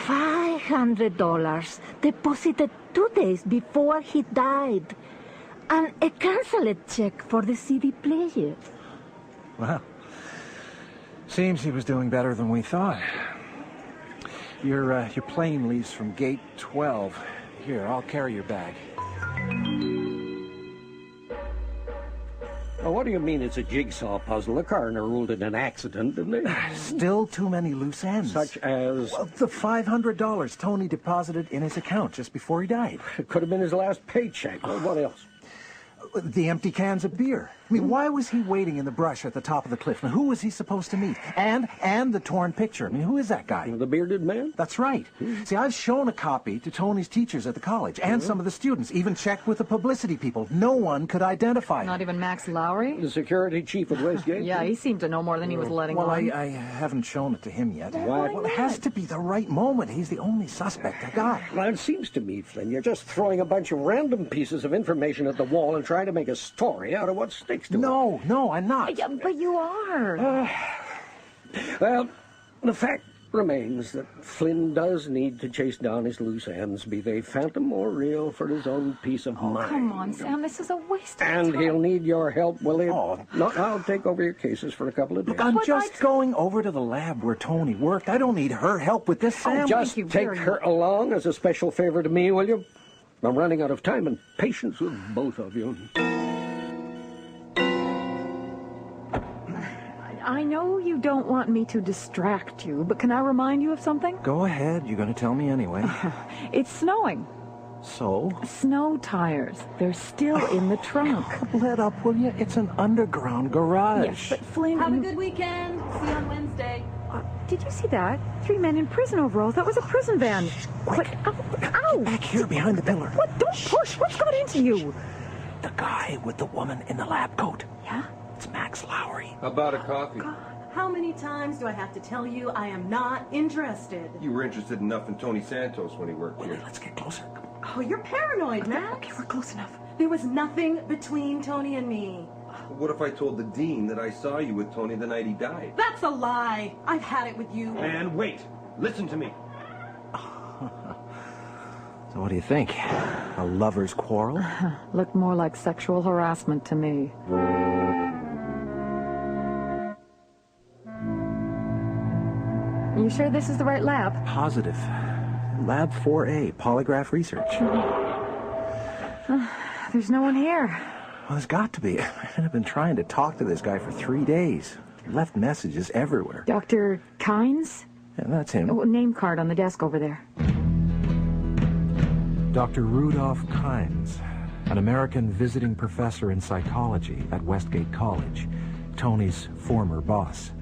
$500 deposited 2 days before he died. And a canceled check for the CD player. Well, seems he was doing better than we thought. Your plane leaves from gate 12. Here, I'll carry your bag. Well, what do you mean it's a jigsaw puzzle? The coroner ruled it an accident, didn't they? Still too many loose ends. Such as? Well, the $500 Tony deposited in his account just before he died. It could have been his last paycheck. Well, what else? The empty cans of beer. I mean, why was he waiting in the brush at the top of the cliff? Now, who was he supposed to meet? And the torn picture. I mean, who is that guy? The bearded man? That's right. See, I've shown a copy to Tony's teachers at the college and some of the students, even checked with the publicity people. No one could identify him. Not even Max Lowry? The security chief at Westgate? Yeah, he seemed to know more than he was letting on. Well, I haven't shown it to him yet. Why? Well, it has to be the right moment. He's the only suspect I got. Well, it seems to me, Flynn, you're just throwing a bunch of random pieces of information at the wall and trying to make a story out of what sticks to it. No, I'm not. Yeah, but you are. Well, the fact remains that Flynn does need to chase down his loose ends, be they phantom or real, for his own peace of mind. Come on, Sam, this is a waste of And time. he'll need your help, will he? No, I'll take over your cases for a couple of days. Look, I'm just going over to the lab where Tony worked. I don't need her help with this, Sam. Just take her along as a special favor to me, will you? I'm running out of time and patience with both of you. I know you don't want me to distract you, but can I remind you of something? Go ahead. You're going to tell me anyway. It's snowing. So? Snow tires. They're still in the trunk. Let up, will you? It's an underground garage. Yes, but Flynn... Have a good weekend. See you on Wednesday. Did you see that? 3 men in prison overalls. That was a prison van. Quick. Ow! Back here behind the pillar. What? Don't push. What's got into you? The guy with the woman in the lab coat. Yeah? It's Max Lowry. How about a coffee? How many times do I have to tell you I am not interested? You were interested enough in Tony Santos when he worked here. Let's get closer. Oh, you're paranoid, Max. Okay, we're close enough. There was nothing between Tony and me. What if I told the dean that I saw you with Tony the night he died? That's a lie. I've had it with you. And wait. Listen to me. So what do you think? A lover's quarrel? Looked more like sexual harassment to me. You sure this is the right lab? Positive. Lab 4A, polygraph research. There's no one here. Well, there's got to be. I've been trying to talk to this guy for 3 days. Left messages everywhere. Dr. Kynes? Yeah, that's him. Oh, name card on the desk over there. Dr. Rudolph Kynes, an American visiting professor in psychology at Westgate College, Tony's former boss.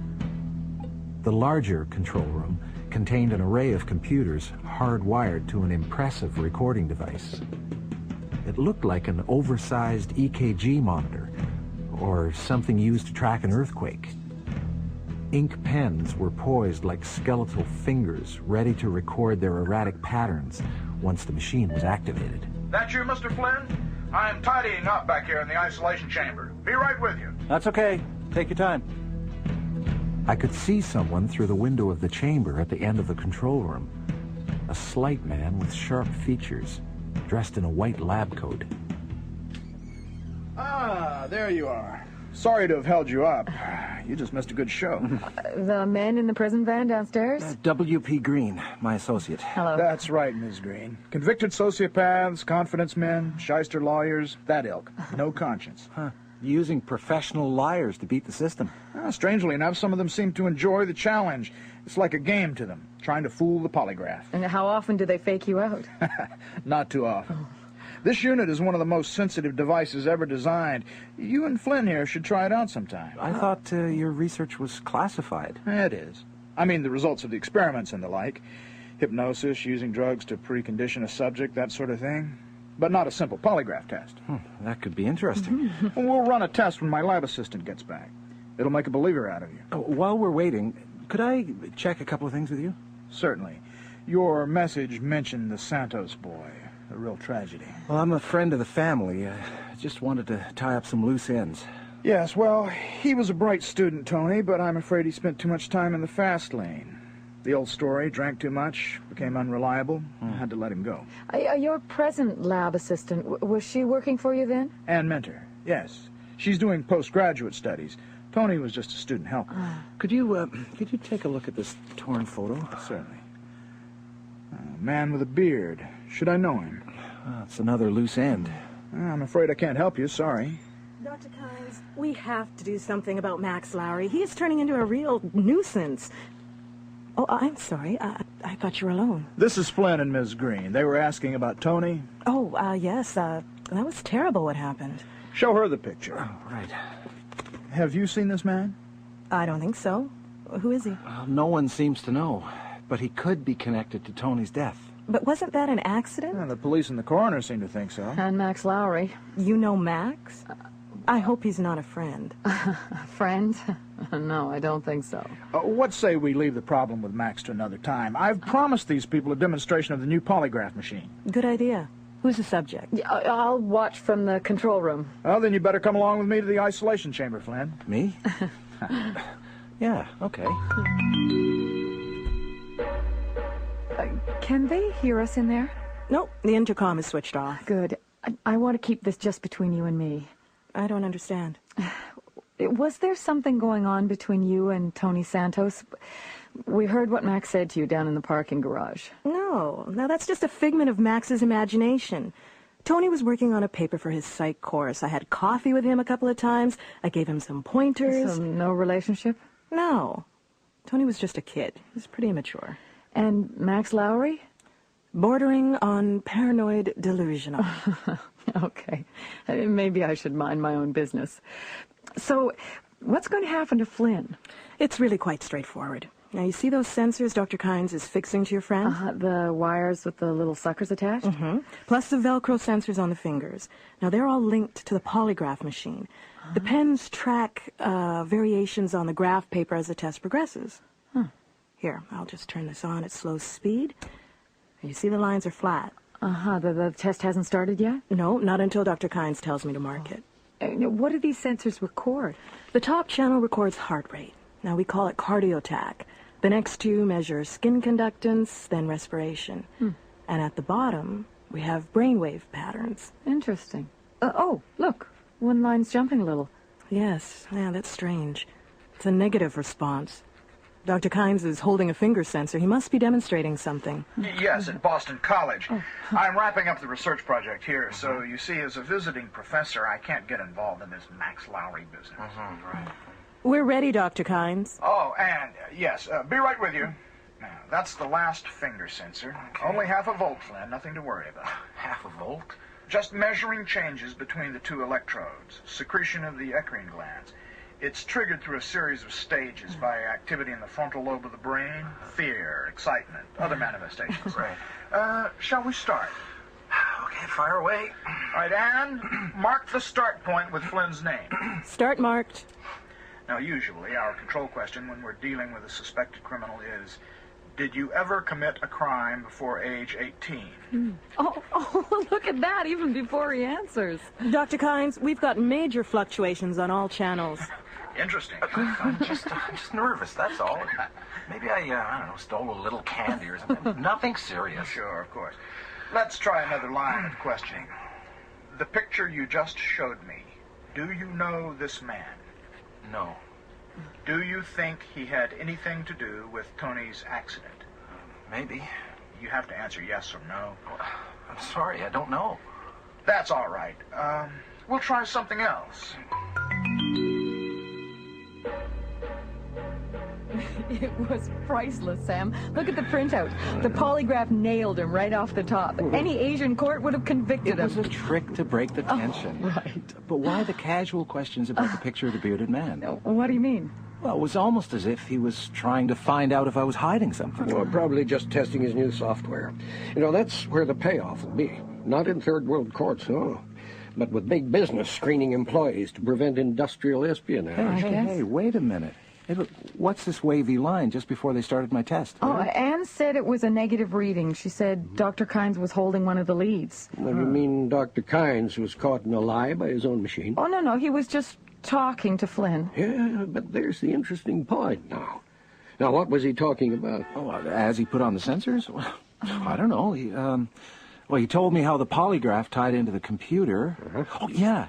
The larger control room contained an array of computers hardwired to an impressive recording device. It looked like an oversized EKG monitor, or something used to track an earthquake. Ink pens were poised like skeletal fingers, ready to record their erratic patterns once the machine was activated. That you, Mr. Flynn? I am tidying up back here in the isolation chamber. Be right with you. That's okay. Take your time. I could see someone through the window of the chamber at the end of the control room. A slight man with sharp features, dressed in a white lab coat. Ah, there you are. Sorry to have held you up. You just missed a good show. The men in the prison van downstairs? W.P. Green, my associate. Hello. That's right, Ms. Green. Convicted sociopaths, confidence men, shyster lawyers, that ilk. No conscience. Huh. Using professional liars to beat the system. Strangely enough, some of them seem to enjoy the challenge. It's like a game to them, trying to fool the polygraph. And how often do they fake you out? Not too often. This unit is one of the most sensitive devices ever designed. You and Flynn here should try it out sometime. I thought your research was classified. It is. I mean, the results of the experiments and the like. Hypnosis, using drugs to precondition a subject, that sort of thing. But not a simple polygraph test. That could be interesting. We'll run a test when my lab assistant gets back. It'll make a believer out of you. While we're waiting, could I check a couple of things with you? Certainly. Your message mentioned the Santos boy. A real tragedy. Well, I'm a friend of the family. I just wanted to tie up some loose ends. Yes, well, he was a bright student, Tony, but I'm afraid he spent too much time in the fast lane. The old story, drank too much, became unreliable. I had to let him go. Your present lab assistant, was she working for you then? Ann Mentor, yes. She's doing postgraduate studies. Tony was just a student helper. Could you take a look at this torn photo? Certainly. Man with a beard. Should I know him? It's another loose end. I'm afraid I can't help you, sorry. Dr. Kynes, we have to do something about Max Lowry. He is turning into a real nuisance. Oh, I'm sorry. I thought you were alone. This is Flynn and Ms. Green. They were asking about Tony. Oh, yes. That was terrible what happened. Show her the picture. Oh, right. Have you seen this man? I don't think so. Who is he? Well, no one seems to know, but he could be connected to Tony's death. But wasn't that an accident? The police and the coroner seem to think so. And Max Lowry. You know Max? I hope he's not a friend. Friend? No, I don't think so. What say we leave the problem with Max to another time? I've promised these people a demonstration of the new polygraph machine. Good idea. Who's the subject? Yeah, I'll watch from the control room. Well, then you better come along with me to the isolation chamber, Flynn. Me? Yeah, okay. Can they hear us in there? Nope, the intercom is switched off. Good. I want to keep this just between you and me. I don't understand. Was there something going on between you and Tony Santos? We heard what Max said to you down in the parking garage. No, that's just a figment of Max's imagination. Tony was working on a paper for his psych course. I had coffee with him a couple of times. I gave him some pointers. So no relationship? No. Tony was just a kid. He was pretty immature. And Max Lowry? Bordering on paranoid delusional. Okay. Maybe I should mind my own business. So, what's going to happen to Flynn? It's really quite straightforward. Now, you see those sensors Dr. Kynes is fixing to your friend? The wires with the little suckers attached? Mm-hmm. Plus the Velcro sensors on the fingers. Now, they're all linked to the polygraph machine. The pens track variations on the graph paper as the test progresses. Here, I'll just turn this on at slow speed. You see the lines are flat. The test hasn't started yet? No, not until Dr. Kynes tells me to mark it. What do these sensors record? The top channel records heart rate. Now, we call it cardiotach. The next two measure skin conductance, then respiration. And at the bottom, we have brainwave patterns. Interesting. Oh, look. One line's jumping a little. Yes, that's strange. It's a negative response. Dr. Kynes is holding a finger sensor. He must be demonstrating something. Yes, at Boston College. I'm wrapping up the research project here, so you see, as a visiting professor, I can't get involved in this Max Lowry business. Right. We're ready, Dr. Kynes. Oh, and, yes, be right with you. Now, that's the last finger sensor. Okay. Only half a volt, Flynn. Nothing to worry about. Half a volt? Just measuring changes between the two electrodes. Secretion of the eccrine glands. It's triggered through a series of stages by activity in the frontal lobe of the brain, fear, excitement, other manifestations. Right. Shall we start? Okay, fire away. All right, Anne, mark the start point with Flynn's name. Start marked. Now, usually, our control question when we're dealing with a suspected criminal is, did you ever commit a crime before age 18? Oh, look at that, even before he answers. Dr. Kynes, we've got major fluctuations on all channels. Interesting. I'm just nervous, that's all. Maybe I don't know, stole a little candy or something. Nothing serious. Sure, of course. Let's try another line of questioning. The picture you just showed me, do you know this man? No. Do you think he had anything to do with Tony's accident? Maybe. You have to answer yes or no. I'm sorry, I don't know. That's all right. We'll try something else. It was priceless, Sam. Look at the printout. The polygraph nailed him right off the top. Any Asian court would have convicted him. It was a trick to break the tension. Right. But why the casual questions about the picture of the bearded man? What do you mean? Well, it was almost as if he was trying to find out if I was hiding something. Well, probably just testing his new software. You know, that's where the payoff will be. Not in third world courts, no. But with big business screening employees to prevent industrial espionage. Hey, wait a minute. Hey, look, what's this wavy line just before they started my test? Oh, Anne said it was a negative reading. She said Dr. Kynes was holding one of the leads. Well, you mean Dr. Kynes was caught in a lie by his own machine? Oh, no, he was just talking to Flynn. Yeah, but there's the interesting point now. Now, what was he talking about? Oh, as he put on the sensors? Well, I don't know. He told me how the polygraph tied into the computer. Oh, yeah.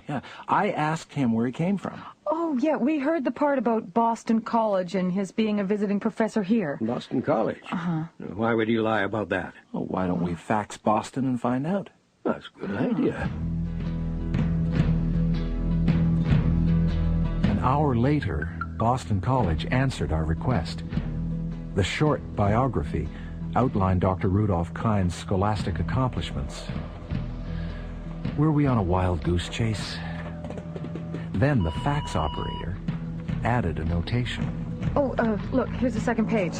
I asked him where he came from. Oh, yeah, we heard the part about Boston College and his being a visiting professor here. Boston College? Uh-huh. Why would you lie about that? Well, why don't we fax Boston and find out? That's a good idea. An hour later, Boston College answered our request. The short biography outlined Dr. Rudolph Kine's scholastic accomplishments. Were we on a wild goose chase? Then the fax operator added a notation. Oh, look, here's the second page.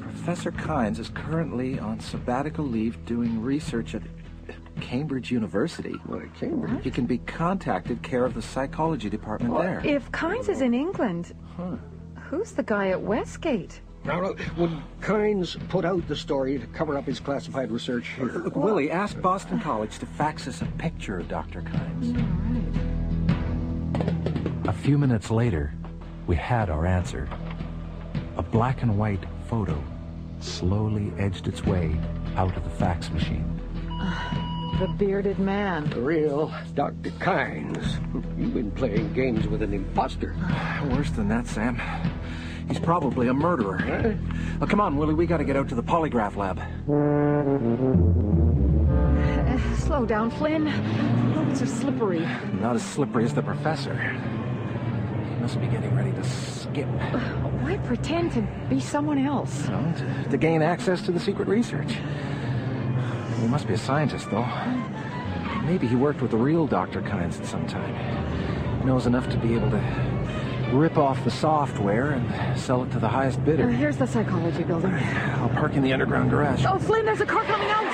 Professor Kynes is currently on sabbatical leave doing research at Cambridge University. What, at Cambridge? He can be contacted care of the psychology department there. If Kynes is in England, who's the guy at Westgate? Now, would Kynes put out the story to cover up his classified research here? Look, Willie, ask Boston College to fax us a picture of Dr. Kynes. A few minutes later, we had our answer. A black and white photo slowly edged its way out of the fax machine. The bearded man. The real Dr. Kynes. You've been playing games with an imposter. Worse than that, Sam. He's probably a murderer. Well, come on, Willie, we gotta get out to the polygraph lab. Slow down, Flynn. Roads are slippery. Not as slippery as the professor. He must be getting ready to skip. Why pretend to be someone else? No, to gain access to the secret research. He must be a scientist, though. Maybe he worked with the real Dr. Kynes at some time. He knows enough to be able to rip off the software and sell it to the highest bidder. Here's the psychology building. I'll park in the underground garage. Oh, Flynn, there's a car coming out!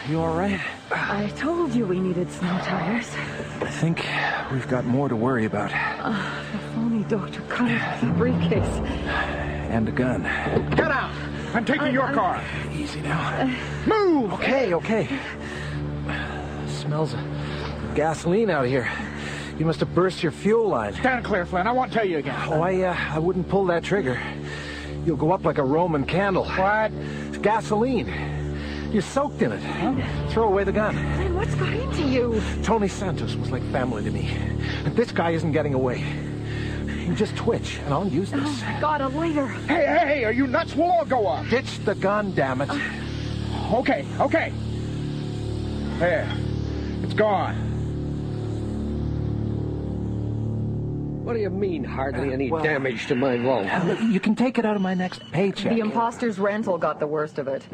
You all right? I told you we needed snow tires. I think we've got more to worry about. The phony Dr. Kynes briefcase. And a gun. Get out! I'm taking your car. Easy now. Move! Okay. Smells of gasoline out here. You must have burst your fuel line. Stand clear, Flynn. I won't tell you again. Oh, I wouldn't pull that trigger. You'll go up like a Roman candle. What? It's gasoline. You're soaked in it. Huh? Throw away the gun. Flynn, what's got into you? Tony Santos was like family to me. And this guy isn't getting away. You just twitch, and I'll use this. Oh, my God, a lighter. Hey, are you nuts? We'll all go up. Ditch the gun, damn it. Okay. There. It's gone. What do you mean, hardly any damage to my vault? You can take it out of my next paycheck. The imposter's rental got the worst of it.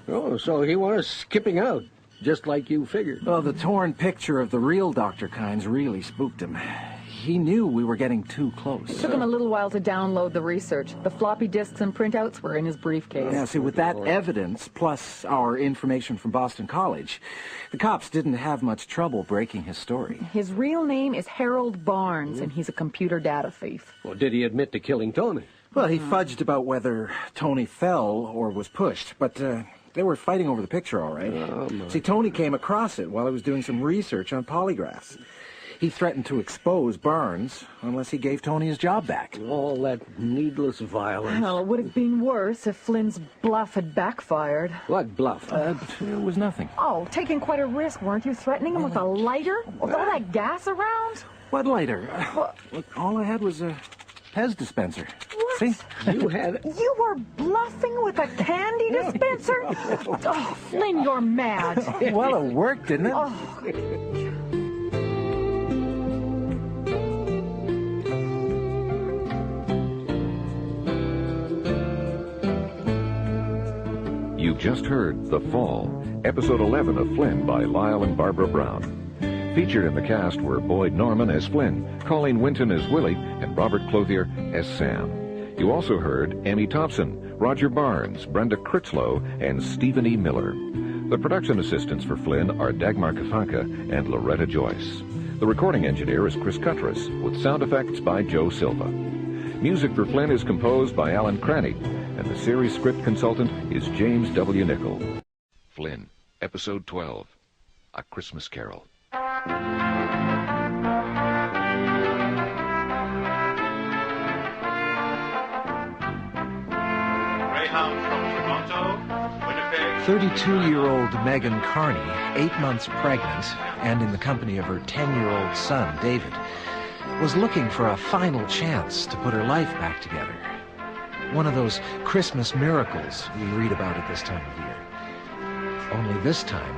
Oh, so he was skipping out, just like you figured. Well, the torn picture of the real Dr. Kynes really spooked him. He knew we were getting too close. It took him a little while to download the research. The floppy disks and printouts were in his briefcase. Yeah, see, with that evidence, plus our information from Boston College, the cops didn't have much trouble breaking his story. His real name is Harold Barnes, and he's a computer data thief. Well, did he admit to killing Tony? Well, he fudged about whether Tony fell or was pushed, but they were fighting over the picture, all right. See, Tony came across it while he was doing some research on polygraphs. He threatened to expose Barnes unless he gave Tony his job back. All that needless violence. Well, it would have been worse if Flynn's bluff had backfired. What bluff? It was nothing. Oh, taking quite a risk, weren't you? Threatening him with a lighter? With all that gas around? What lighter? Look, all I had was a Pez dispenser. What? See? You had... You were bluffing with a candy dispenser? Oh, Flynn, you're mad. Well, it worked, didn't it? Oh. You just heard The Fall, episode 11 of Flynn by Lyle and Barbara Brown. Featured in the cast were Boyd Norman as Flynn, Colleen Winton as Willie, and Robert Clothier as Sam. You also heard Emmy Thompson, Roger Barnes, Brenda Critzlow, and Stephen E. Miller. The production assistants for Flynn are Dagmar Kafanka and Loretta Joyce. The recording engineer is Chris Cuttress, with sound effects by Joe Silva. Music for Flynn is composed by Alan Cranny, and the series script consultant is James W. Nichol. Flynn, Episode 12, A Christmas Carol. Greyhound from Toronto, Winnipeg, 32-year-old Megan Carney, 8 months pregnant, and in the company of her 10-year-old son, David, was looking for a final chance to put her life back together. One of those Christmas miracles we read about at this time of year. Only this time,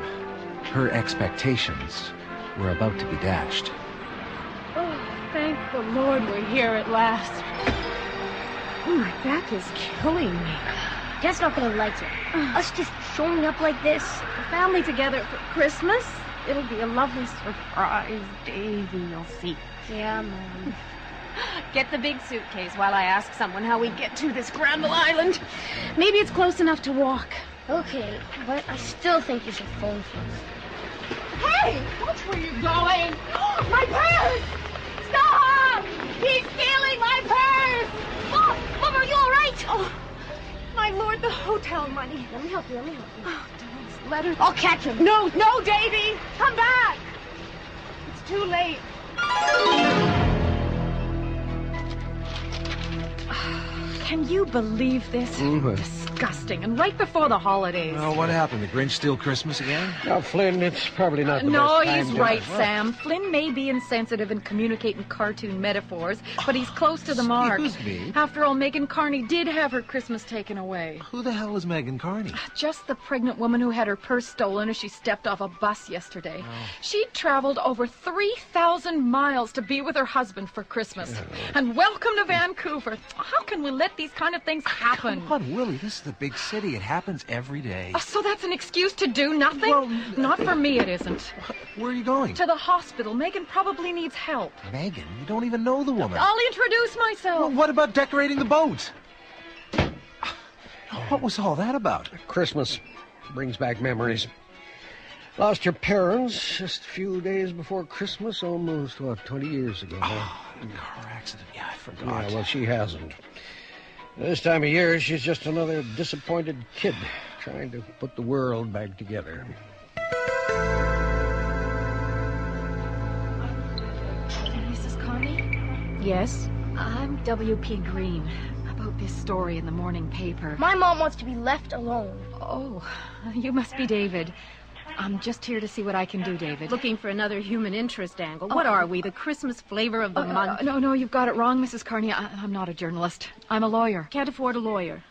her expectations were about to be dashed. Oh, thank the Lord we're here at last. Oh, my back is killing me. Dad's not gonna like it. Us just showing up like this. The family together for Christmas? It'll be a lovely surprise, Davy, you'll see. Yeah, Mom. Get the big suitcase while I ask someone how we get to this Granville Island. Maybe it's close enough to walk. Okay, but I still think you should phone first. Hey! Watch where you're going! My purse! Stop! He's stealing my purse! Oh, Mom, are you all right? Oh, my lord, the hotel money. Let me help you. Oh, Dad's letter. I'll catch him. No, Davy! Come back! It's too late. Can you believe this? Disgusting. And right before the holidays. Oh, what happened? The Grinch steal Christmas again? Now, Flynn, it's probably not the No, best time he's to- right, Sam. Flynn may be insensitive and communicate in cartoon metaphors, but he's close to the mark. Excuse me? After all, Megan Carney did have her Christmas taken away. Who the hell is Megan Carney? Just the pregnant woman who had her purse stolen as she stepped off a bus yesterday. Oh. She'd traveled over 3,000 miles to be with her husband for Christmas. And welcome to Vancouver. How can we let these kind of things happen? Come on, Willie, this is the big city. It happens every day. So that's an excuse to do nothing? Well, not for me, it isn't. Where are you going? To the hospital. Megan probably needs help. Megan, you don't even know the woman. I'll introduce myself. Well, what about decorating the boat? What was all that about? Christmas brings back memories. Lost your parents just a few days before Christmas, almost, 20 years ago. Oh, the car accident. Yeah, I forgot. Yeah, well, she hasn't. This time of year, she's just another disappointed kid trying to put the world back together. Mrs. Carney? Yes? I'm W.P. Green. About this story in the morning paper. My mom wants to be left alone. Oh, you must be David. I'm just here to see what I can do, David. Looking for another human interest angle. What are we, the Christmas flavor of the month? No, you've got it wrong, Mrs. Carney. I'm not a journalist. I'm a lawyer. Can't afford a lawyer.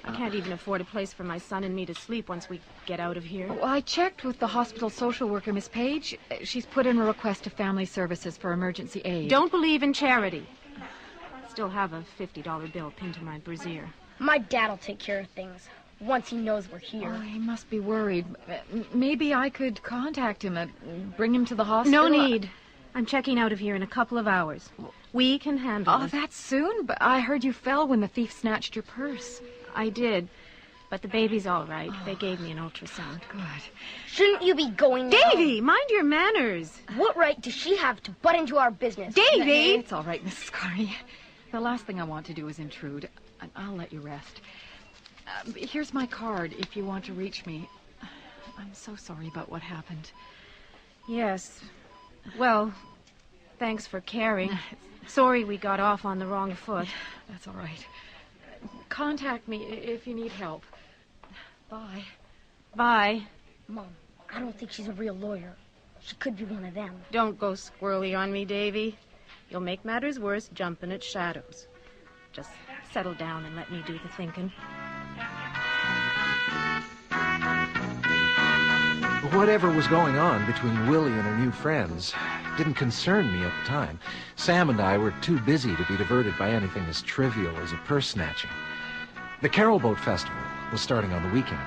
I can't even afford a place for my son and me to sleep once we get out of here. Well, I checked with the hospital social worker, Miss Page. She's put in a request to Family Services for emergency aid. Don't believe in charity. Still have a $50 bill pinned to my brassiere. My dad'll take care of things once he knows we're here. Oh, he must be worried. Maybe I could contact him and bring him to the hospital. No need. I'm checking out of here in a couple of hours. We can handle Oh, it. that soon? But I heard you fell when the thief snatched your purse. I did. But the baby's all right. They gave me an ultrasound. Good. Shouldn't you be going now? Davy, mind your manners. What right does she have to butt into our business? Davy! It's all right, Mrs. Carney. The last thing I want to do is intrude. I'll let you rest. Here's my card if you want to reach me. I'm so sorry about what happened. Yes. Well, thanks for caring. Sorry we got off on the wrong foot. That's all right. Contact me if you need help. Bye. Bye. Mom, I don't think she's a real lawyer. She could be one of them. Don't go squirrely on me, Davy. You'll make matters worse jumping at shadows. Just settle down and let me do the thinking. Whatever was going on between Willie and her new friends didn't concern me at the time. Sam and I were too busy to be diverted by anything as trivial as a purse snatching. The Carol Boat Festival was starting on the weekend.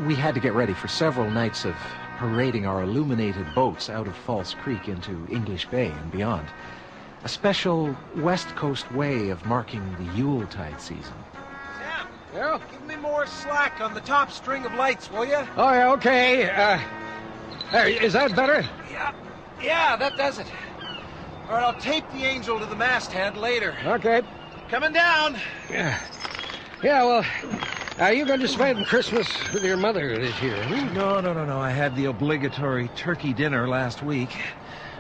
We had to get ready for several nights of parading our illuminated boats out of False Creek into English Bay and beyond. A special West Coast way of marking the Yuletide season. Sam, yeah? Give me more slack on the top string of lights, will you? Oh, yeah, okay. There, is that better? Yeah, that does it. All right, I'll tape the angel to the masthead later. Okay. Coming down. Yeah, well, are you going to spend Christmas with your mother this year? No. I had the obligatory turkey dinner last week.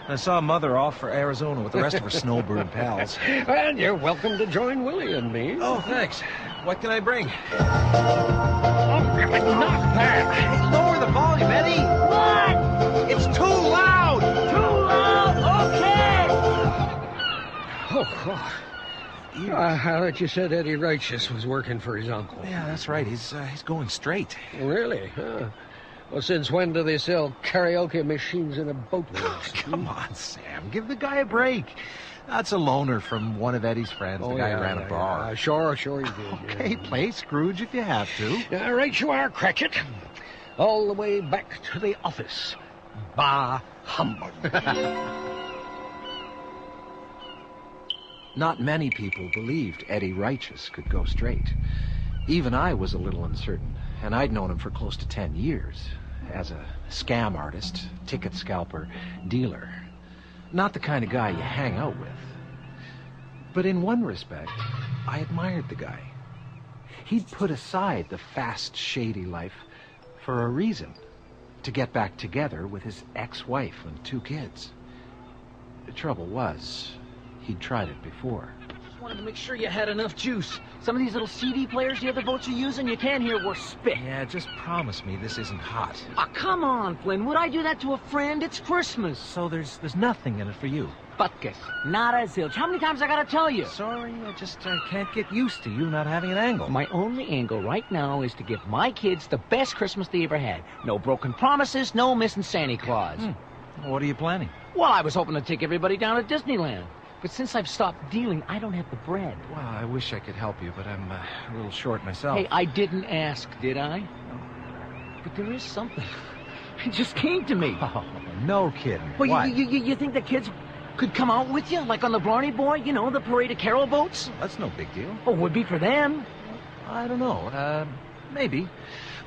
I saw Mother off for Arizona with the rest of her snowbird pals. Well, you're welcome to join Willie and me. Oh, thanks. What can I bring? Not that! Hey, lower the volume, Eddie! What? It's too loud! Too loud? Okay! Oh, God. I thought you said Eddie Righteous was working for his uncle. Yeah, that's right. He's going straight. Really? Well, since when do they sell karaoke machines in a boathouse? Come on, Sam. Give the guy a break. That's a loaner from one of Eddie's friends, the guy who ran a bar. Sure he did. Okay, play Scrooge if you have to. Right you are, Cratchit. All the way back to the office. Bah humbug. Not many people believed Eddie Righteous could go straight. Even I was a little uncertain, and I'd known him for close to 10 years. As a scam artist, ticket scalper, dealer. Not the kind of guy you hang out with. But in one respect, I admired the guy. He'd put aside the fast, shady life for a reason. To get back together with his ex-wife and 2 kids. The trouble was, he'd tried it before. Just wanted to make sure you had enough juice. Some of these little CD players the other boats are using, you can't hear worth spit. Yeah, just promise me this isn't hot. Oh, come on, Flynn. Would I do that to a friend? It's Christmas. So there's nothing in it for you. Butkus. Nada zilch. How many times I gotta tell you? Sorry, I can't get used to you not having an angle. My only angle right now is to give my kids the best Christmas they ever had. No broken promises, no missing Santa Claus. What are you planning? Well, I was hoping to take everybody down to Disneyland. But since I've stopped dealing, I don't have the bread. Well, I wish I could help you, but I'm a little short myself. Hey, I didn't ask, did I? But there is something. It just came to me. Oh, no kidding. Well, what? You think the kids could come out with you? Like on the Blarney Boy? You know, the Parade of Carol boats? That's no big deal. Oh, would be for them. I don't know. Maybe.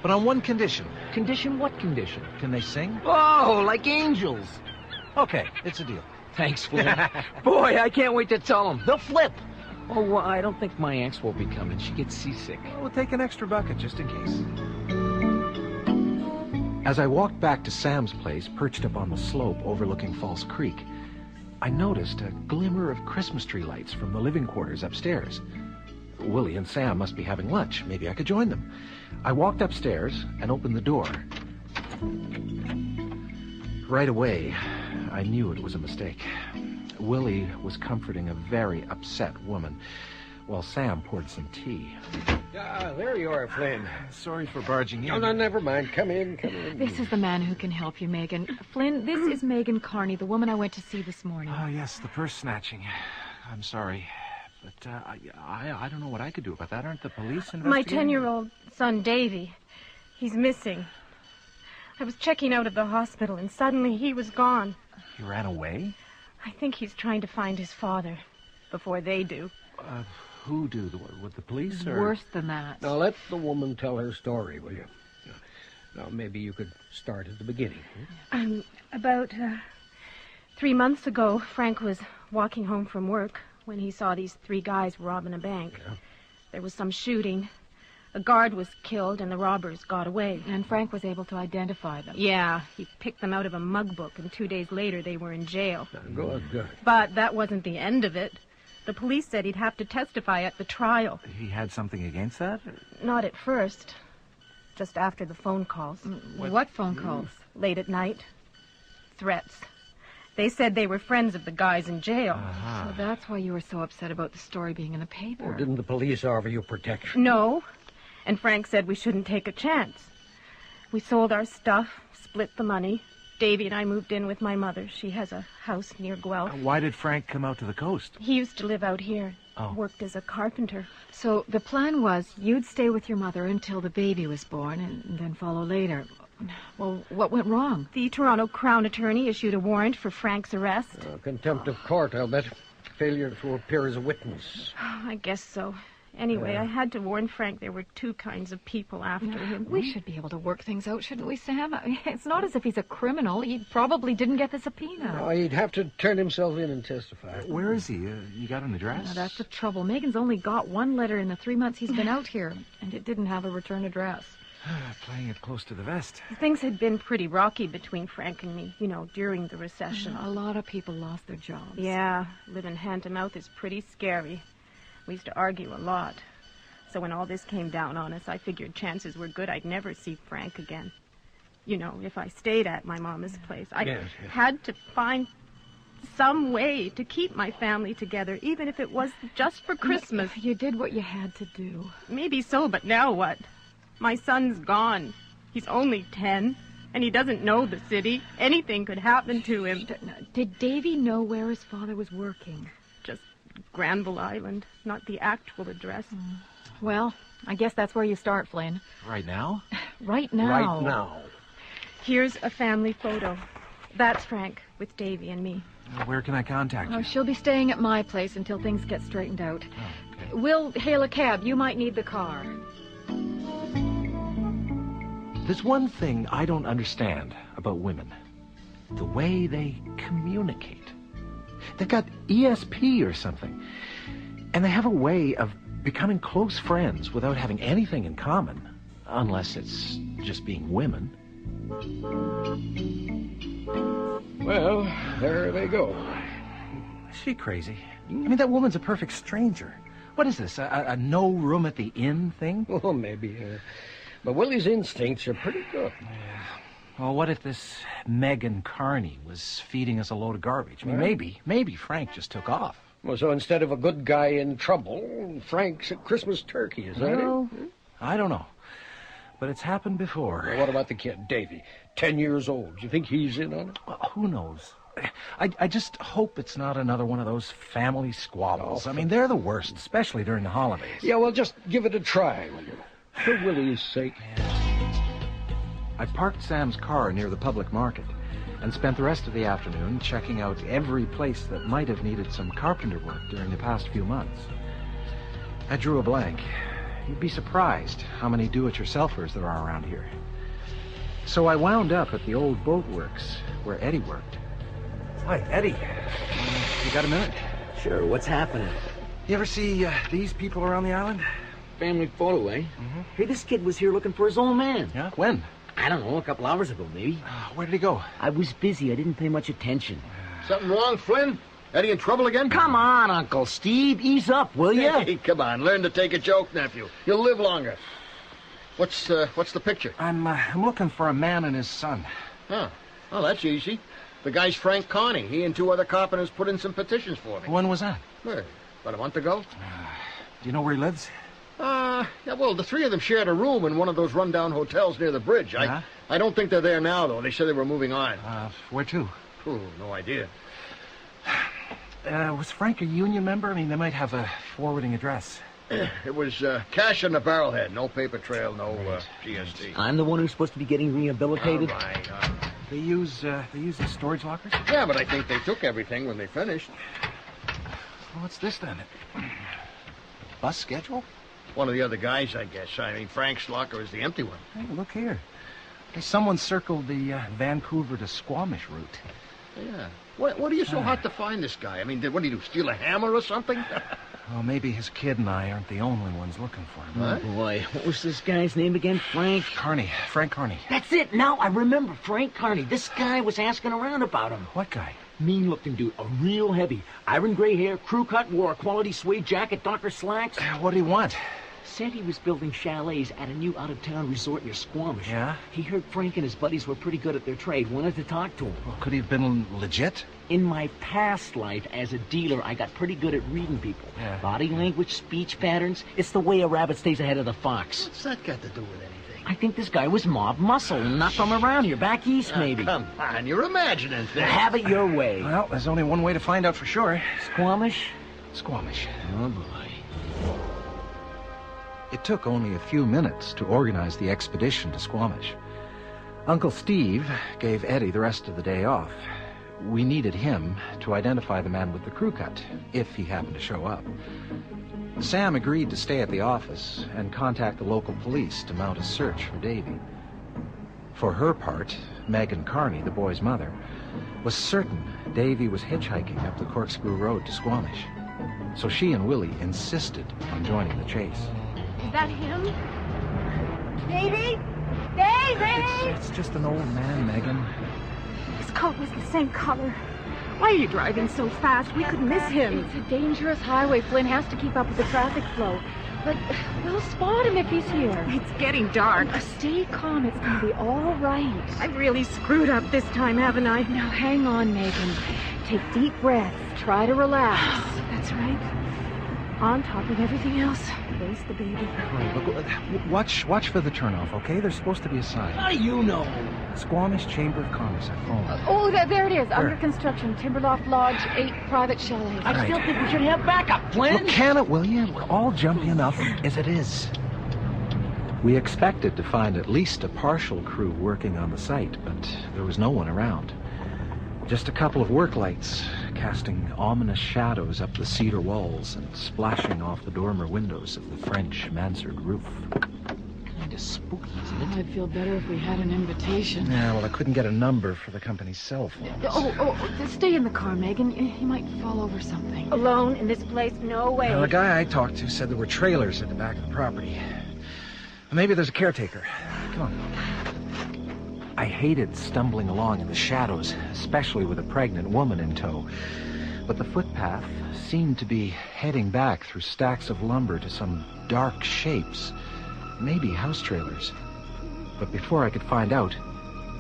But on one condition. Condition? What condition? Can they sing? Oh, like angels. Okay, it's a deal. Thanks, Flynn. Boy, I can't wait to tell them. They'll flip. Oh, well, I don't think my ex will be coming. She gets seasick. We'll take an extra bucket just in case. As I walked back to Sam's place, perched up on the slope overlooking False Creek, I noticed a glimmer of Christmas tree lights from the living quarters upstairs. Willie and Sam must be having lunch. Maybe I could join them. I walked upstairs and opened the door. Right away, I knew it was a mistake. Willie was comforting a very upset woman, while Sam poured some tea. There you are, Flynn. Sorry for barging in. No, never mind. Come in. This is the man who can help you, Megan. Flynn, this is Megan Carney, the woman I went to see this morning. Oh, yes, the purse snatching. I'm sorry. But I don't know what I could do about that. Aren't the police investigating? My 10-year-old son, Davy, he's missing. I was checking out of the hospital, and suddenly he was gone. He ran away? I think he's trying to find his father before they do. Who do? With the police? Or? Worse than that. Now, let the woman tell her story, will you? Now, maybe you could start at the beginning. About 3 months ago, Frank was walking home from work when he saw these 3 guys robbing a bank. Yeah. There was some shooting. A guard was killed, and the robbers got away. And Frank was able to identify them. Yeah, he picked them out of a mug book, and 2 days later they were in jail. Good. But that wasn't the end of it. The police said he'd have to testify at the trial. He had something against that? Not at first. Just after the phone calls. What phone calls? Late at night. Threats. They said they were friends of the guys in jail. So that's why you were so upset about the story being in the paper. Or didn't the police offer you protection? No. And Frank said we shouldn't take a chance. We sold our stuff, split the money. Davy and I moved in with my mother. She has a house near Guelph. Why did Frank come out to the coast? He used to live out here. Oh. Worked as a carpenter. So the plan was you'd stay with your mother until the baby was born and then follow later. Well, what went wrong? The Toronto Crown Attorney issued a warrant for Frank's arrest. Contempt of court, I'll bet. Failure to appear as a witness. I guess so. Anyway, I had to warn Frank there were 2 kinds of people after him. We should be able to work things out, shouldn't we, Sam? It's not as if he's a criminal. He probably didn't get the subpoena. No, he'd have to turn himself in and testify. Where is he? You got an address? Now, that's the trouble. Megan's only got 1 letter in the 3 months he's been out here, and it didn't have a return address. Playing it close to the vest. Things had been pretty rocky between Frank and me, during the recession. A lot of people lost their jobs. Yeah, living hand to mouth is pretty scary. We used to argue a lot. So when all this came down on us, I figured chances were good I'd never see Frank again. You know, if I stayed at my mama's place. I had to find some way to keep my family together, even if it was just for Christmas. You did what you had to do. Maybe so, but now what? My son's gone. He's only 10, and he doesn't know the city. Anything could happen to him. Did Davy know where his father was working? Just Granville Island, not the actual address. Well, I guess that's where you start, Flynn. Right now? Right now. Right now. Here's a family photo. That's Frank with Davy and me. Where can I contact you? She'll be staying at my place until things get straightened out. Okay. We'll hail a cab. You might need the car. There's one thing I don't understand about women. The way they communicate. They've got ESP or something. And they have a way of becoming close friends without having anything in common. Unless it's just being women. Well, there they go. Is she crazy? I mean, that woman's a perfect stranger. What is this, a no room at the inn thing? Well, maybe. But Willie's instincts are pretty good. Well, what if this Megan Carney was feeding us a load of garbage? I mean, maybe Frank just took off. Well, so instead of a good guy in trouble, Frank's a Christmas turkey, is that it? I don't know. But it's happened before. Well, what about the kid, Davy? 10 years old. Do you think he's in on it? Well, who knows? I just hope it's not another one of those family squabbles. I mean, they're the worst, especially during the holidays. Yeah, well, just give it a try, will you? For Willie's sake. I parked Sam's car near the public market and spent the rest of the afternoon checking out every place that might have needed some carpenter work during the past few months. I drew a blank. You'd be surprised how many do-it-yourselfers there are around here. So I wound up at the old boat works where Eddie worked. Hi, Eddie. You got a minute? Sure, what's happening? You ever see these people around the island? Family photo, eh? Mm-hmm. Hey, this kid was here looking for his old man. Yeah? When? I don't know, a couple hours ago, maybe. Where did he go? I was busy. I didn't pay much attention. Something wrong, Flynn? Eddie in trouble again? Come on, Uncle Steve. Ease up, will you? Hey, come on. Learn to take a joke, nephew. You'll live longer. What's the picture? I'm looking for a man and his son. Huh. Oh, that's easy. The guy's Frank Carney. He and 2 other carpenters put in some petitions for me. When was that? Well, about a month ago. Do you know where he lives? Yeah, well, the 3 of them shared a room in one of those rundown hotels near the bridge. Yeah? I don't think they're there now, though. They said they were moving on. Where to? Ooh, no idea. Was Frank a union member? I mean, they might have a forwarding address. It was cash in the barrelhead. No paper trail, no GST. I'm the one who's supposed to be getting rehabilitated. All right. They use the storage lockers? Yeah, but I think they took everything when they finished. Well, what's this then? Bus schedule? One of the other guys, I guess. I mean, Frank's locker is the empty one. Hey, look here. Hey, someone circled the Vancouver to Squamish route. Yeah. What are you so hot to find this guy? I mean, what did he do, steal a hammer or something? Well, maybe his kid and I aren't the only ones looking for him. What? Oh, boy. What was this guy's name again? Frank Carney. That's it. Now I remember Frank Carney. This guy was asking around about him. What guy? Mean-looking dude. A real heavy. Iron gray hair, crew cut, wore a quality suede jacket, Docker slacks. What do you want? Said he was building chalets at a new out-of-town resort near Squamish. Yeah? He heard Frank and his buddies were pretty good at their trade. Wanted to talk to him. Well, could he have been legit? In my past life as a dealer, I got pretty good at reading people. Yeah. Body language, speech patterns. It's the way a rabbit stays ahead of the fox. What's that got to do with anything? I think this guy was mob muscle and not from around here. Back east, maybe. Come on, you're imagining things. Have it your way. Well, there's only one way to find out for sure. Squamish? Squamish. Oh, boy. It took only a few minutes to organize the expedition to Squamish. Uncle Steve gave Eddie the rest of the day off. We needed him to identify the man with the crew cut, if he happened to show up. Sam agreed to stay at the office and contact the local police to mount a search for Davy. For her part, Megan Carney, the boy's mother, was certain Davy was hitchhiking up the Corkscrew Road to Squamish. So she and Willie insisted on joining the chase. Is that him? Davy? Davy! It's just an old man, Megan. His coat was the same color. Why are you driving so fast? We could miss him. It's a dangerous highway. Flynn has to keep up with the traffic flow. But we'll spot him if he's here. It's getting dark. Stay calm. It's going to be all right. I've really screwed up this time, haven't I? Now, hang on, Megan. Take deep breaths. Try to relax. That's right. On top of everything else, raise the baby. Right, look, watch for the turnoff, okay? There's supposed to be a sign. How do you know? Squamish Chamber of Commerce. I phoned. Oh, there it is. Under construction. Timberloft Lodge, 8 private chalets. I still think we should have backup, Flynn. Look, can it, will you? We're all jumpy enough as it is. We expected to find at least a partial crew working on the site, but there was no one around. Just a couple of work lights, casting ominous shadows up the cedar walls and splashing off the dormer windows of the French mansard roof. Kind of spooky, isn't it? I'd feel better if we had an invitation. Yeah, well, I couldn't get a number for the company's cell phones. Stay in the car, Megan. You might fall over something. Alone in this place? No way. Well, the guy I talked to said there were trailers at the back of the property. Maybe there's a caretaker. Come on. I hated stumbling along in the shadows, especially with a pregnant woman in tow. But the footpath seemed to be heading back through stacks of lumber to some dark shapes, maybe house trailers. But before I could find out,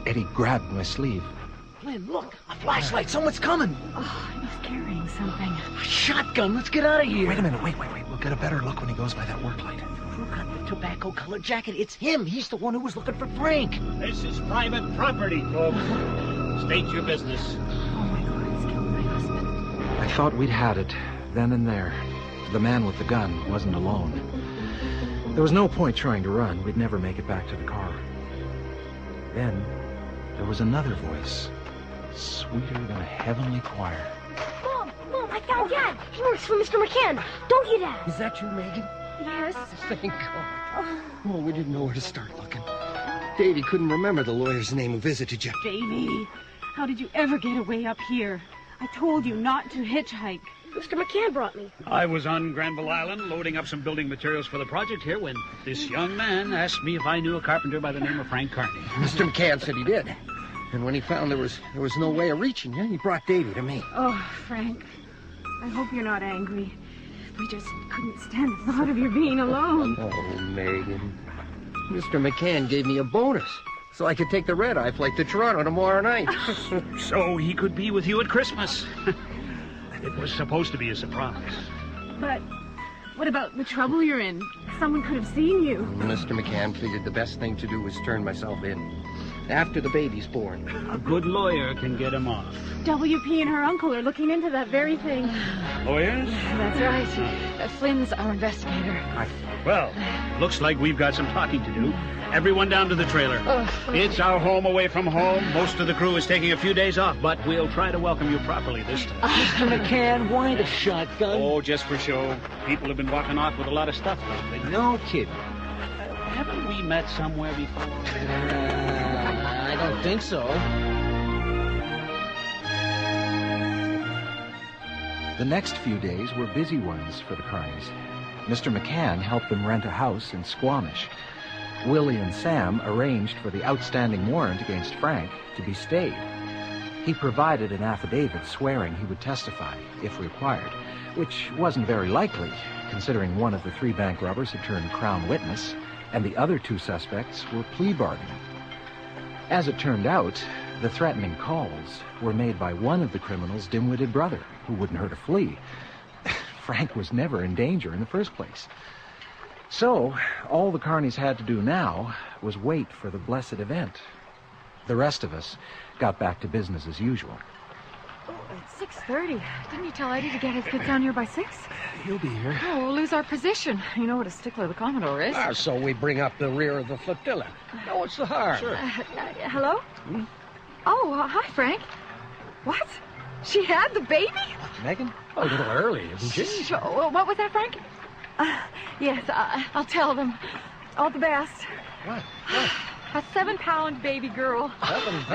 Eddie grabbed my sleeve. Flynn, look, a flashlight. Someone's coming. Oh, he's carrying something. A shotgun. Let's get out of here. Wait a minute. Wait. We'll get a better look when he goes by that work light. Who got the tobacco-colored jacket? It's him. He's the one who was looking for Frank. This is private property, folks. State your business. Oh, my God, he's killed my husband. I thought we'd had it, then and there. The man with the gun wasn't alone. There was no point trying to run. We'd never make it back to the car. Then, there was another voice, sweeter than a heavenly choir. Mom, I found Dad. He works for Mr. McCann. Don't you, Dad? Is that you, Megan? Yes. Thank God. Oh, we didn't know where to start looking. Davy couldn't remember the lawyer's name who visited you. Davy, how did you ever get away up here? I told you not to hitchhike. Mr. McCann brought me. I was on Granville Island loading up some building materials for the project here when this young man asked me if I knew a carpenter by the name of Frank Carney. Mr. McCann said he did. And when he found there was no way of reaching you, he brought Davy to me. Oh, Frank, I hope you're not angry. We just couldn't stand the thought of you being alone. Oh, Megan. Mr. McCann gave me a bonus so I could take the red-eye flight to Toronto tomorrow night. So he could be with you at Christmas. It was supposed to be a surprise. But what about the trouble you're in? Someone could have seen you. Mr. McCann figured the best thing to do was turn myself in. After the baby's born. A good lawyer can get him off. WP and her uncle are looking into that very thing. Lawyers? That's right. Flynn's our investigator. Well, looks like we've got some talking to do. Everyone down to the trailer. It's our home away from home. Most of the crew is taking a few days off, but we'll try to welcome you properly this time. Mr. McCann, why the shotgun? Oh, just for show. People have been walking off with a lot of stuff lately. No kidding. Haven't we met somewhere before? I don't think so. The next few days were busy ones for the Carneys. Mr. McCann helped them rent a house in Squamish. Willie and Sam arranged for the outstanding warrant against Frank to be stayed. He provided an affidavit swearing he would testify, if required, which wasn't very likely, considering one of the 3 bank robbers had turned Crown witness, and the other 2 suspects were plea bargaining. As it turned out, the threatening calls were made by one of the criminals' dim-witted brother, who wouldn't hurt a flea. Frank was never in danger in the first place. So, all the Carneys had to do now was wait for the blessed event. The rest of us got back to business as usual. Oh, it's 6:30. Didn't you tell Eddie to get down here by 6? He'll be here. Oh, we'll lose our position. You know what a stickler the Commodore is. So we bring up the rear of the flotilla. No, it's the harm. Sure. Hello? Oh, hi, Frank. What? She had the baby? Megan? A little early, isn't she? What was that, Frank? Yes, I'll tell them. All the best. What? A 7-pound baby girl. 7 pounds.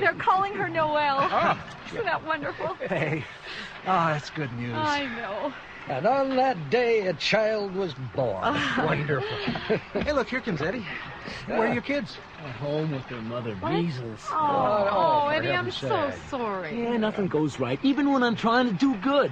They're calling her Noelle. Oh. Isn't that wonderful? Hey. Oh, that's good news. I know. And on that day, a child was born. Wonderful. Hey, look, here comes Eddie. Where are your kids? At home with their mother, Measles. Oh, for Eddie, I'm heaven's so sake. sorry. Yeah, nothing goes right, even when I'm trying to do good.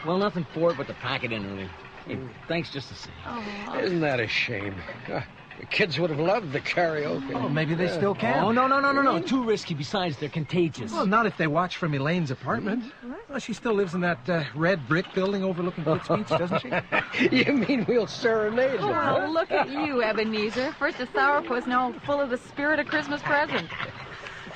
Well, nothing for it but to pack it in early. Hey, thanks just the same. Oh. Isn't that a shame? The kids would have loved the karaoke. Oh, maybe they still can. Oh, no. Too risky. Besides, they're contagious. Well, not if they watch from Elaine's apartment. Well, she still lives in that red brick building overlooking Fitz Beach, doesn't she? You mean we'll serenade her? Well, look at you, Ebenezer. First a sourpuss, now full of the spirit of Christmas presents.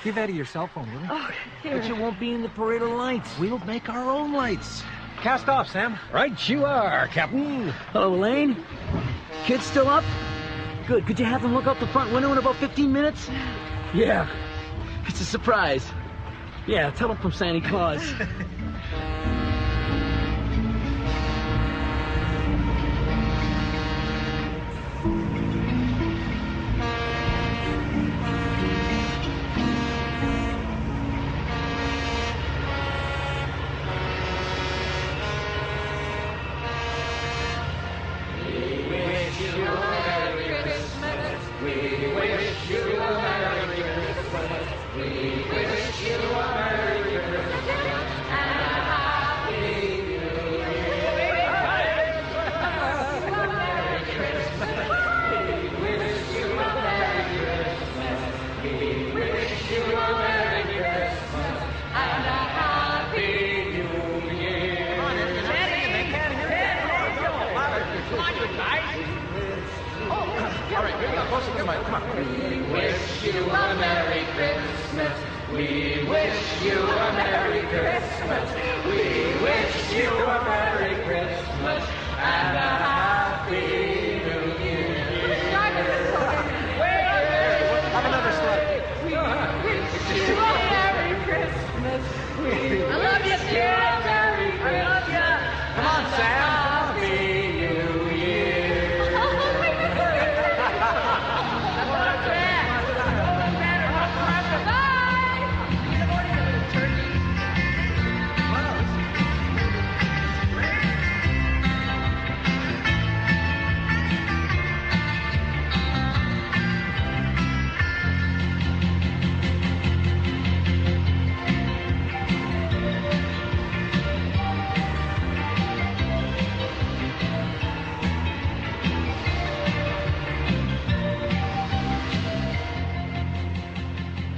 Give Eddie your cell phone, will you? Oh, here. But you won't be in the parade of lights. We'll make our own lights. Cast off, Sam. Right you are, Captain. Hello, Elaine. Kids still up? Good. Could you have them look out the front window in about 15 minutes? Yeah. It's a surprise. Yeah, tell them from Santa Claus.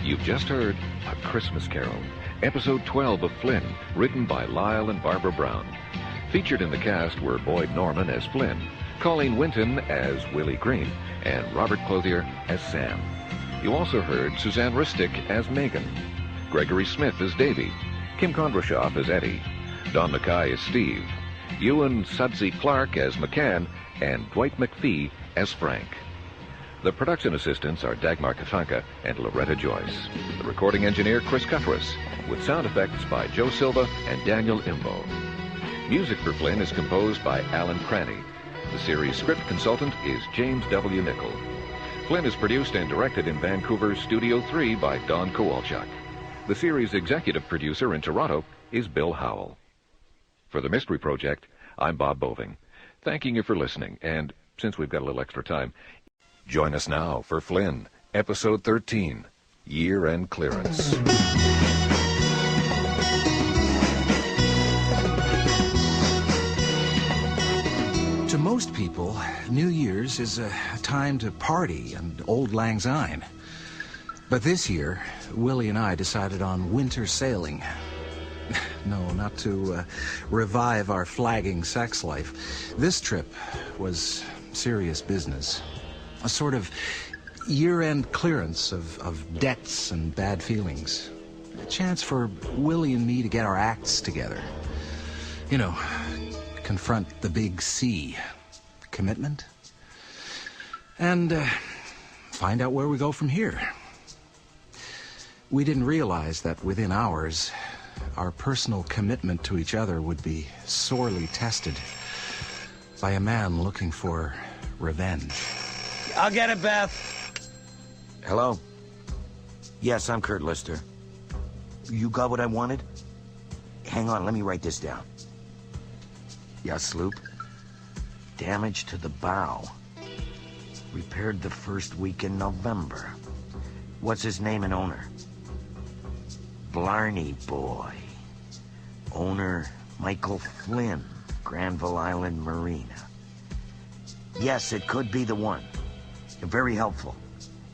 You've just heard A Christmas Carol, Episode 12 of Flynn, written by Lyle and Barbara Brown. Featured in the cast were Boyd Norman as Flynn, Colleen Winton as Willie Green, and Robert Clothier as Sam. You also heard Suzanne Ristic as Megan, Gregory Smith as Davy, Kim Kondrashoff as Eddie, Don Mackay as Steve, Ewan Sudsey Clark as McCann, and Dwight McPhee as Frank. The production assistants are Dagmar Katanka and Loretta Joyce. The recording engineer, Chris Cuttress, with sound effects by Joe Silva and Daniel Imbo. Music for Flynn is composed by Alan Cranny. The series script consultant is James W. Nichol. Flynn is produced and directed in Vancouver's Studio 3 by Don Kowalchuk. The series executive producer in Toronto is Bill Howell. For the Mystery Project, I'm Bob Boving, thanking you for listening, and since we've got a little extra time, join us now for Flynn, Episode 13, Year-End Clearance. To most people, New Year's is a time to party and auld lang syne. But this year, Willie and I decided on winter sailing. No, not to revive our flagging sex life. This trip was serious business. A sort of year-end clearance of debts and bad feelings. A chance for Willie and me to get our acts together. You know, confront the big C. Commitment. And find out where we go from here. We didn't realize that within hours, our personal commitment to each other would be sorely tested by a man looking for revenge. I'll get it, Beth. Hello? Yes, I'm Kurt Lister. You got what I wanted? Hang on, let me write this down. Yeah, sloop. Damage to the bow. Repaired the first week in November. What's his name and owner? Blarney Boy. Owner Michael Flynn, Granville Island Marina. Yes, it could be the one. You're very helpful.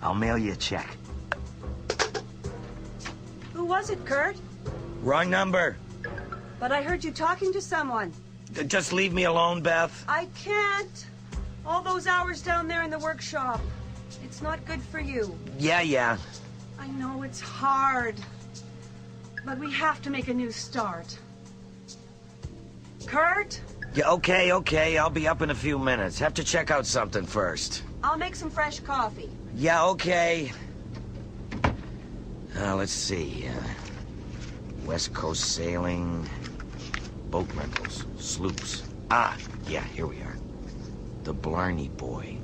I'll mail you a check. Who was it, Kurt? Wrong number. But I heard you talking to someone. Just leave me alone, Beth. I can't. All those hours down there in the workshop. It's not good for you. Yeah. I know it's hard. But we have to make a new start. Kurt? Yeah, okay. I'll be up in a few minutes. Have to check out something first. I'll make some fresh coffee. Yeah, okay. Let's see. West Coast sailing, boat rentals, sloops. Yeah, here we are. The Blarney Boy.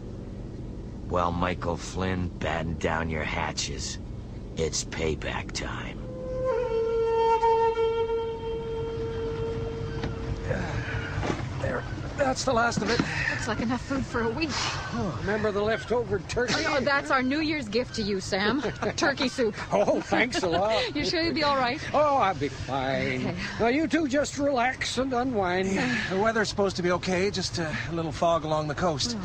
Well, Michael Flynn, batten down your hatches. It's payback time. There. That's the last of it. Looks like enough food for a week. Oh, remember the leftover turkey? Oh, that's our New Year's gift to you, Sam. Turkey soup. Oh, thanks a lot. You sure you'll be all right? Oh, I'll be fine. Okay. Now, you two just relax and unwind. The weather's supposed to be okay, just a little fog along the coast.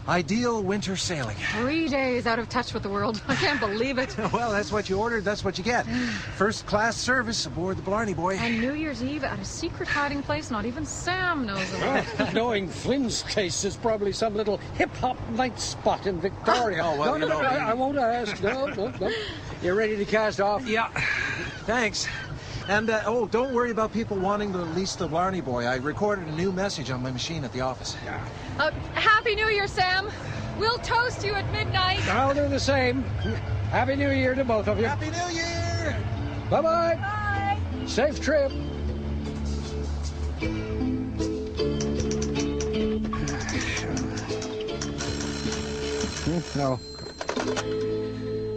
Ideal winter sailing. 3 days out of touch with the world. I can't believe it. Well, that's what you ordered, that's what you get. First-class service aboard the Blarney Boy. And New Year's Eve at a secret hiding place not even Sam knows about. Knowing Flynn's taste is probably some little hip-hop night spot in Victoria. Oh, well, no, I won't ask. No. You ready to cast off? Yeah. Thanks. And, don't worry about people wanting to lease the Blarney Boy. I recorded a new message on my machine at the office. Yeah. Happy New Year, Sam. We'll toast you at midnight. I'll do the same. Happy New Year to both of you. Happy New Year! Bye-bye. Bye. Safe trip. No.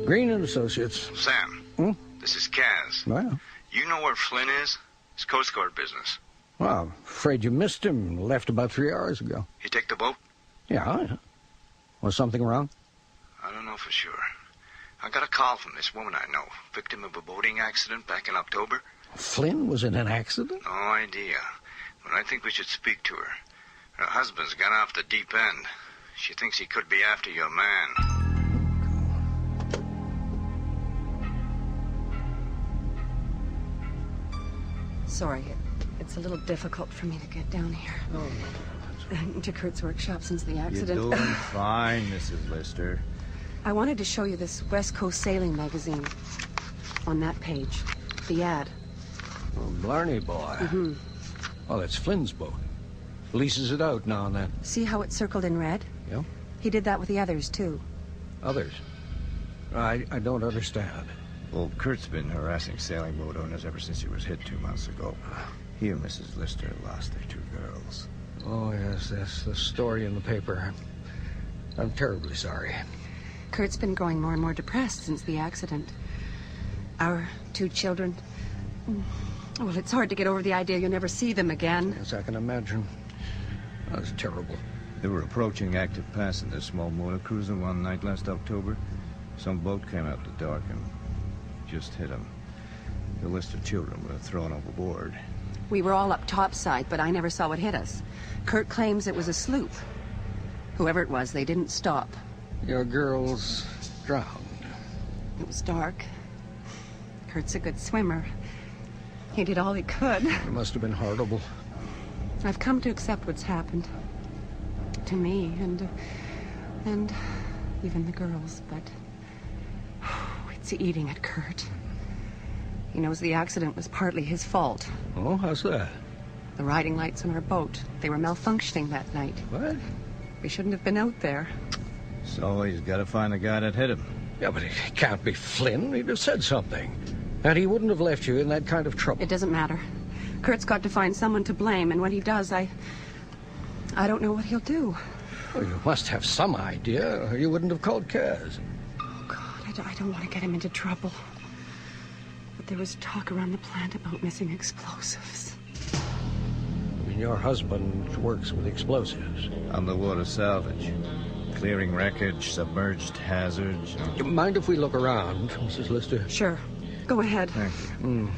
Green and Associates. Sam, this is Kaz. Well. You know where Flynn is? It's Coast Guard business. Well, afraid you missed him. Left about 3 hours ago. You take the boat? Yeah. Was something wrong? I don't know for sure. I got a call from this woman I know, victim of a boating accident back in October. Flynn was in an accident? No idea. But I think we should speak to her. Her husband's gone off the deep end. She thinks he could be after your man. Sorry, it's a little difficult for me to get down here. To Kurt's workshop since the accident. You're doing fine, Mrs. Lister. I wanted to show you this West Coast Sailing magazine. On that page. The ad. Oh, Blarney Boy. Mm-hmm. Oh, that's Flynn's boat. Leases it out now and then. See how it's circled in red? Yeah. He did that with the others, too. Others? I don't understand. Well, Kurt's been harassing sailing boat owners ever since he was hit 2 months ago. He and Mrs. Lister lost their 2 girls. Oh, yes, that's the story in the paper. I'm terribly sorry. Kurt's been growing more and more depressed since the accident. Our 2 children... Well, it's hard to get over the idea you'll never see them again. Yes, I can imagine. That was terrible. They were approaching active pass in their small motor cruiser one night last October. Some boat came out the dark and just hit them. The Lister children were thrown overboard. We were all up topside, but I never saw what hit us. Kurt claims it was a sloop. Whoever it was, they didn't stop. Your girls drowned. It was dark. Kurt's a good swimmer. He did all he could. It must have been horrible. I've come to accept what's happened. To me, and even the girls, but... It's eating at Kurt. He knows the accident was partly his fault. Oh, how's that? The riding lights on our boat. They were malfunctioning that night. What? We shouldn't have been out there. So he's got to find the guy that hit him. Yeah, but it can't be Flynn. He'd have said something. And he wouldn't have left you in that kind of trouble. It doesn't matter. Kurt's got to find someone to blame, and when he does, I don't know what he'll do. Well, you must have some idea, or you wouldn't have called Kaz. Oh, God, I don't want to get him into trouble. But there was talk around the plant about missing explosives. I mean, your husband works with explosives. Underwater salvage. Clearing wreckage, submerged hazards. You mind if we look around, Mrs. Lister? Sure. Go ahead. Thank you.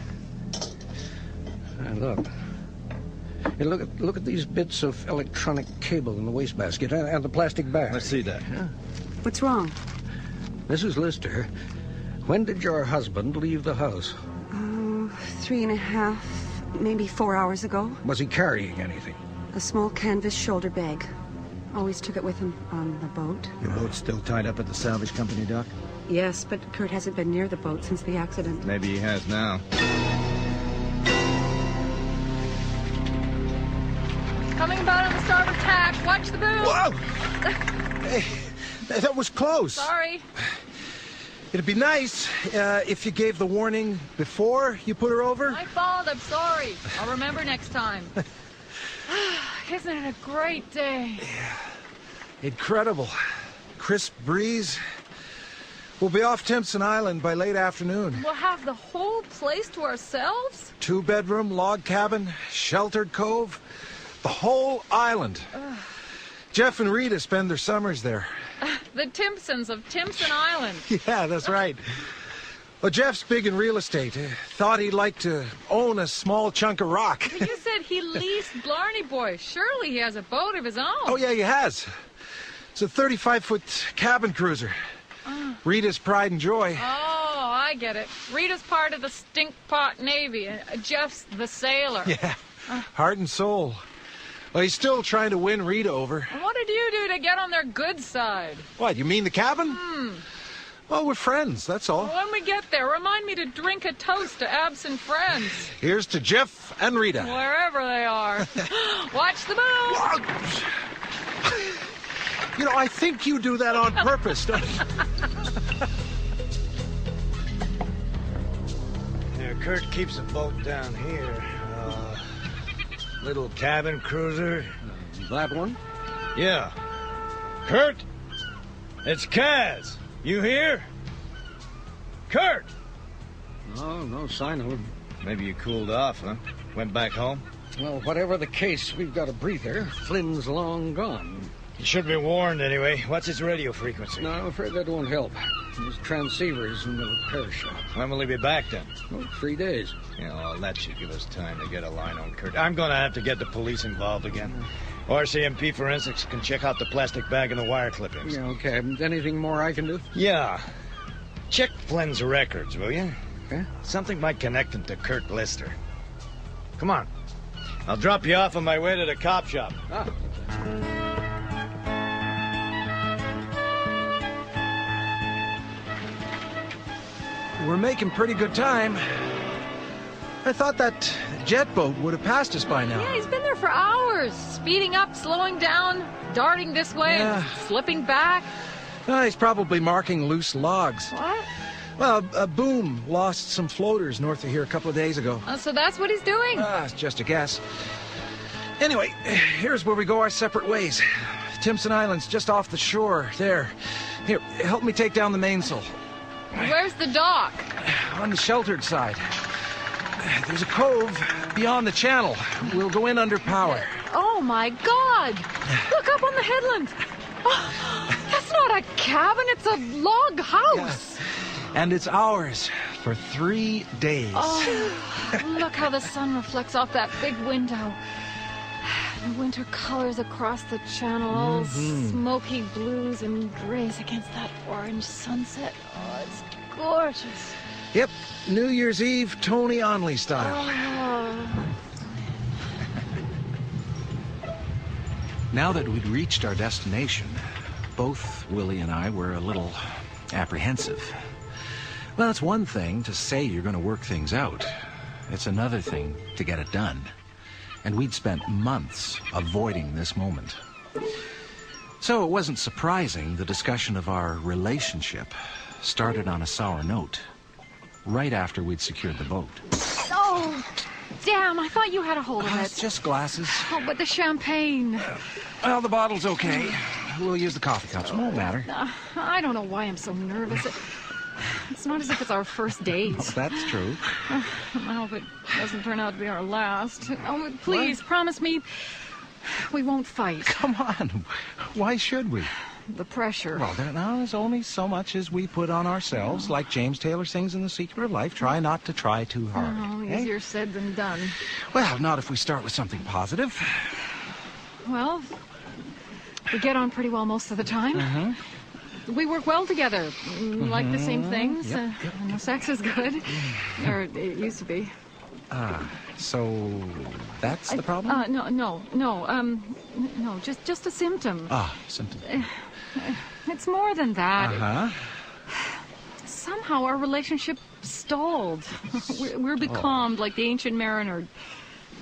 And look, Hey, look at these bits of electronic cable in the wastebasket and the plastic bag. Let's see that. Yeah. What's wrong? Mrs. Lister, when did your husband leave the house? 3.5, maybe 4 hours ago. Was he carrying anything? A small canvas shoulder bag. Always took it with him on the boat. Your boat's still tied up at the salvage company dock? Yes, but Kurt hasn't been near the boat since the accident. Maybe he has now. Coming about on the starboard tack. Watch the boom. Whoa! Hey, that was close. Sorry. It'd be nice if you gave the warning before you put her over. My fault. I'm sorry. I'll remember next time. Isn't it a great day? Yeah. Incredible. Crisp breeze. We'll be off Timpson Island by late afternoon. We'll have the whole place to ourselves? 2-bedroom, log cabin, sheltered cove. The whole island. Jeff and Rita spend their summers there. The Timpsons of Timpson Island. Yeah, that's right. Well, Jeff's big in real estate. Thought he'd like to own a small chunk of rock. But you said he leased Blarney Boy. Surely he has a boat of his own. Oh, yeah, he has. It's a 35-foot cabin cruiser. Rita's pride and joy. Oh, I get it. Rita's part of the stinkpot Navy. Jeff's the sailor. Yeah, heart and soul. Well, he's still trying to win Rita over. What did you do to get on their good side? What, you mean the cabin? Well, we're friends, that's all. When we get there, remind me to drink a toast to absent friends. Here's to Jeff and Rita. Wherever they are. Watch the boat. You know, I think you do that on purpose, don't you? Yeah, Kurt keeps the boat down here. Little cabin cruiser. That one? Yeah. Kurt! It's Kaz. You here? Kurt! Oh, no sign of him. Maybe you cooled off, huh? Went back home? Well, whatever the case, we've got a breather. Flynn's long gone. You should be warned anyway. What's his radio frequency? No, I'm afraid that won't help. His transceiver's in the repair shop. When will he be back then? Oh, 3 days. Yeah, well, that should give us time to get a line on Kurt. I'm going to have to get the police involved again. RCMP Forensics can check out the plastic bag and the wire clippings. Yeah, okay. Anything more I can do? Yeah. Check Flynn's records, will you? Okay. Something might connect him to Kurt Lister. Come on. I'll drop you off on my way to the cop shop. We're making pretty good time. I thought that jet boat would have passed us by now. Yeah, he's been there for hours. Speeding up, slowing down, darting this way, and slipping back. He's probably marking loose logs. What? Well, a boom lost some floaters north of here a couple of days ago. So that's what he's doing? It's just a guess. Anyway, here's where we go our separate ways. Timpson Island's just off the shore. There. Here, help me take down the mainsail. Where's the dock? On the sheltered side. There's a cove beyond the channel. We'll go in under power. Oh, my God! Look up on the headland. Oh, that's not a cabin, it's a log house. Yeah. And it's ours for 3 days. Oh, look how the sun reflects off that big window. The winter colors across the channel, all smoky blues and grays against that orange sunset. Oh, it's gorgeous. Yep, New Year's Eve, Tony Onley style. Oh. Now that we'd reached our destination, both Willie and I were a little apprehensive. Well, it's one thing to say you're going to work things out. It's another thing to get it done. And we'd spent months avoiding this moment. So it wasn't surprising the discussion of our relationship started on a sour note, right after we'd secured the boat. Oh, damn, I thought you had a hold of it. It's just glasses. Oh, but the champagne. Well, the bottle's okay. We'll use the coffee cups. Won't matter. I don't know why I'm so nervous. It's not as if it's our first date. Well, that's true. I hope it doesn't turn out to be our last. Oh, please, promise me we won't fight. Come on. Why should we? the pressure. Well, there's only so much as we put on ourselves. Like James Taylor sings in The Secret of Life, try not to try too hard. Oh, easier said than done. Well, not if we start with something positive. Well, we get on pretty well most of the time. Mm-hmm. We work well together, like the same things. Yep. And the sex is good. Or it used to be. So that's the problem? No, just a symptom. Symptom. It's more than that. Uh-huh. Somehow our relationship stalled. We're becalmed like the ancient mariner,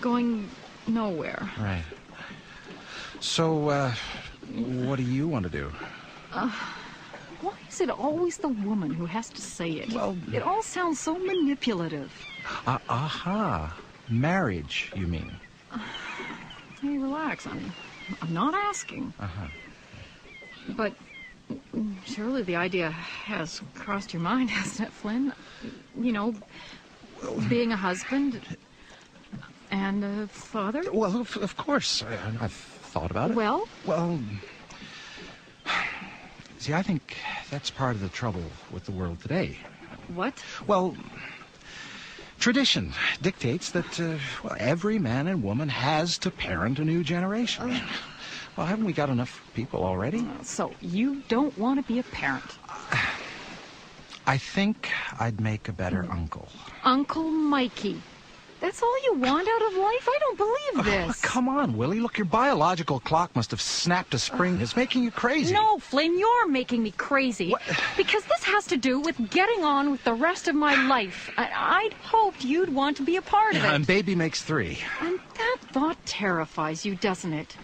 going nowhere. Right. So, what do you want to do? Why is it always the woman who has to say it? Well, it all sounds so manipulative. Marriage, you mean? Hey, relax. I'm not asking. But surely the idea has crossed your mind, hasn't it, Flynn? You know, being a husband and a father? Well, of course. I've thought about it. Well, see, I think that's part of the trouble with the world today. What? Well, tradition dictates that every man and woman has to parent a new generation. Well, haven't we got enough people already? So you don't want to be a parent? I think I'd make a better uncle. Uncle Mikey. That's all you want out of life? I don't believe this. Come on, Willie. Look, your biological clock must have snapped a spring. It's making you crazy. No, Flynn, you're making me crazy. What? Because this has to do with getting on with the rest of my life. I'd hoped you'd want to be a part of it. And baby makes 3. And that thought terrifies you, doesn't it?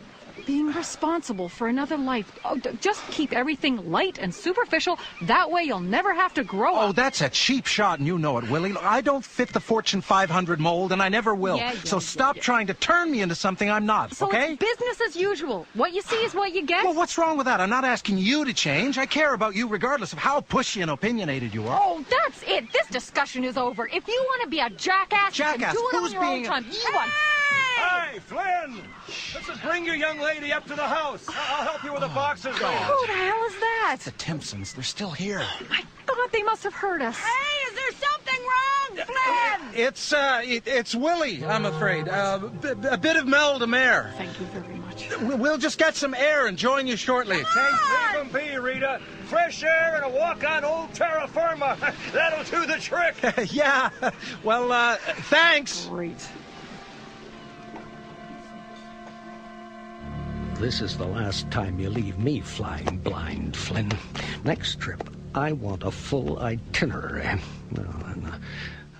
Being responsible for another life. Oh, just keep everything light and superficial. That way you'll never have to grow up. Oh, that's a cheap shot, and you know it, Willie. I don't fit the Fortune 500 mold, and I never will. So stop trying to turn me into something I'm not, so okay? It's business as usual. What you see is what you get. Well, what's wrong with that? I'm not asking you to change. I care about you regardless of how pushy and opinionated you are. Oh, that's it. This discussion is over. If you want to be a jackass, you can do it on your own time. Hey, Flynn! This is bring your young lady up to the house. I'll help you with the boxes. Who the hell is that? The Timpsons. They're still here. I thought they must have heard us. Hey, is there something wrong, Flynn? It's Willie, I'm afraid. A bit of Mel de Mer. Thank you very much. We'll just get some air and join you shortly. Leave them be, Rita. Fresh air and a walk on old terra firma. That'll do the trick. Yeah. Well, thanks. Great. This is the last time you leave me flying blind, Flynn. Next trip, I want a full itinerary. Now,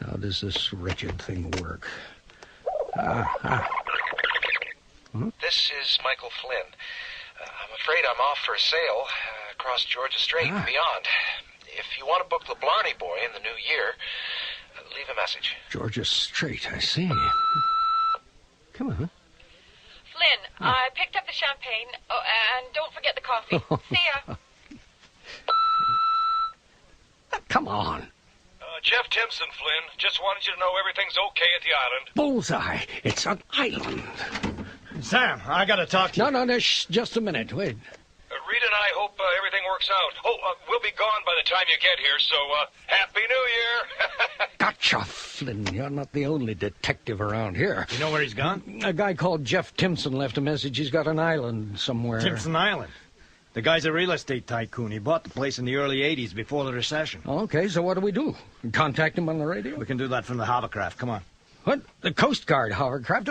how does this wretched thing work? This is Michael Flynn. I'm afraid I'm off for a sail across Georgia Strait and beyond. If you want to book the Blarney Boy in the new year, leave a message. Georgia Strait, I see. Come on. Flynn, I picked up the champagne. Oh, and don't forget the coffee. See ya. Come on. Jeff Timpson, Flynn. Just wanted you to know everything's okay at the island. Bullseye. It's an island. Sam, I gotta talk to you. No, just a minute. Wait. Rita and I hope everything works out. We'll be gone by the time you get here, so Happy New Year. Gotcha, Flynn. You're not the only detective around here. You know where he's gone? A guy called Jeff Timpson left a message. He's got an island somewhere. Timpson Island. The guy's a real estate tycoon. He bought the place in the early 80s before the recession. Okay, so what do? Contact him on the radio? We can do that from the hovercraft. Come on. What? The Coast Guard hovercraft?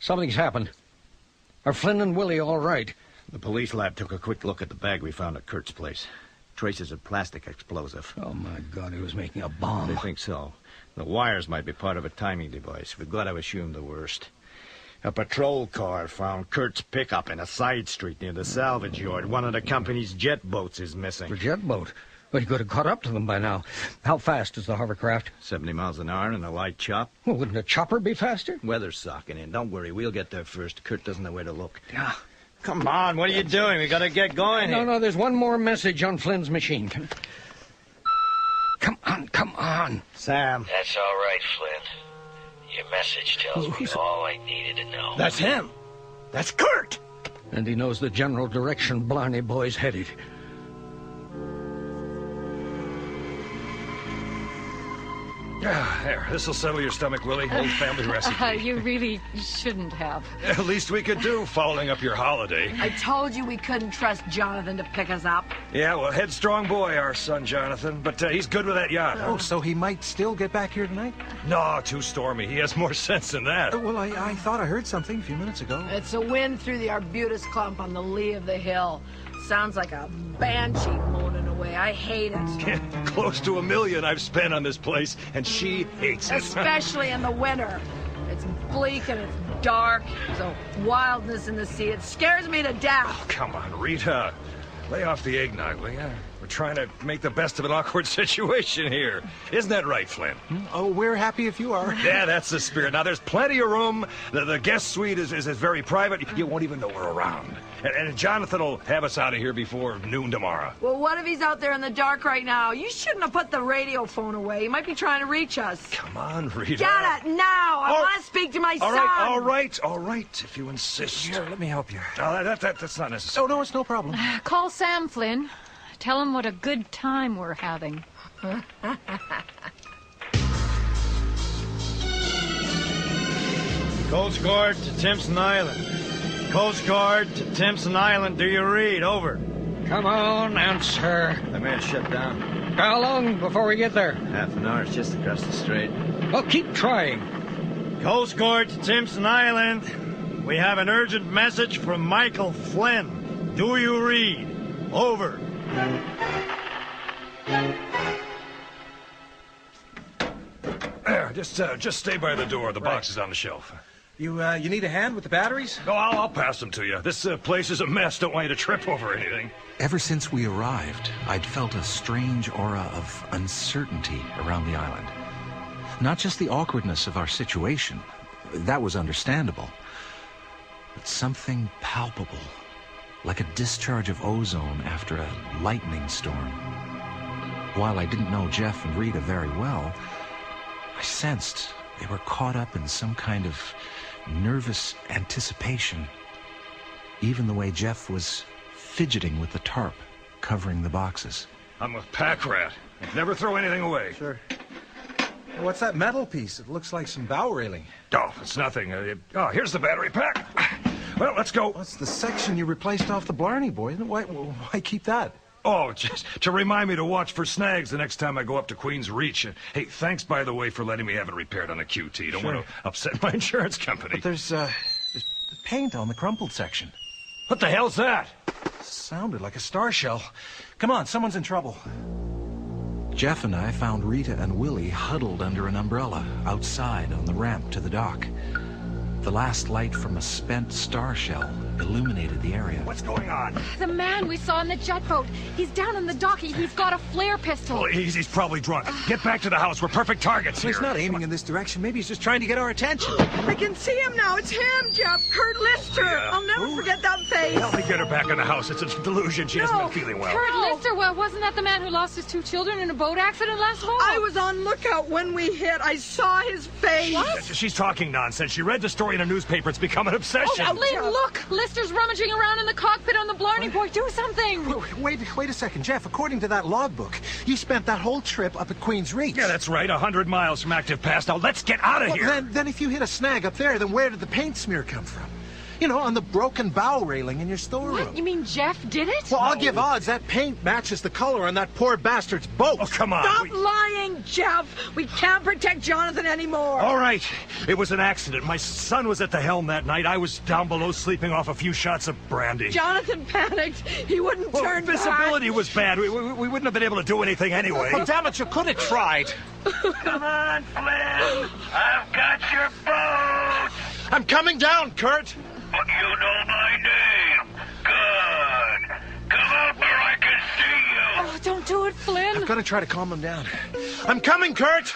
Something's happened. Are Flynn and Willie all right? The police lab took a quick look at the bag we found at Kurt's place. Traces of plastic explosive. Oh, my God, he was making a bomb. They think so. The wires might be part of a timing device. We've got to assume the worst. A patrol car found Kurt's pickup in a side street near the salvage yard. One of the company's jet boats is missing. The jet boat? But he could have caught up to them by now. How fast is the hovercraft? 70 miles an hour and a light chop. Well, wouldn't a chopper be faster? Weather's socking in. Don't worry, we'll get there first. Kurt doesn't know where to look. Yeah. Come on, what are you doing? We gotta get going here. No, there's one more message on Flynn's machine. Come on. Sam. That's all right, Flynn. Your message tells me all I needed to know. That's him. That's Kurt. And he knows the general direction Blarney Boy's headed. There, this'll settle your stomach, Willie. Old family recipe. You really shouldn't have. At least we could do, following up your holiday. I told you we couldn't trust Jonathan to pick us up. Yeah, well, headstrong boy, our son Jonathan. But he's good with that yacht. Oh, so he might still get back here tonight? No, too stormy. He has more sense than that. Well, I thought I heard something a few minutes ago. It's a wind through the arbutus clump on the lee of the hill. Sounds like a banshee moaning away. I hate it. Close to $1 million I've spent on this place, and she hates it. Especially in the winter. It's bleak and it's dark. There's a wildness in the sea. It scares me to death. Oh, come on, Rita. Lay off the eggnog, will ya? We're trying to make the best of an awkward situation here. Isn't that right, Flynn? Oh, we're happy if you are. Yeah, that's the spirit. Now, there's plenty of room. The guest suite is very private. You won't even know we're around. And Jonathan will have us out of here before noon tomorrow. Well, what if he's out there in the dark right now? You shouldn't have put the radio phone away. He might be trying to reach us. Come on, Rita. Get it now. I want to speak to my son. All right, if you insist. Here, let me help you. No, that's not necessary. Oh, no, it's no problem. Call Sam, Flynn. Tell him what a good time we're having. Coast Guard to Timpson Island. Coast Guard to Timpson Island. Do you read? Over. Come on, answer. The man shut down. How long before we get there? Half an hour. It's just across the strait. Well, keep trying. Coast Guard to Timpson Island. We have an urgent message from Michael Flynn. Do you read? Over. There, just stay by the door. The box is on the shelf. You need a hand with the batteries? No, I'll pass them to you. This place is a mess. Don't want you to trip over anything. Ever since we arrived, I'd felt a strange aura of uncertainty around the island. Not just the awkwardness of our situation. That was understandable. But something palpable. Like a discharge of ozone after a lightning storm. While I didn't know Jeff and Rita very well, I sensed they were caught up in some kind of nervous anticipation. Even the way Jeff was fidgeting with the tarp covering the boxes. I'm a pack rat. Never throw anything away. Sure. What's that metal piece? It looks like some bow railing. Oh, it's nothing. Here's the battery pack. Well, let's go. That's the section you replaced off the Blarney Boy, isn't it? Why keep that? Oh, just to remind me to watch for snags the next time I go up to Queen's Reach. Hey, thanks, by the way, for letting me have it repaired on a QT. Don't want to upset my insurance company. But there's paint on the crumpled section. What the hell's that? Sounded like a star shell. Come on, someone's in trouble. Jeff and I found Rita and Willie huddled under an umbrella outside on the ramp to the dock. The last light from a spent star shell illuminated the area. What's going on? The man we saw in the jet boat. He's down in the dock. He's got a flare pistol. Oh, he's probably drunk. Get back to the house. We're perfect targets here. He's not aiming in this direction. Maybe he's just trying to get our attention. I can see him now. It's him, Jeff. Kurt Lister. Yeah. I'll never forget that face. Help me get her back in the house. It's a delusion. She hasn't been feeling well. Kurt Lister, well, wasn't that the man who lost his 2 children in a boat accident last fall? I was on lookout when we hit. I saw his face. What? She's talking nonsense. She read the story in a newspaper. It's become an obsession. Oh, Flynn, look! Lister's rummaging around in the cockpit on the Blarney Boy. Do something! Wait a second, Jeff. According to that logbook, you spent that whole trip up at Queen's Reach. Yeah, that's right. 100 miles from active pass. Now, let's get out of here. Then if you hit a snag up there, then where did the paint smear come from? You know, on the broken bow railing in your storeroom. What? You mean Jeff did it? Well, I'll give odds that paint matches the color on that poor bastard's boat. Oh, come on. Stop lying, Jeff. We can't protect Jonathan anymore. All right. It was an accident. My son was at the helm that night. I was down below sleeping off a few shots of brandy. Jonathan panicked. He wouldn't turn back. Visibility was bad. We wouldn't have been able to do anything anyway. Oh, damn it, you could have tried. Come on, Flynn. I've got your boat. I'm coming down, Kurt. But you know my name. Good. Come up where I can see you. Oh, don't do it, Flynn. I'm gonna try to calm him down. I'm coming, Kurt.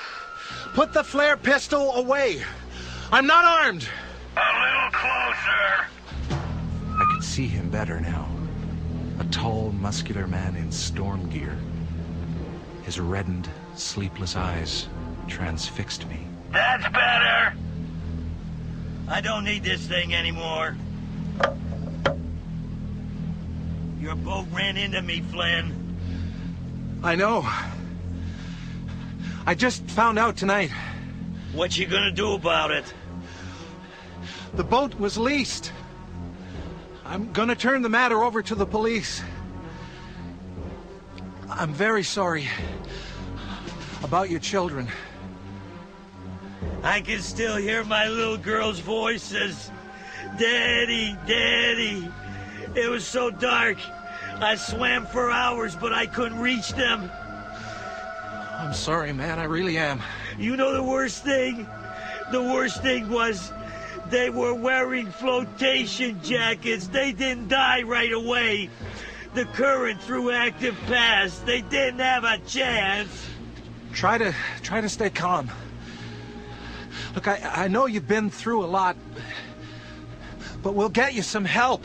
Put the flare pistol away. I'm not armed. A little closer. I could see him better now. A tall, muscular man in storm gear. His reddened, sleepless eyes transfixed me. That's better. I don't need this thing anymore. Your boat ran into me, Flynn. I know. I just found out tonight. What you gonna do about it? The boat was leased. I'm gonna turn the matter over to the police. I'm very sorry about your children. I can still hear my little girl's voices. Daddy, Daddy. It was so dark. I swam for hours, but I couldn't reach them. I'm sorry, man. I really am. You know the worst thing? The worst thing was they were wearing flotation jackets. They didn't die right away. The current threw active past. They didn't have a chance. Try to stay calm. Look, I know you've been through a lot, but we'll get you some help.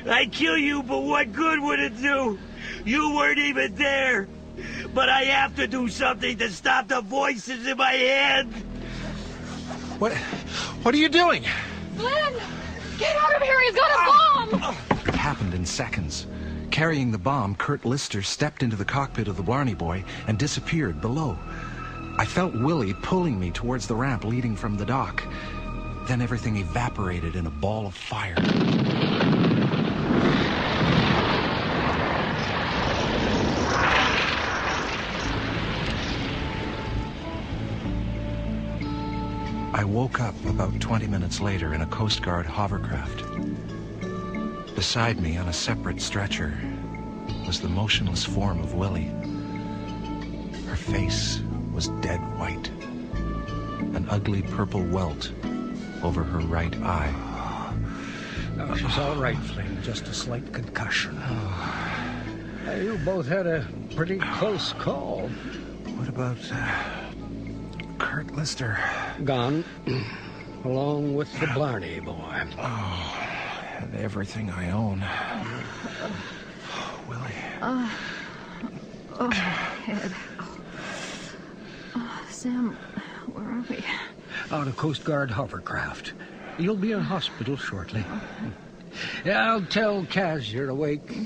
I'd kill you, but what good would it do? You weren't even there. But I have to do something to stop the voices in my head. What are you doing? Flynn! Get out of here! He's got a bomb! It happened in seconds. Carrying the bomb, Kurt Lister stepped into the cockpit of the Blarney Boy and disappeared below. I felt Willie pulling me towards the ramp leading from the dock. Then everything evaporated in a ball of fire. I woke up about 20 minutes later in a Coast Guard hovercraft. Beside me on a separate stretcher was the motionless form of Willie. Her face was dead white, an ugly purple welt over her right eye. She's all right, Flynn. Just a slight concussion. You both had a pretty close call. What about Kurt Lister? Gone, along with the Blarney Boy. Oh, and everything I own. Willie. Head. Sam, where are we? On a Coast Guard hovercraft. You'll be in hospital shortly. Yeah, I'll tell Kaz you're awake.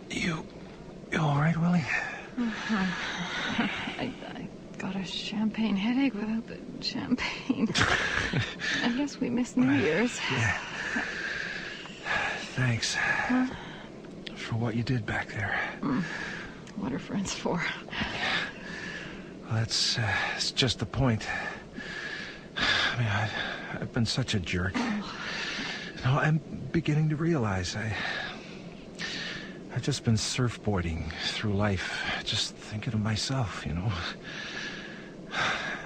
You all right, Willie? I got a champagne headache without the champagne. I guess we missed New Year's. Yeah. Thanks for what you did back there. What are friends for? Well, that's just the point. I mean, I've been such a jerk. You know, I'm beginning to realize I've just been surfboarding through life, just thinking of myself, you know.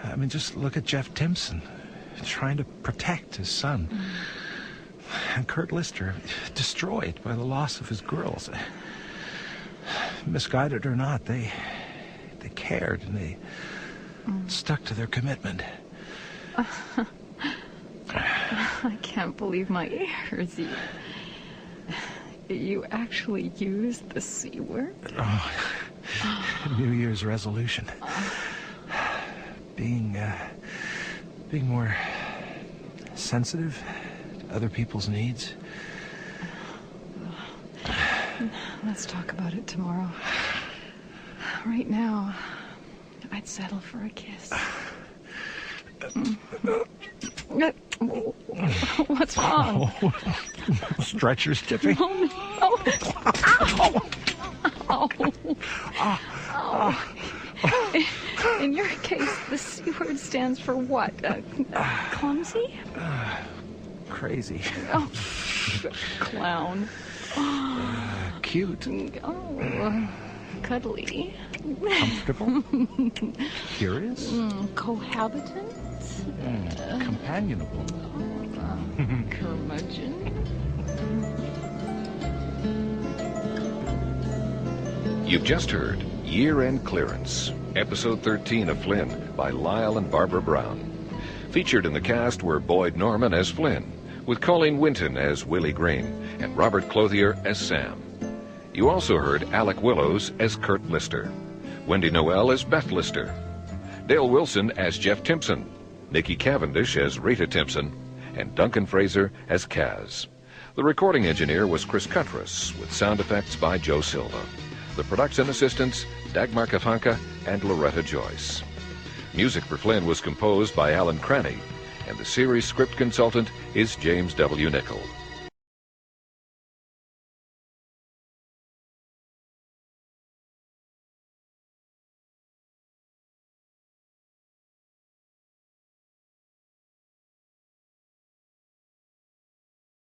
I mean, just look at Jeff Timpson, trying to protect his son. And Kurt Lister, destroyed by the loss of his girls. Misguided or not, they cared and they stuck to their commitment. I can't believe my ears. You actually used the C word? Oh, New Year's resolution. Being more sensitive to other people's needs. Let's talk about it tomorrow. Right now, I'd settle for a kiss. What's wrong? Oh. Stretcher's tipping. In your case, the C word stands for what? Clumsy? Crazy. Oh, clown. Cute. Oh, cuddly. Comfortable. Curious. Cohabitant. Companionable. Curmudgeon. You've just heard Year-End Clearance, Episode 13 of Flynn by Lyle and Barbara Brown. Featured in the cast were Boyd Norman as Flynn, with Colleen Winton as Willie Green, and Robert Clothier as Sam. You also heard Alec Willows as Kurt Lister, Wendy Noel as Beth Lister, Dale Wilson as Jeff Timpson, Nikki Cavendish as Rita Timpson, and Duncan Fraser as Kaz. The recording engineer was Chris Cuttress, with sound effects by Joe Silva. The production assistants, Dagmar Kafanka and Loretta Joyce. Music for Flynn was composed by Alan Cranny, and the series script consultant is James W. Nichol.